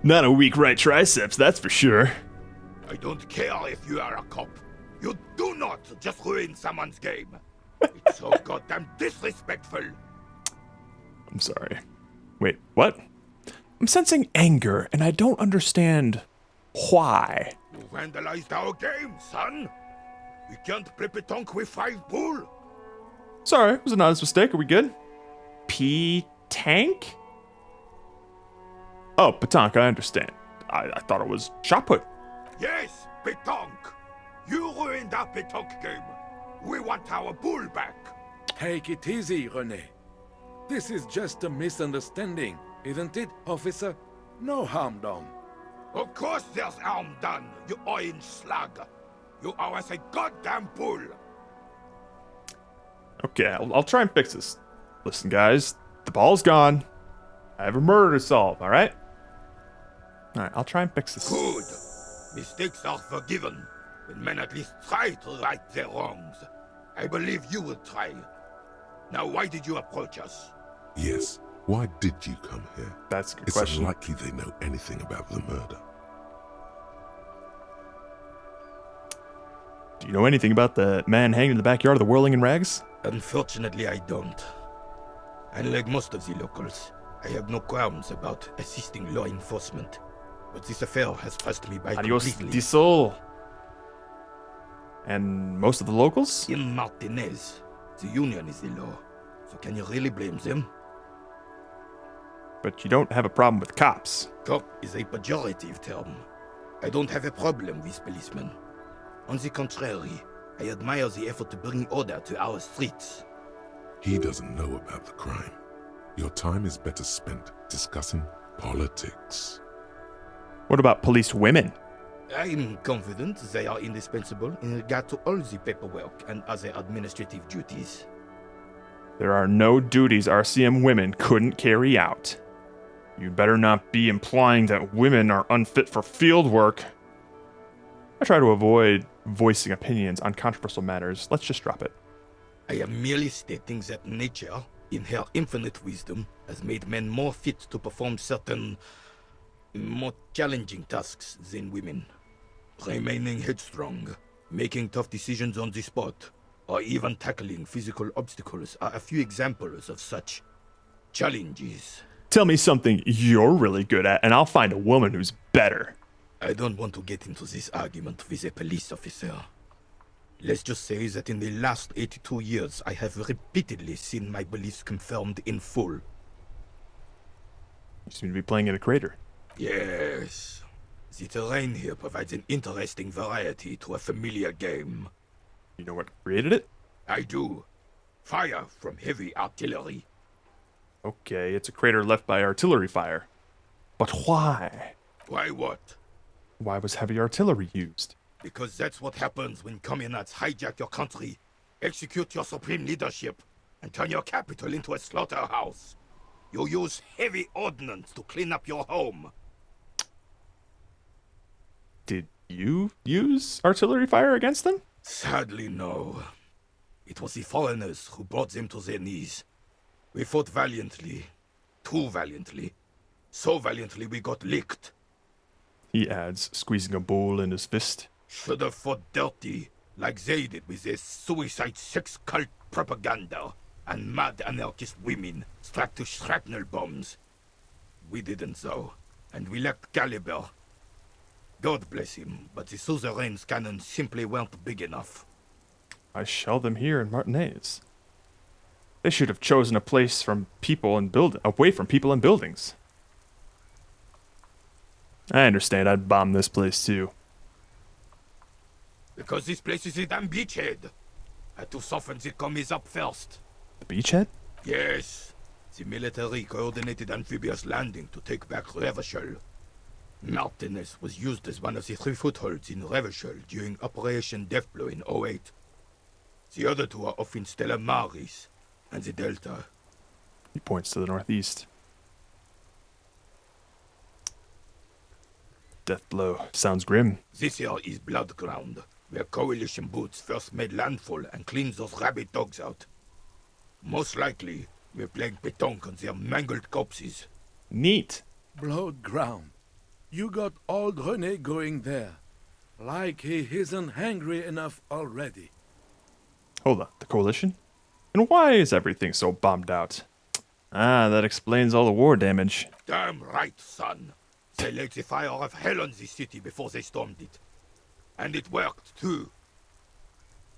Not a weak right triceps, that's for sure. I don't care if you are a cop. You do not just ruin someone's game. It's so goddamn disrespectful. I'm sorry. Wait, what? I'm sensing anger, and I don't understand why. You vandalized our game, son. We can't play petanque with 5 bull. Sorry, it was an honest mistake. Are we good? P-tank? Oh, petanque, I understand. I thought it was shot put. Yes, petanque. You ruined our petanque game. We want our bull back. Take it easy, René. This is just a misunderstanding, isn't it, officer? No harm done. Of course there's harm done, you orange slug. You owe us a goddamn bull. Okay, I'll try and fix this. Listen, guys, the ball's gone. I have a murder to solve, alright? Alright, I'll try and fix this. Good. Mistakes are forgiven when men at least try to right their wrongs. I believe you will try. Now, why did you approach us? Yes, why did you come here? That's a good It's question. unlikely they know anything about the murder. Do you know anything about the man hanging in the backyard of the Whirling in Rags? Unfortunately, I don't. Unlike most of the locals, I have no qualms about assisting law enforcement. But this affair has passed me by Adios, completely. Diesel. And most of the locals? In Martinez, the union is the law. So can you really blame them? But you don't have a problem with cops. Cop is a pejorative term. I don't have a problem with policemen. On the contrary, I admire the effort to bring order to our streets. He doesn't know about the crime. Your time is better spent discussing politics. What about police women? I'm confident they are indispensable in regard to all the paperwork and other administrative duties. There are no duties RCM women couldn't carry out. You'd better not be implying that women are unfit for field work. I try to avoid voicing opinions on controversial matters. Let's just drop it. I am merely stating that nature, in her infinite wisdom, has made men more fit to perform certain, more challenging tasks than women. Remaining headstrong, making tough decisions on the spot, or even tackling physical obstacles are a few examples of such challenges. Tell me something you're really good at, and I'll find a woman who's better. I don't want to get into this argument with a police officer. Let's just say that in the last 82 years, I have repeatedly seen my beliefs confirmed in full. You seem to be playing in a crater. Yes. The terrain here provides an interesting variety to a familiar game. You know what created it? I do. Fire from heavy artillery. Okay, it's a crater left by artillery fire. But why? Why what? Why was heavy artillery used? Because that's what happens when communists hijack your country, execute your supreme leadership, and turn your capital into a slaughterhouse. You use heavy ordnance to clean up your home. Did you use artillery fire against them? Sadly, no. It was the foreigners who brought them to their knees. We fought valiantly. Too valiantly. So valiantly we got licked. He adds, squeezing a bowl in his fist. Should have fought dirty, like they did with their suicide sex cult propaganda and mad anarchist women strapped to shrapnel bombs. We didn't though, and we lacked caliber. God bless him, but the suzerain's cannons simply weren't big enough. I shell them here in Martinez. They should have chosen a place from people and away from people and buildings. I understand, I'd bomb this place too. Because this place is a damn beachhead. Had to soften the commies up first. The beachhead? Yes. The military coordinated amphibious landing to take back Revachol. Martinez was used as one of the 3 footholds in Revachol during Operation Deathblow in 08. The other 2 are off in Stella Maris and the Delta. He points to the northeast. Death blow. Sounds grim. This here is Blood Ground, where coalition boots first made landfall and cleaned those rabid dogs out. Most likely, we're playing pétanque on their mangled corpses. Neat. Blood Ground. You got old René going there. Like he isn't hungry enough already. Hold on, the coalition? And why is everything so bombed out? Ah, that explains all the war damage. Damn right, son. They laid the fire of hell on the city before they stormed it. And it worked, too.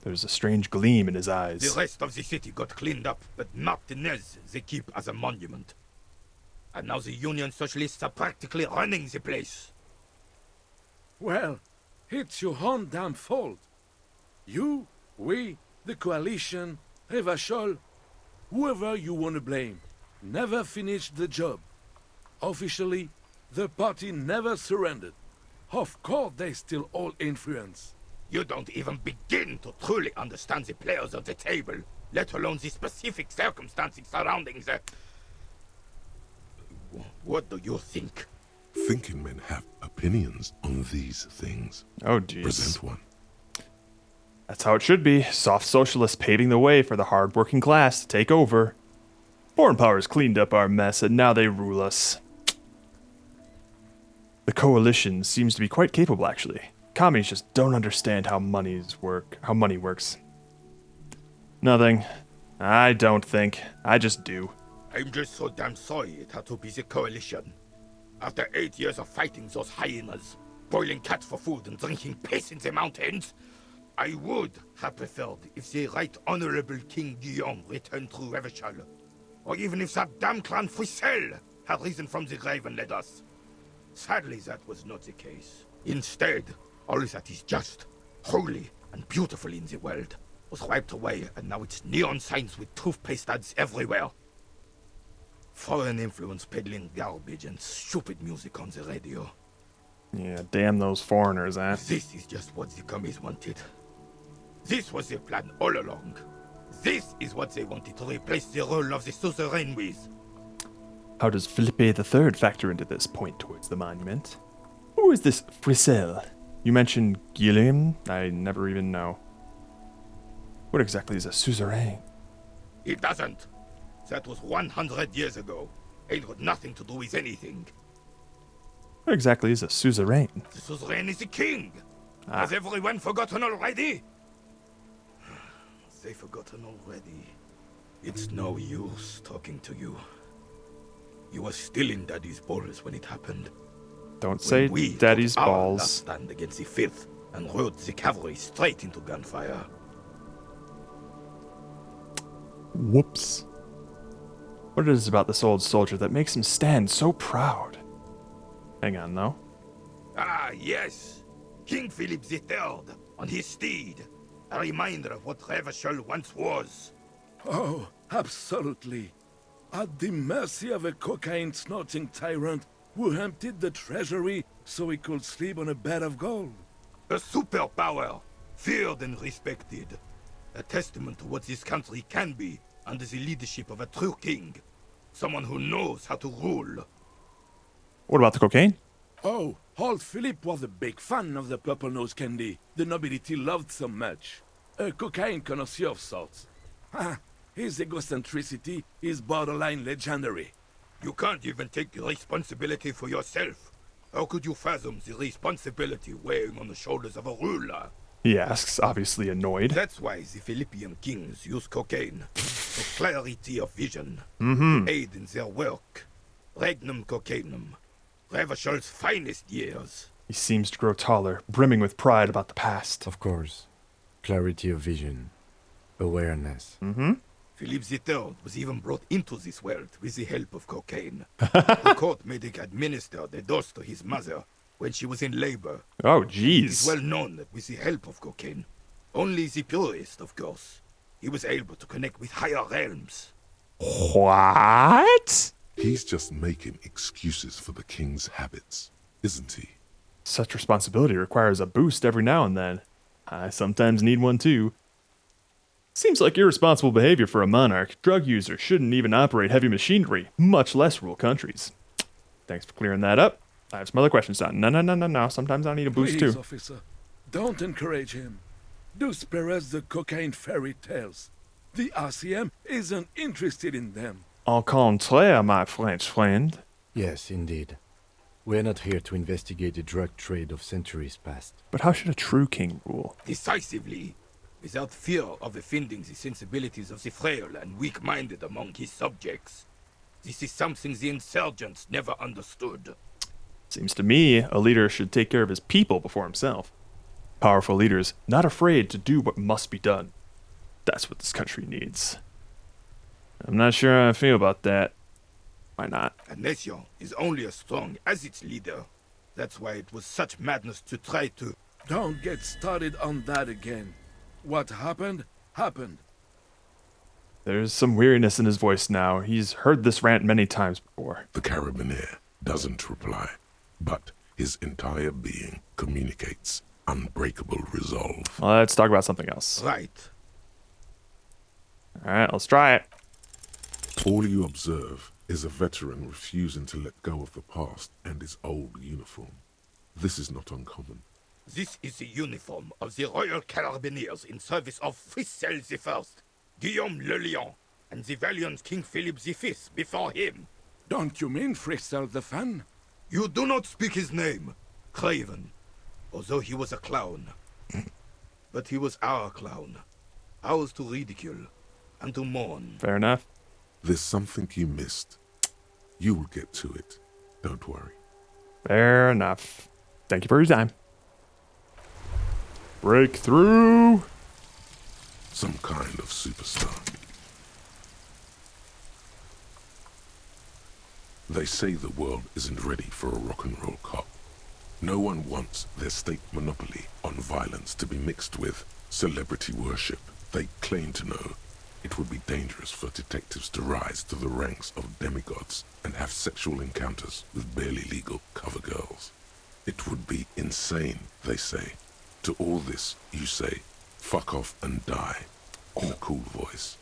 There's a strange gleam in his eyes. The rest of the city got cleaned up, but Martinez they keep as a monument. And now the Union Socialists are practically running the place. Well, it's your own damn fault. You, we, the coalition, Revachol, whoever you want to blame, never finished the job. Officially, the party never surrendered. Of course they still hold influence. You don't even begin to truly understand the players of the table, let alone the specific circumstances surrounding the... What do you think? Thinking men have opinions on these things. Oh, jeez. Present one. That's how it should be. Soft socialists paving the way for the hard-working class to take over. Foreign powers cleaned up our mess, and now they rule us. The coalition seems to be quite capable, actually. Commies just don't understand how money works. Nothing. I don't think. I just do. I'm just so damn sorry it had to be the coalition. After 8 years of fighting those hyenas, boiling cats for food and drinking piss in the mountains, I would have preferred if the Right Honorable King Guillaume returned through Revachol, or even if that damn clan Frisel had risen from the grave and led us. Sadly, that was not the case. Instead, all that is just, holy, and beautiful in the world was wiped away, and now it's neon signs with toothpaste ads everywhere. Foreign influence peddling garbage and stupid music on the radio. Yeah, damn those foreigners, eh? This is just what the commies wanted. This was their plan all along. This is what they wanted to replace the role of the suzerain with. How does Philippe III factor into this point towards the monument? Who is this Frisel? You mentioned Guillaume? I never even know. What exactly is a suzerain? It doesn't. That was 100 years ago. Ain't got nothing to do with anything. What exactly is a suzerain? The suzerain is the king. Has everyone forgotten already? They've forgotten already. It's no use talking to you. You were still in Daddy's balls when it happened. Don't say we Daddy's took our balls. last stand against the Fifth and rode the cavalry straight into gunfire. Whoops. What is it about this old soldier that makes him stand so proud? Hang on, though. Ah, yes. King Philip III on his steed. A reminder of what Revachol once was. Oh, absolutely. At the mercy of a cocaine-snorting tyrant who emptied the treasury so he could sleep on a bed of gold. A superpower, feared and respected. A testament to what this country can be under the leadership of a true king. Someone who knows how to rule. What about the cocaine? Oh, old Philip was a big fan of the purple nose candy the nobility loved so much. A cocaine connoisseur of sorts. His egocentricity is borderline legendary. You can't even take responsibility for yourself. How could you fathom the responsibility weighing on the shoulders of a ruler? He asks, obviously annoyed. That's why the Philippian kings use cocaine. For clarity of vision. Mm-hmm. To aid in their work. Regnum cocainum. Revachol's finest years. He seems to grow taller, brimming with pride about the past. Of course. Clarity of vision. Awareness. Mm-hmm. Philip III was even brought into this world with the help of cocaine. The court made him administer the dose to his mother when she was in labor. Oh, It jeez. is well known that with the help of cocaine, only the purest, of course, he was able to connect with higher realms. What? He's just making excuses for the king's habits, isn't he? Such responsibility requires a boost every now and then. I sometimes need one too. Seems like irresponsible behavior for a monarch. Drug users shouldn't even operate heavy machinery, much less rule countries. Thanks for clearing that up. I have some other questions now. No. Sometimes I need a boost Please, too. officer, don't encourage him. Do spare us the cocaine fairy tales. The RCM isn't interested in them. Au contraire, my French friend. Yes, indeed. We're not here to investigate the drug trade of centuries past. But how should a true king rule? Decisively, without fear of offending the sensibilities of the frail and weak-minded among his subjects. This is something the insurgents never understood. Seems to me a leader should take care of his people before himself. Powerful leaders not afraid to do what must be done. That's what this country needs. I'm not sure how I feel about that. Why not? A nation is only as strong as its leader. That's why it was such madness to try to... Don't get started on that again. What happened, happened. There's some weariness in his voice now. He's heard this rant many times before. The Carabiner doesn't reply, but his entire being communicates unbreakable resolve. Let's talk about something else. Right. Alright, let's try it. All you observe is a veteran refusing to let go of the past and his old uniform. This is not uncommon. This is the uniform of the Royal Carabiniers in service of Frissel I, Guillaume le Lion, and the valiant King Philip V before him. Don't you mean Frissel the Fan? You do not speak his name, Craven, although he was a clown. But he was our clown, ours to ridicule and to mourn. Fair enough. There's something you missed. You will get to it. Don't worry. Fair enough. Thank you for your time. Breakthrough! Some kind of superstar. They say the world isn't ready for a rock and roll cop. No one wants their state monopoly on violence to be mixed with celebrity worship. They claim to know it would be dangerous for detectives to rise to the ranks of demigods and have sexual encounters with barely legal cover girls. It would be insane, they say. To all this, you say, fuck off and die, in a cool voice.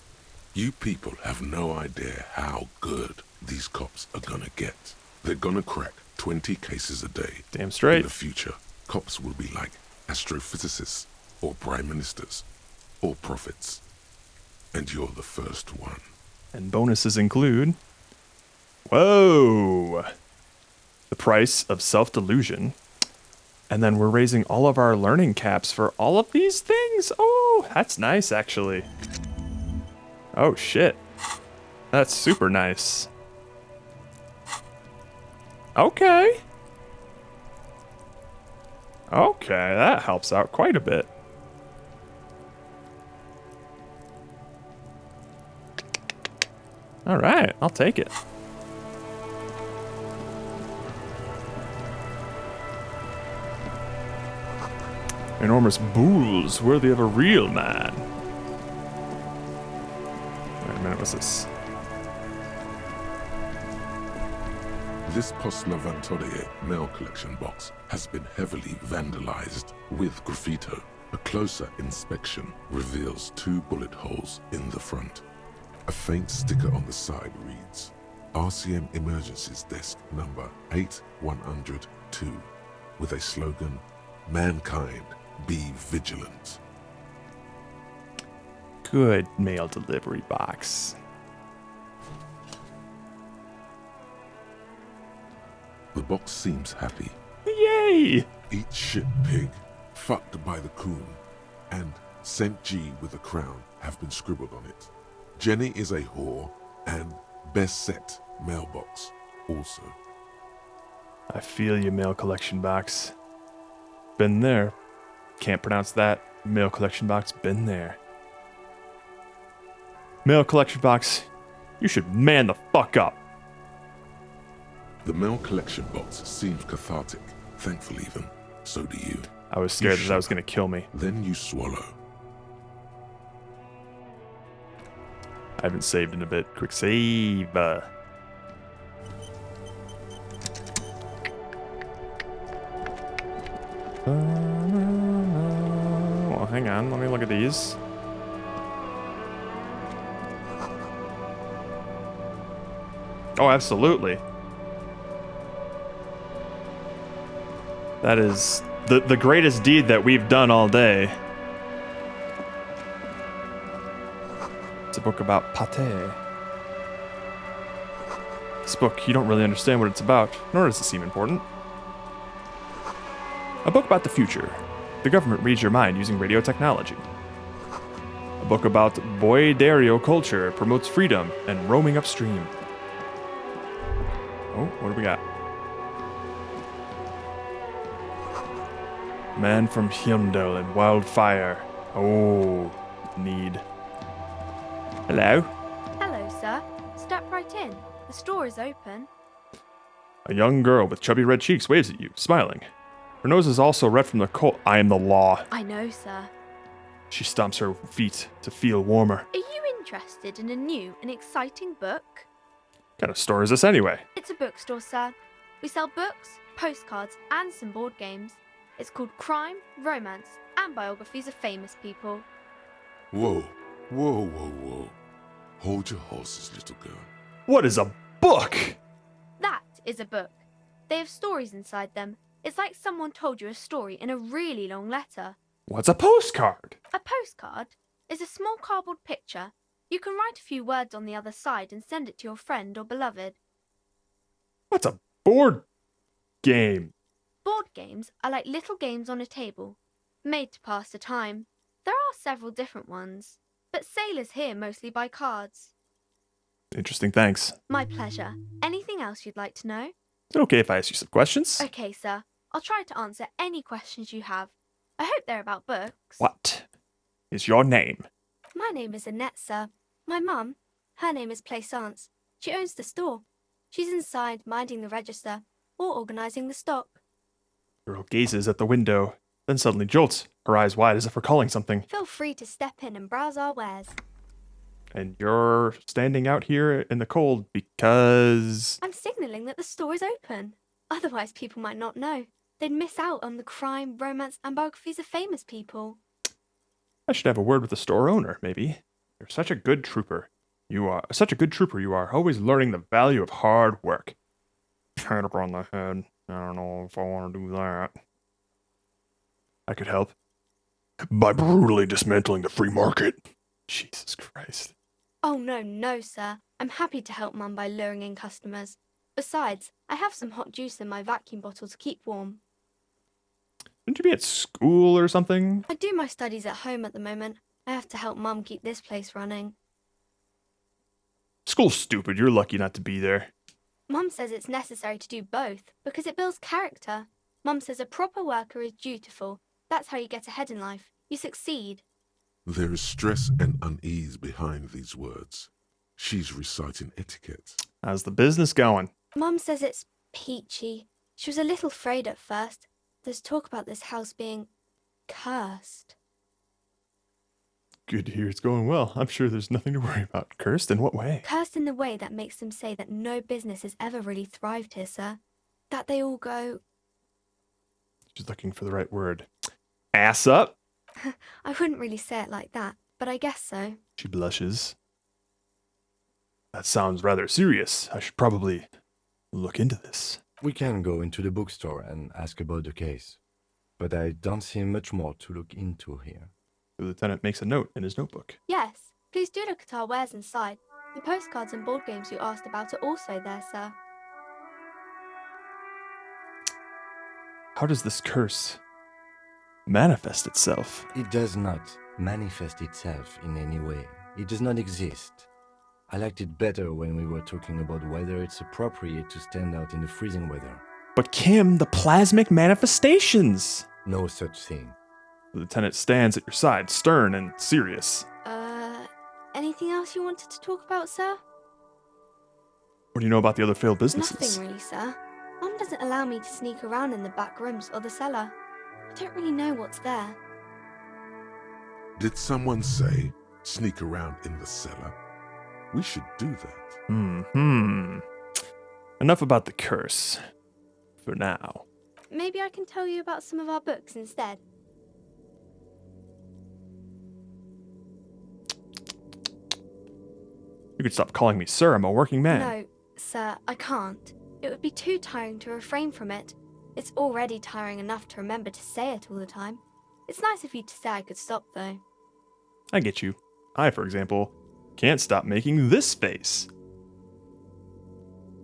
You people have no idea how good these cops are gonna get. They're gonna crack 20 cases a day. Damn straight. In the future, cops will be like astrophysicists, or prime ministers, or prophets. And you're the first one. And bonuses include... Whoa! The price of self-delusion. And then we're raising all of our learning caps for all of these things. Oh, that's nice, actually. Oh, shit. That's super nice. Okay. Okay, that helps out quite a bit. All right, I'll take it. Enormous bulls worthy of a real man. Wait a minute, what's this? This Post Levantorie mail collection box has been heavily vandalized with graffito. A closer inspection reveals 2 bullet holes in the front. A faint sticker on the side reads, RCM Emergencies Desk number 8102, with a slogan, Mankind, be vigilant. Good mail delivery box. The box seems happy. Yay! Eat shit pig, fucked by the coon, and St. G with a crown have been scribbled on it. Jenny is a whore, and best set mailbox also. I feel you, mail collection box. Been there. Can't pronounce that. Mail collection box, been there. Mail collection box, you should man the fuck up. The mail collection box seems cathartic. Thankfully even, so do you. I was scared that was gonna kill me. Then you swallow. I haven't saved in a bit. Quick save. Well, hang on. Let me look at these. Oh, absolutely. That is the greatest deed that we've done all day. It's a book about pate. This book, you don't really understand what it's about, nor does it seem important. A book about the future. The government reads your mind using radio technology. A book about Boidario culture, promotes freedom and roaming upstream. Oh, what do we got? Man from Hyundai and Wildfire. Oh, need. Hello? Hello, sir. Step right in. The store is open. A young girl with chubby red cheeks waves at you, smiling. Her nose is also red from the cold. I am the law. I know, sir. She stomps her feet to feel warmer. Are you interested in a new and exciting book? What kind of store is this anyway? It's a bookstore, sir. We sell books, postcards, and some board games. It's called Crime, Romance, and Biographies of Famous People. Whoa, whoa, whoa, whoa. Hold your horses, little girl. What is a book? That is a book. They have stories inside them. It's like someone told you a story in a really long letter. What's a postcard? A postcard is a small cardboard picture. You can write a few words on the other side and send it to your friend or beloved. What's a board game? Board games are like little games on a table, made to pass the time. There are several different ones, but sailors here mostly buy cards. Interesting, thanks. My pleasure. Anything else you'd like to know? Is it okay if I ask you some questions? Okay, sir. I'll try to answer any questions you have. I hope they're about books. What is your name? My name is Annette, sir. My mum, her name is Plaisance. She owns the store. She's inside minding the register or organising the stock. The girl gazes at the window, then suddenly jolts, her eyes wide as if recalling something. Feel free to step in and browse our wares. And you're standing out here in the cold because... I'm signalling that the store is open. Otherwise, people might not know. They'd miss out on the crime, romance, and biographies of famous people. I should have a word with the store owner, maybe. You're such a good trooper. You are such a good trooper, you are, always learning the value of hard work. Pat her on the head. I don't know if I want to do that. I could help. By brutally dismantling the free market. Jesus Christ. Oh, no, sir. I'm happy to help Mum by luring in customers. Besides, I have some hot juice in my vacuum bottle to keep warm. Shouldn't you be at school or something? I do my studies at home at the moment. I have to help Mum keep this place running. School's stupid. You're lucky not to be there. Mum says it's necessary to do both because it builds character. Mum says a proper worker is dutiful. That's how you get ahead in life. You succeed. There is stress and unease behind these words. She's reciting etiquette. How's the business going? Mum says it's peachy. She was a little afraid at first. There's talk about this house being cursed. Good to hear it's going well. I'm sure there's nothing to worry about. Cursed in what way? Cursed in the way that makes them say that no business has ever really thrived here, sir. That they all go, She's looking for the right word. Ass up? I wouldn't really say it like that, but I guess so. She blushes. That sounds rather serious. I should probably look into this. We can go into the bookstore and ask about the case, but I don't see much more to look into here. The lieutenant makes a note in his notebook. Yes, please do look at our wares inside. The postcards and board games you asked about are also there, sir. How does this curse manifest itself? It does not manifest itself in any way. It does not exist. I liked it better when we were talking about whether it's appropriate to stand out in the freezing weather. But Kim, the plasmic manifestations! No such thing. The lieutenant stands at your side, stern and serious. Anything else you wanted to talk about, sir? What do you know about the other failed businesses? Nothing really, sir. Mum doesn't allow me to sneak around in the back rooms or the cellar. I don't really know what's there. Did someone say sneak around in the cellar? We should do that. Enough about the curse. For now. Maybe I can tell you about some of our books instead. You could stop calling me sir, I'm a working man. No, sir, I can't. It would be too tiring to refrain from it. It's already tiring enough to remember to say it all the time. It's nice of you to say I could stop, though. I get you. I, for example, can't stop making this face.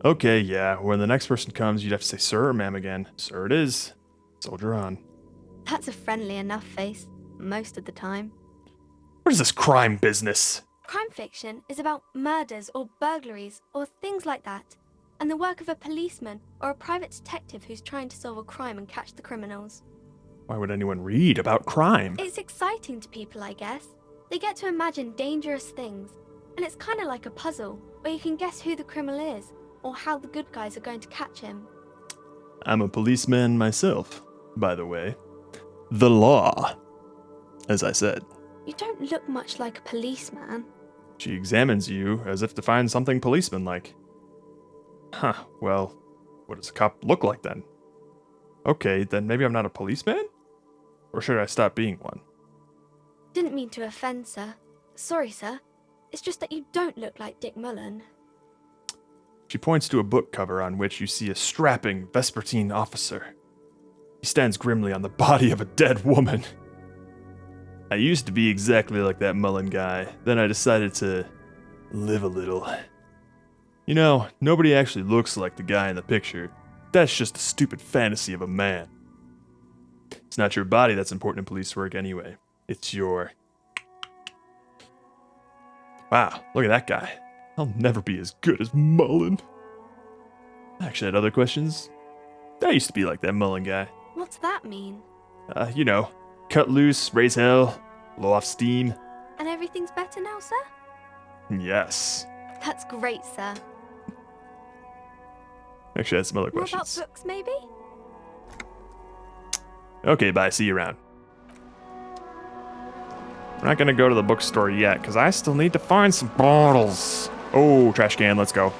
Okay, yeah, when the next person comes, you'd have to say sir or ma'am again. Sir it is. Soldier on. That's a friendly enough face, most of the time. What is this crime business? Crime fiction is about murders or burglaries or things like that, and the work of a policeman or a private detective who's trying to solve a crime and catch the criminals. Why would anyone read about crime? It's exciting to people, I guess. They get to imagine dangerous things, and it's kind of like a puzzle, where you can guess who the criminal is, or how the good guys are going to catch him. I'm a policeman myself, by the way. The law, as I said. You don't look much like a policeman. She examines you as if to find something policeman-like. Huh, well, what does a cop look like then? Okay, then maybe I'm not a policeman? Or should I stop being one? Didn't mean to offend, sir. Sorry, sir. It's just that you don't look like Dick Mullen. She points to a book cover on which you see a strapping Vespertine officer. He stands grimly on the body of a dead woman. I used to be exactly like that Mullen guy, then I decided to live a little. You know, nobody actually looks like the guy in the picture. That's just a stupid fantasy of a man. It's not your body that's important in police work anyway. It's your... Wow, look at that guy. I'll never be as good as Mullen. I actually had other questions. I used to be like that Mullen guy. What's that mean? You know, cut loose, raise hell, blow off steam. And everything's better now, sir? Yes. That's great, sir. Actually, I had some other More questions. about books, maybe? Okay, bye. See you around. We're not gonna go to the bookstore yet, because I still need to find some bottles. Oh, trash can, let's go.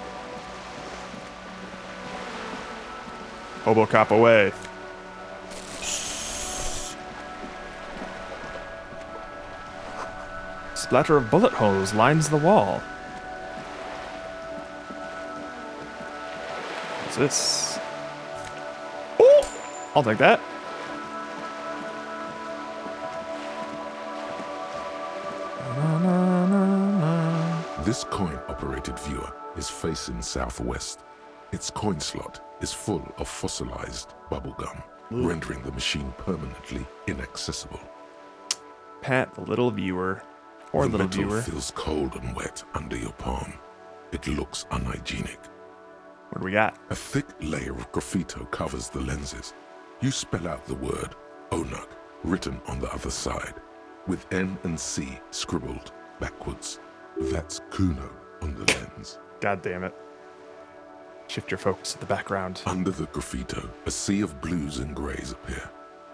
Hobo cop away. Splatter of bullet holes lines the wall. What's this? Oh! I'll take that. This coin-operated viewer is facing southwest. Its coin slot is full of fossilized bubblegum, rendering the machine permanently inaccessible. Pat the little viewer. Or the little metal viewer. feels cold and wet under your palm. It looks unhygienic. What do we got? A thick layer of graffito covers the lenses. You spell out the word Onuk written on the other side, with N and C scribbled backwards. That's Kuno on the lens. God damn it. Shift your focus to the background. Under the graffito, a sea of blues and greys appear.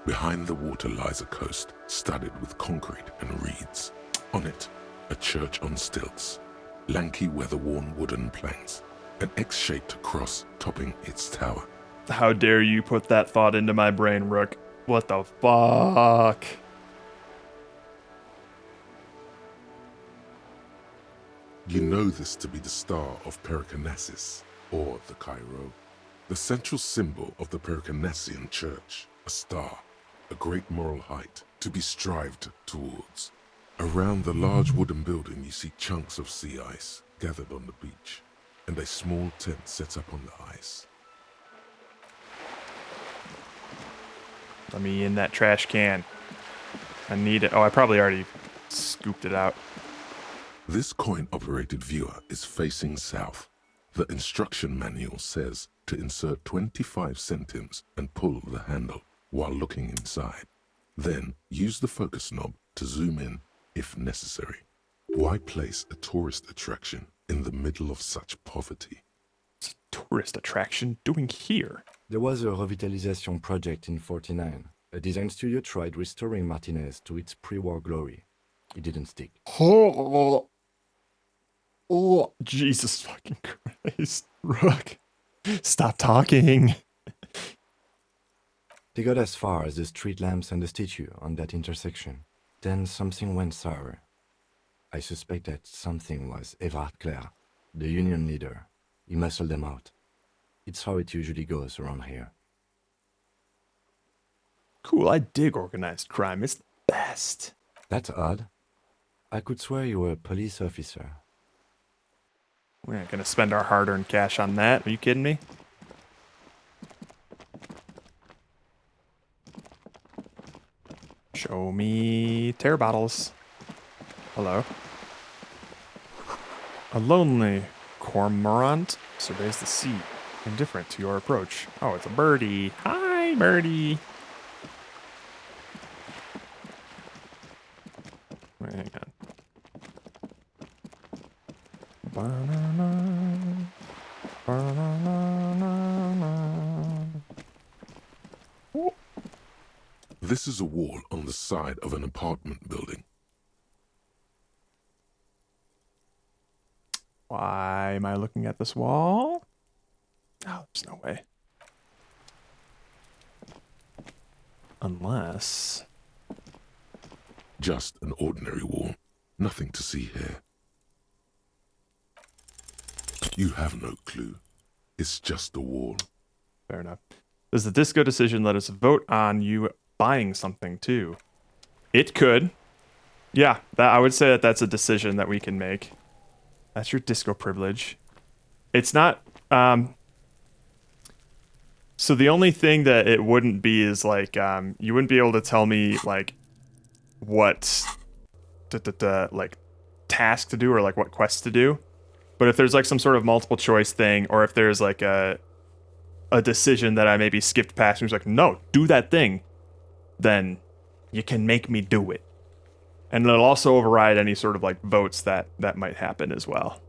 Behind the water lies a coast studded with concrete and reeds. On it, a church on stilts, lanky weather-worn wooden planks, an X-shaped cross topping its tower. How dare you put that thought into my brain, Rook? What the fuck? You know this to be the star of Pericarnassus, or the Cairo, the central symbol of the Pericarnassian church, a star, a great moral height to be strived towards. Around the large wooden building you see chunks of sea ice gathered on the beach, and a small tent set up on the ice. Let me in that trash can. I need it. Oh, I probably already scooped it out. This coin-operated viewer is facing south. The instruction manual says to insert 25 centimes and pull the handle while looking inside. Then use the focus knob to zoom in if necessary. Why place a tourist attraction in the middle of such poverty? What's a tourist attraction doing here? There was a revitalization project in 49. A design studio tried restoring Martinez to its pre-war glory. It didn't stick. Oh, Jesus fucking Christ. Rook, stop talking. They got as far as the street lamps and the statue on that intersection. Then something went sour. I suspect that something was Everard Clare, the union leader. He muscled them out. It's how it usually goes around here. Cool, I dig organized crime. It's the best. That's odd. I could swear you were a police officer. We're not gonna spend our hard-earned cash on that. Are you kidding me? Show me tear bottles. Hello. A lonely cormorant surveys the sea, indifferent to your approach. Oh, it's a birdie. Hi, birdie. Wait, hang on. Banana, banana. Oh. This is a wall on the side of an apartment building. Why am I looking at this wall? Oh, there's no way. Unless... Just an ordinary wall. Nothing to see here. You have no clue. It's just a wall. Fair enough. Does the disco decision let us vote on you buying something too? It could. Yeah, that I would say that that's a decision that we can make. That's your disco privilege. It's not... So the only thing that it wouldn't be is like, you wouldn't be able to tell me like what like task to do or like what quest to do. But if there's like some sort of multiple choice thing, or if there's like a decision that I maybe skipped past and was like, no, do that thing, then you can make me do it. And it'll also override any sort of like votes that might happen as well.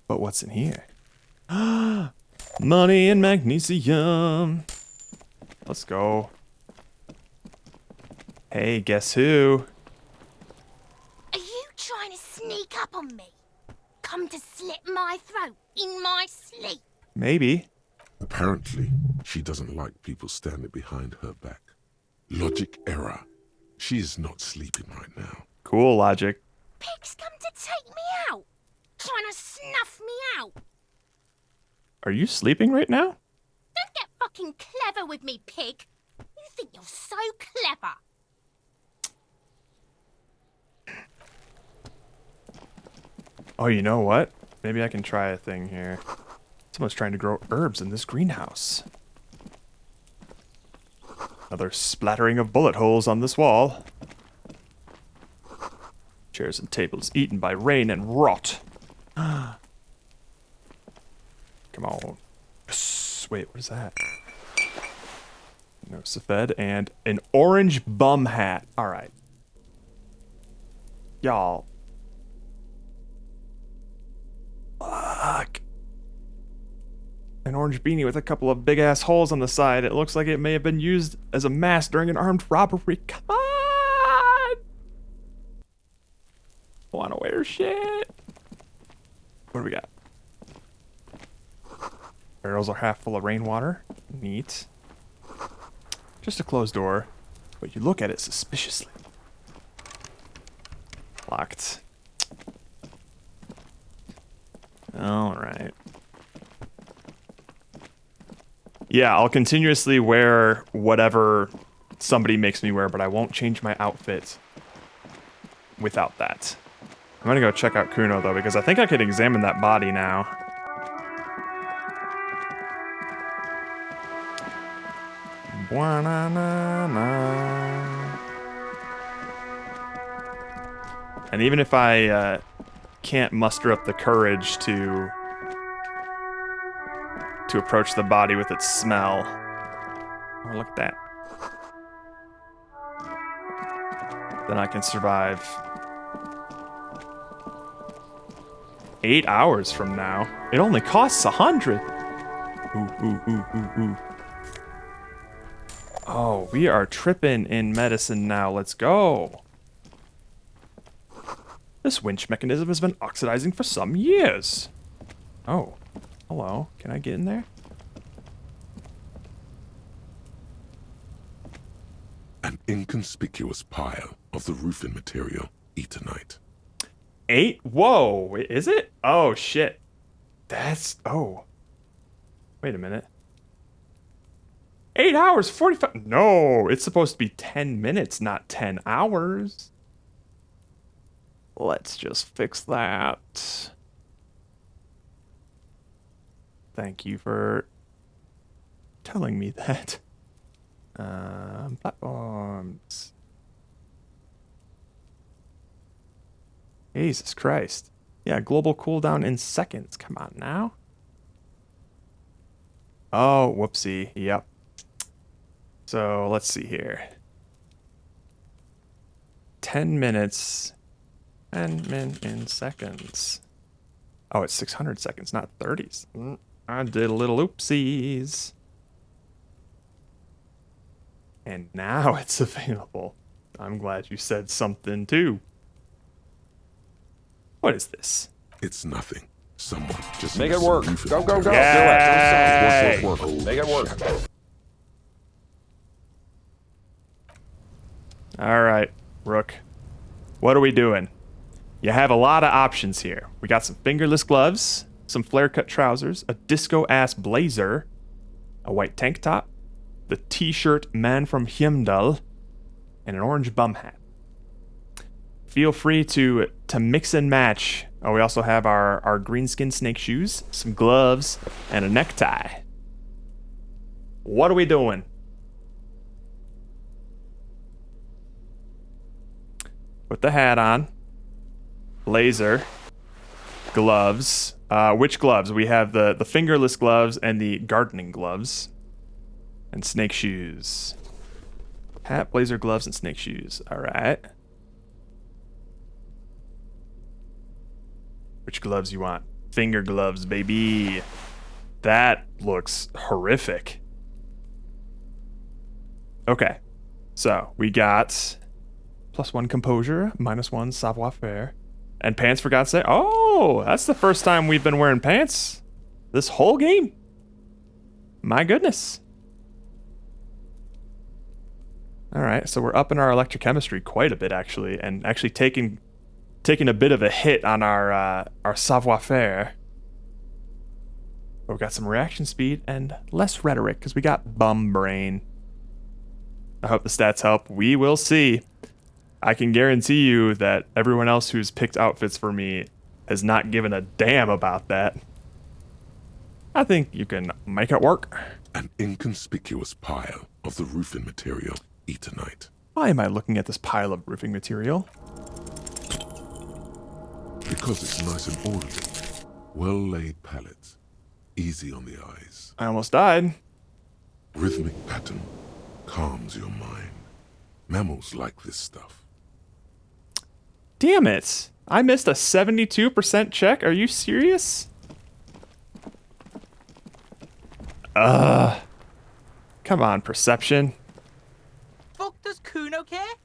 But what's in here? Money and magnesium. Let's go. Hey, guess who? Are you trying to sneak up on me? Come to slit my throat in my sleep? Maybe. Apparently, she doesn't like people standing behind her back. Logic error. She is not sleeping right now. Cool logic. Pig's come to take me out. Trying to snuff me out. Are you sleeping right now? Don't get fucking clever with me, pig. You think you're so clever. Oh, you know what? Maybe I can try a thing here. Someone's trying to grow herbs in this greenhouse. Another splattering of bullet holes on this wall. Chairs and tables eaten by rain and rot. Come on. Wait, what is that? No Safed and an orange bum hat. All right. Y'all. Fuck. An orange beanie with a couple of big-ass holes on the side. It looks like it may have been used as a mask during an armed robbery. Come on! Wanna wear shit? What do we got? Barrels are half full of rainwater. Neat. Just a closed door, but you look at it suspiciously. Locked. Alright. Yeah, I'll continuously wear whatever somebody makes me wear, but I won't change my outfit without that. I'm gonna go check out Kuno, though, because I think I could examine that body now. And even if I can't muster up the courage to approach the body with its smell. Oh, look at that. Then I can survive 8 hours from now. It only costs 100. Ooh. Oh, we are tripping in medicine now. Let's go. This winch mechanism has been oxidizing for some years. Oh, hello. Can I get in there? An inconspicuous pile of the roofing material, Eternite. 8? Whoa, is it? Oh, shit. That's... Oh. Wait a minute. 8 hours, 45... No, it's supposed to be 10 minutes, not 10 hours. Let's just fix that. Thank you for telling me that. Platforms. Jesus Christ. Yeah, global cooldown in seconds. Come on now. Oh, whoopsie. Yep. So, let's see here. 10 minutes. 10 min in seconds. Oh, it's 600 seconds, not 30s. I did a little oopsies. And now it's available. I'm glad you said something too. What is this? It's nothing. Someone just make it work. Go, go, go. Yay. Do it. Work. Make it work. All right, Rook. What are we doing? You have a lot of options here. We got some fingerless gloves, some flare-cut trousers, a disco-ass blazer, a white tank top, the t-shirt man from Heimdall, and an orange bum hat. Feel free to mix and match. Oh, we also have our greenskin snake shoes, some gloves, and a necktie. What are we doing? Put the hat on. Blazer. Gloves. Which gloves? We have the fingerless gloves and the gardening gloves. And snake shoes. Hat, blazer, gloves, and snake shoes. Alright. Which gloves you want? Finger gloves, baby. That looks horrific. Okay. So, we got +1 composure, -1 savoir-faire. And pants, for God's sake. Oh, that's the first time we've been wearing pants this whole game. My goodness. All right, so we're up in our electrochemistry quite a bit, actually, and actually taking a bit of a hit on our savoir-faire. But we got some reaction speed and less rhetoric because we got bum brain. I hope the stats help. We will see. I can guarantee you that everyone else who's picked outfits for me has not given a damn about that. I think you can make it work. An inconspicuous pile of the roofing material, Eternite. Why am I looking at this pile of roofing material? Because it's nice and orderly. Well-laid pallets. Easy on the eyes. I almost died. Rhythmic pattern calms your mind. Mammals like this stuff. Damn it. I missed a 72% check. Are you serious? Come on, perception. Fuck does Kuno care?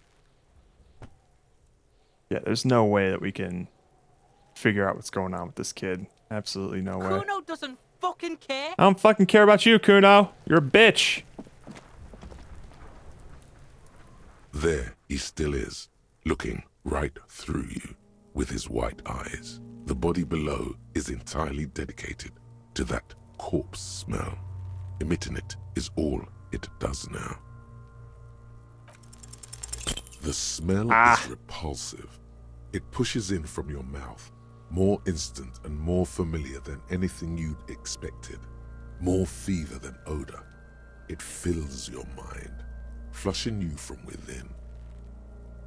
Yeah, there's no way that we can figure out what's going on with this kid. Absolutely no way. Kuno doesn't fucking care. I don't fucking care about you, Kuno. You're a bitch. There he still is, looking right through you with his white eyes. The body below is entirely dedicated to that corpse smell. Emitting it is all it does now. The smell is repulsive. It pushes in from your mouth, more instant and more familiar than anything you'd expected. More fever than odor. It fills your mind, flushing you from within.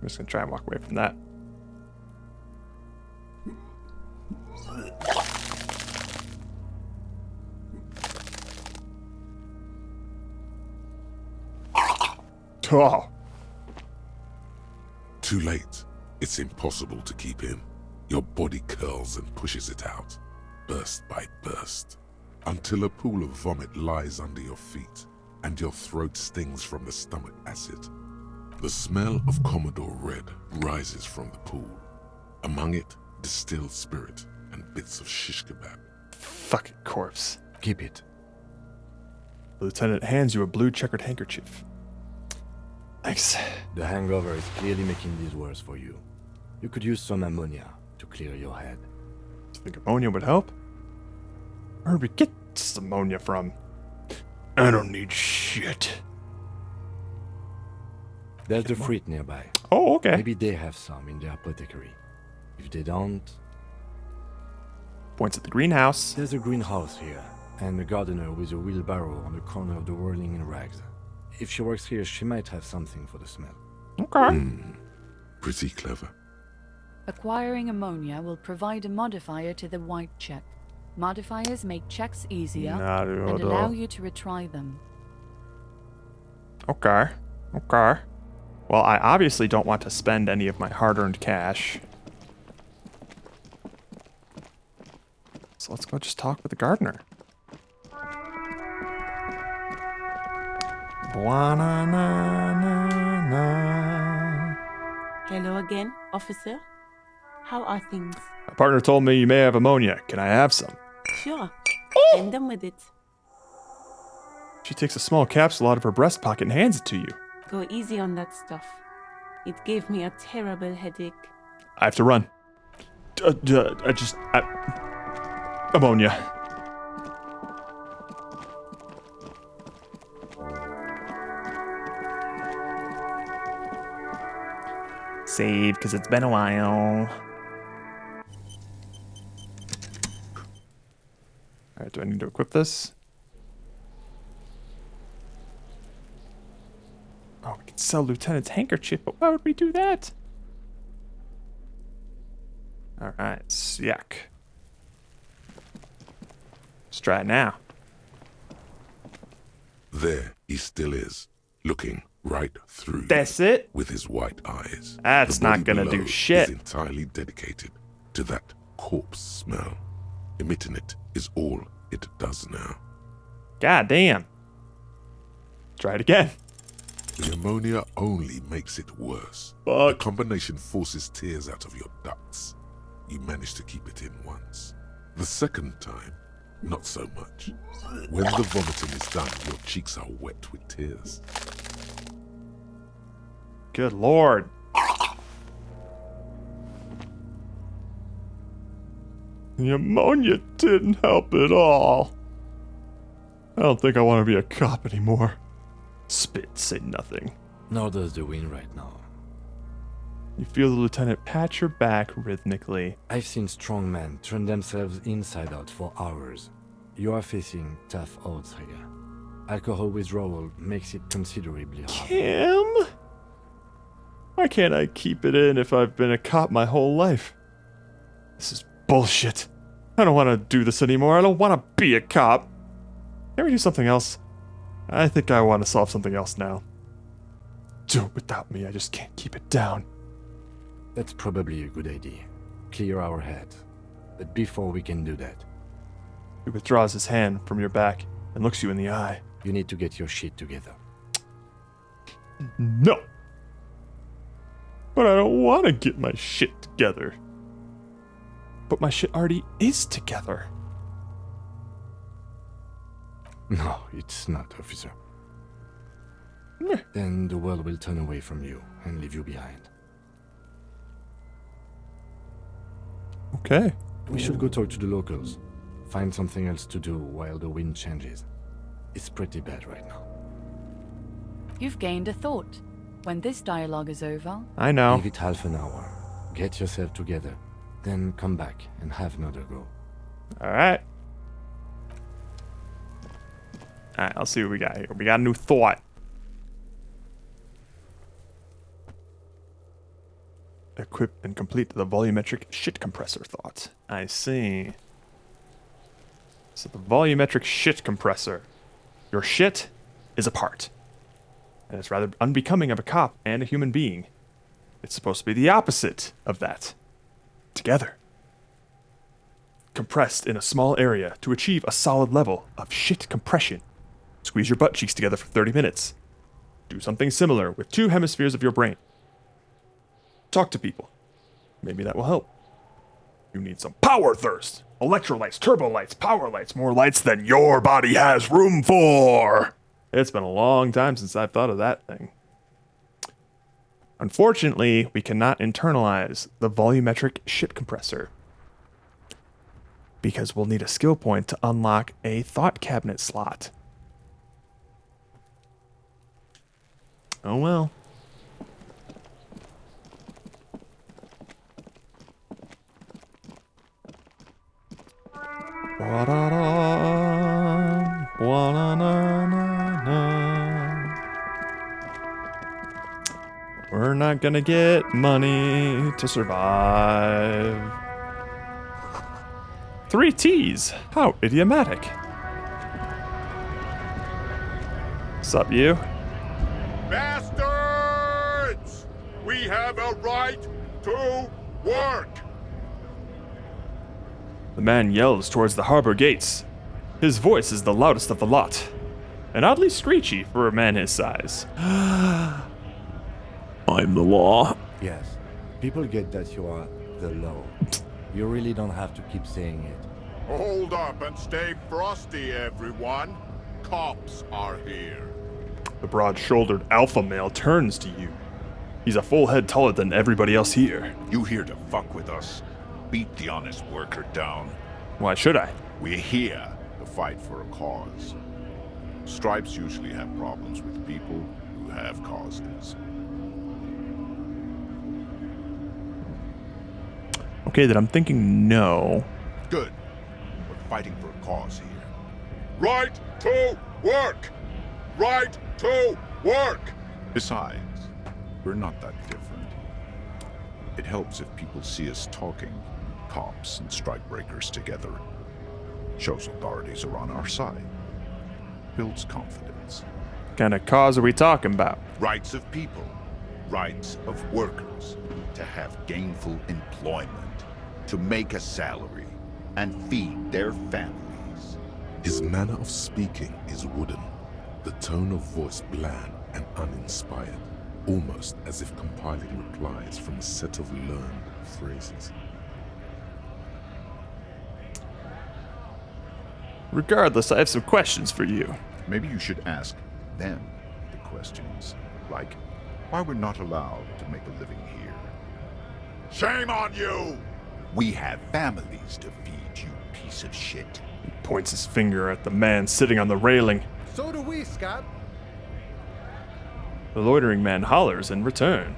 I'm just gonna try and walk away from that. Oh. Too late. It's impossible to keep in. Your body curls and pushes it out, burst by burst, until a pool of vomit lies under your feet and your throat stings from the stomach acid. The smell of Commodore Red rises from the pool. Among it, distilled spirit and bits of shish kebab. Fucking corpse. Keep it. The lieutenant hands you a blue checkered handkerchief. Thanks. The hangover is clearly making these worse for you. You could use some ammonia to clear your head. Do you think ammonia would help? Where'd we get this ammonia from? I don't need shit. There's the fruit nearby. Oh, okay. Maybe they have some in their apothecary. If they don't... Points at the greenhouse. There's a greenhouse here, and a gardener with a wheelbarrow on the corner of the whirling in rags. If she works here, she might have something for the smell. Okay. Pretty clever. Acquiring ammonia will provide a modifier to the white check. Modifiers make checks easier and allow you to retry them. Okay. Okay. Well, I obviously don't want to spend any of my hard-earned cash. So let's go just talk with the gardener. Hello again, officer. How are things? My partner told me you may have ammonia. Can I have some? Sure. I'm done with it. She takes a small capsule out of her breast pocket and hands it to you. Go easy on that stuff. It gave me a terrible headache. I have to run. Ammonia. Save, because it's been a while. Alright, do I need to equip this? Oh, we can sell Lieutenant's handkerchief, but why would we do that? Alright, yuck. Let's try it now. There he still is, looking right through you. That's it? With his white eyes. That's not gonna do shit. Is entirely dedicated to that corpse smell. Emitting it is all it does now. God damn. Try it again. The ammonia only makes it worse. Fuck. The combination forces tears out of your ducts. You manage to keep it in once. The second time, not so much. When the vomiting is done, your cheeks are wet with tears. Good lord. The ammonia didn't help at all. I don't think I want to be a cop anymore. Spit, say nothing. Nor does the wind right now. You feel the lieutenant pat your back rhythmically. I've seen strong men turn themselves inside out for hours. You are facing tough odds here. Alcohol withdrawal makes it considerably harder. Kim? Why can't I keep it in if I've been a cop my whole life? This is bullshit. I don't want to do this anymore. I don't want to be a cop. Can we do something else? I think I want to solve something else now. Do it without me. I just can't keep it down. That's probably a good idea. Clear our heads. But before we can do that... He withdraws his hand from your back. and looks you in the eye. You need to get your shit together. No. But I don't want to get my shit together. But my shit already is together. No, it's not, officer. Then the world will turn away from you and leave you behind. Okay. We should go talk to the locals. Find something else to do while the wind changes. It's pretty bad right now. You've gained a thought. When this dialogue is over, I know. Give it half an hour. Get yourself together. Then come back and have another go. Alright. Alright, I'll see what we got here. We got a new thought. Equip and complete the volumetric shit compressor thought. I see. So the volumetric shit compressor. Your shit is a part. And it's rather unbecoming of a cop and a human being. It's supposed to be the opposite of that. Together. Compressed in a small area to achieve a solid level of shit compression. Squeeze your butt cheeks together for 30 minutes. Do something similar with 2 hemispheres of your brain. Talk to people. Maybe that will help. You need some power thirst. Electrolytes, turbo lights, power lights, more lights than your body has room for. It's been a long time since I've thought of that thing. Unfortunately, we cannot internalize the volumetric shit compressor. Because we'll need a skill point to unlock a thought cabinet slot. Oh well. We're not gonna get money to survive. 3 T's. How idiomatic. Sup, you? Bastards! We have a right to work! The man yells towards the harbor gates. His voice is the loudest of the lot, and oddly screechy for a man his size. I'm the law. Yes. People get that you are the law. You really don't have to keep saying it. Hold up and stay frosty, everyone. Cops are here. The broad-shouldered alpha male turns to you. He's a full head taller than everybody else here. You here to fuck with us? Beat the honest worker down. Why should I? We're here to fight for a cause. Stripes usually have problems with people who have causes. Okay, then I'm thinking no. Good. We're fighting for a cause here. Right to work! Right to work! Besides, we're not that different. It helps if people see us talking, cops and strikebreakers together. Shows authorities are on our side. Builds confidence. What kind of cause are we talking about? Rights of people. Rights of workers. To have gainful employment. To make a salary. And feed their families. His manner of speaking is wooden. The tone of voice bland and uninspired. Almost as if compiling replies from a set of learned phrases. Regardless, I have some questions for you. Maybe you should ask them the questions. Like, why we're not allowed to make a living here. Shame on you! We have families to feed, you piece of shit. He points his finger at the man sitting on the railing. So do we, Scott. The loitering man hollers in return.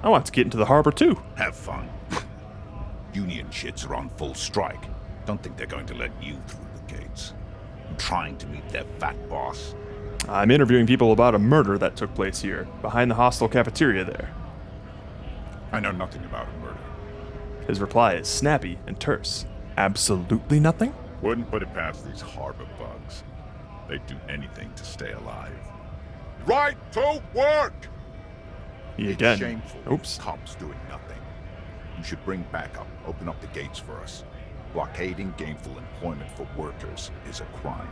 I want to get into the harbor too. Have fun. Union shits are on full strike. Don't think they're going to let you through the gates. I'm trying to meet their fat boss. I'm interviewing people about a murder that took place here, behind the hostel cafeteria there. I know nothing about a murder. His reply is snappy and terse. Absolutely nothing? Wouldn't put it past these harbor bugs. They'd do anything to stay alive. Right to work! He again. Shameful. Oops. Cops doing nothing. You should bring backup. Open up the gates for us. Blockading gainful employment for workers is a crime.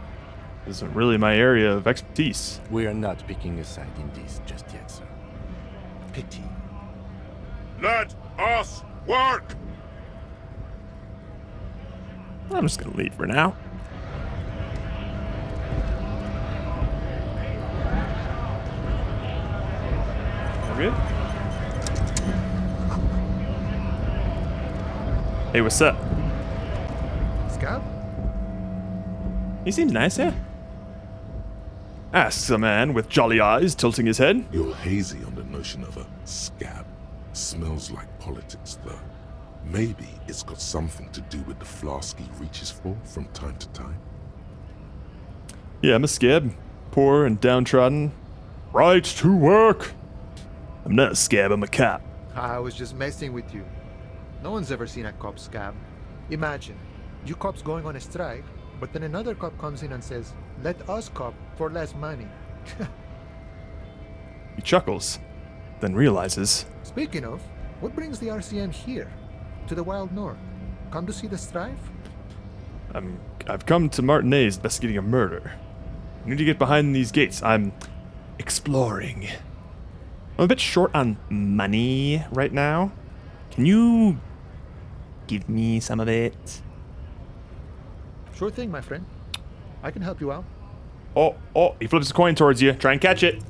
Isn't really my area of expertise. We are not picking a side in this just yet, sir. Pity. Let us work! I'm just gonna leave for now. We're good? Hey, what's up? Scab? He seems nice, yeah? Asks a man with jolly eyes, tilting his head. You're hazy on the notion of a scab. Smells like politics, though. Maybe it's got something to do with the flask he reaches for from time to time. Yeah, I'm a scab. Poor and downtrodden. Right to work! I'm not a scab, I'm a cop. I was just messing with you. No one's ever seen a cop scab. Imagine, you cops going on a strike, but then another cop comes in and says, let us cop for less money. He chuckles, then realizes. Speaking of, what brings the RCM here? To the Wild North? Come to see the strife? I've come to Martinez investigating a murder. I need to get behind these gates. I'm exploring. I'm a bit short on money right now. Can you give me some of it? Sure thing, my friend. I can help you out. Oh, he flips a coin towards you. Try and catch it.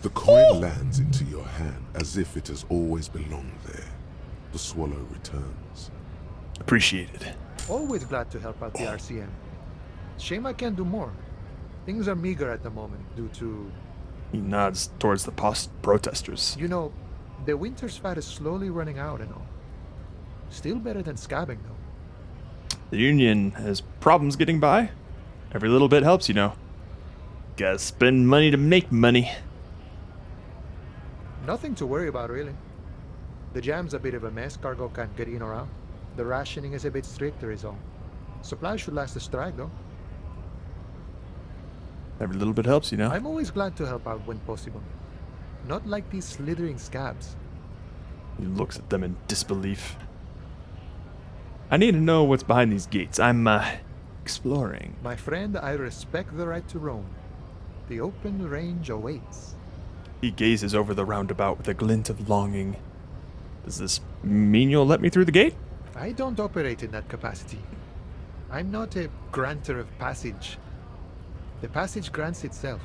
The coin lands into your hand as if it has always belonged there. The swallow returns. Appreciated. Always glad to help out the RCM. Shame I can't do more. Things are meager at the moment due to... He nods towards the protesters. You know, the winter's fat is slowly running out and all. Still better than scabbing, though. The Union has problems getting by. Every little bit helps, you know. Gotta spend money to make money. Nothing to worry about, really. The jam's a bit of a mess, cargo can't get in or out. The rationing is a bit stricter is all. Supplies should last the strike, though. Every little bit helps, you know. I'm always glad to help out when possible. Not like these slithering scabs. He looks at them in disbelief. I need to know what's behind these gates. I'm, exploring. My friend, I respect the right to roam. The open range awaits. He gazes over the roundabout with a glint of longing. Does this mean you'll let me through the gate? I don't operate in that capacity. I'm not a granter of passage. The passage grants itself.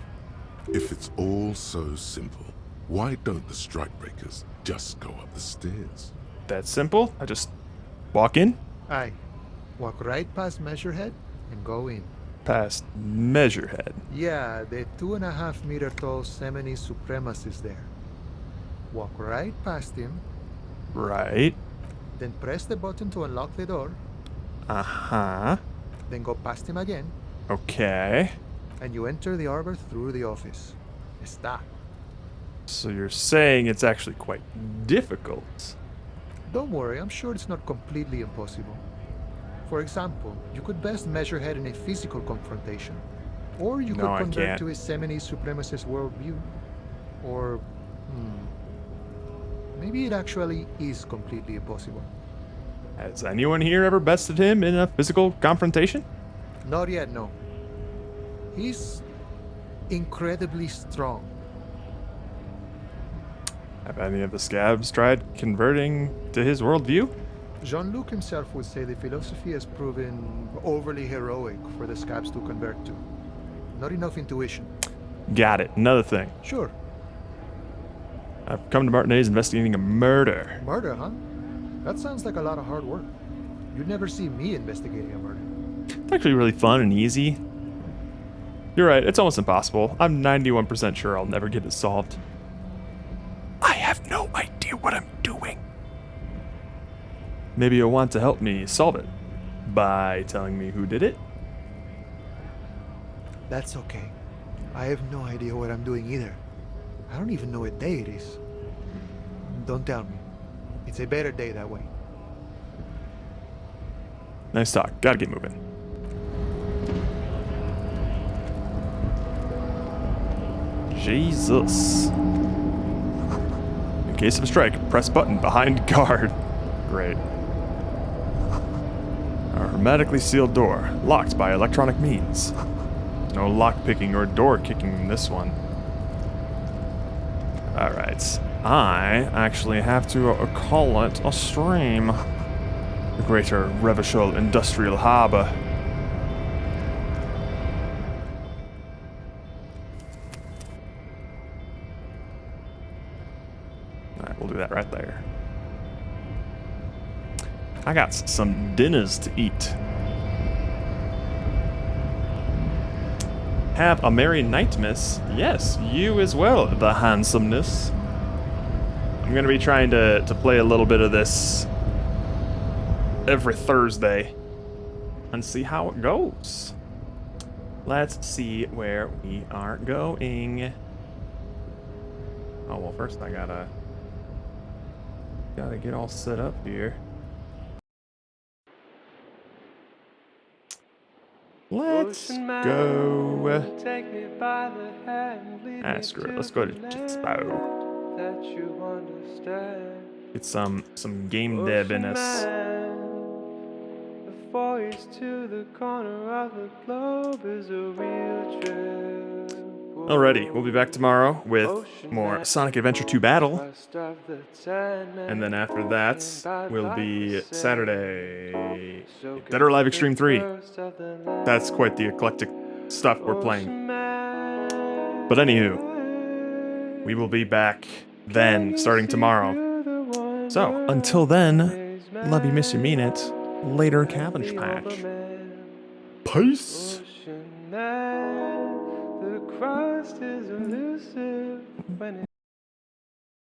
If it's all so simple, why don't the strikebreakers just go up the stairs? That simple? I just walk in? Aye. Walk right past Measurehead and go in. Past Measurehead? Yeah, the 2.5 meter tall Semini supremacist there. Walk right past him. Right. Then press the button to unlock the door. Uh-huh. Then go past him again. Okay. And you enter the arbor through the office. Está. So you're saying it's actually quite difficult? Don't worry, I'm sure it's not completely impossible. For example, you could best Measurehead in a physical confrontation. Or you could convert to a Semini supremacist worldview. Or... maybe it actually is completely impossible. Has anyone here ever bested him in a physical confrontation? Not yet, no. He's incredibly strong. Have any of the scabs tried converting to his worldview? Jean-Luc himself would say the philosophy has proven overly heroic for the scabs to convert to. Not enough intuition. Got it. Another thing. Sure. I've come to Martinez investigating a murder. Murder, huh? That sounds like a lot of hard work. You'd never see me investigating a murder. It's actually really fun and easy. You're right, it's almost impossible. I'm 91% sure I'll never get it solved. I have no idea what I'm doing. Maybe you'll want to help me solve it by telling me who did it? That's okay. I have no idea what I'm doing either. I don't even know what day it is. Don't tell me. It's a better day that way. Nice talk. Gotta get moving. Jesus. In case of a strike, press button behind guard. Great. Hermetically sealed door, locked by electronic means. No lock picking or door kicking in this one. Alright. I actually have to call it a stream. The Greater Revachol Industrial Harbor. Alright, we'll do that right there. I got some dinners to eat. Have a merry night, miss. Yes, you as well, the handsomeness. I'm gonna be trying to play a little bit of this every Thursday and see how it goes. Let's see where we are going. Oh, well, first I gotta get all set up here. Let's go. Screw it. Let's go to Jitspo. Get some game dev in us. Voice to the corner of the globe is a real trip. Alrighty, we'll be back tomorrow with more Sonic Adventure 2 Battle. And then after that will be Saturday, Dead or Alive Extreme 3. That's quite the eclectic stuff we're playing. But anywho, we will be back then, starting tomorrow. So, until then, love you, miss you, mean it. Later, Cabbage Patch. Peace! The crust is elusive when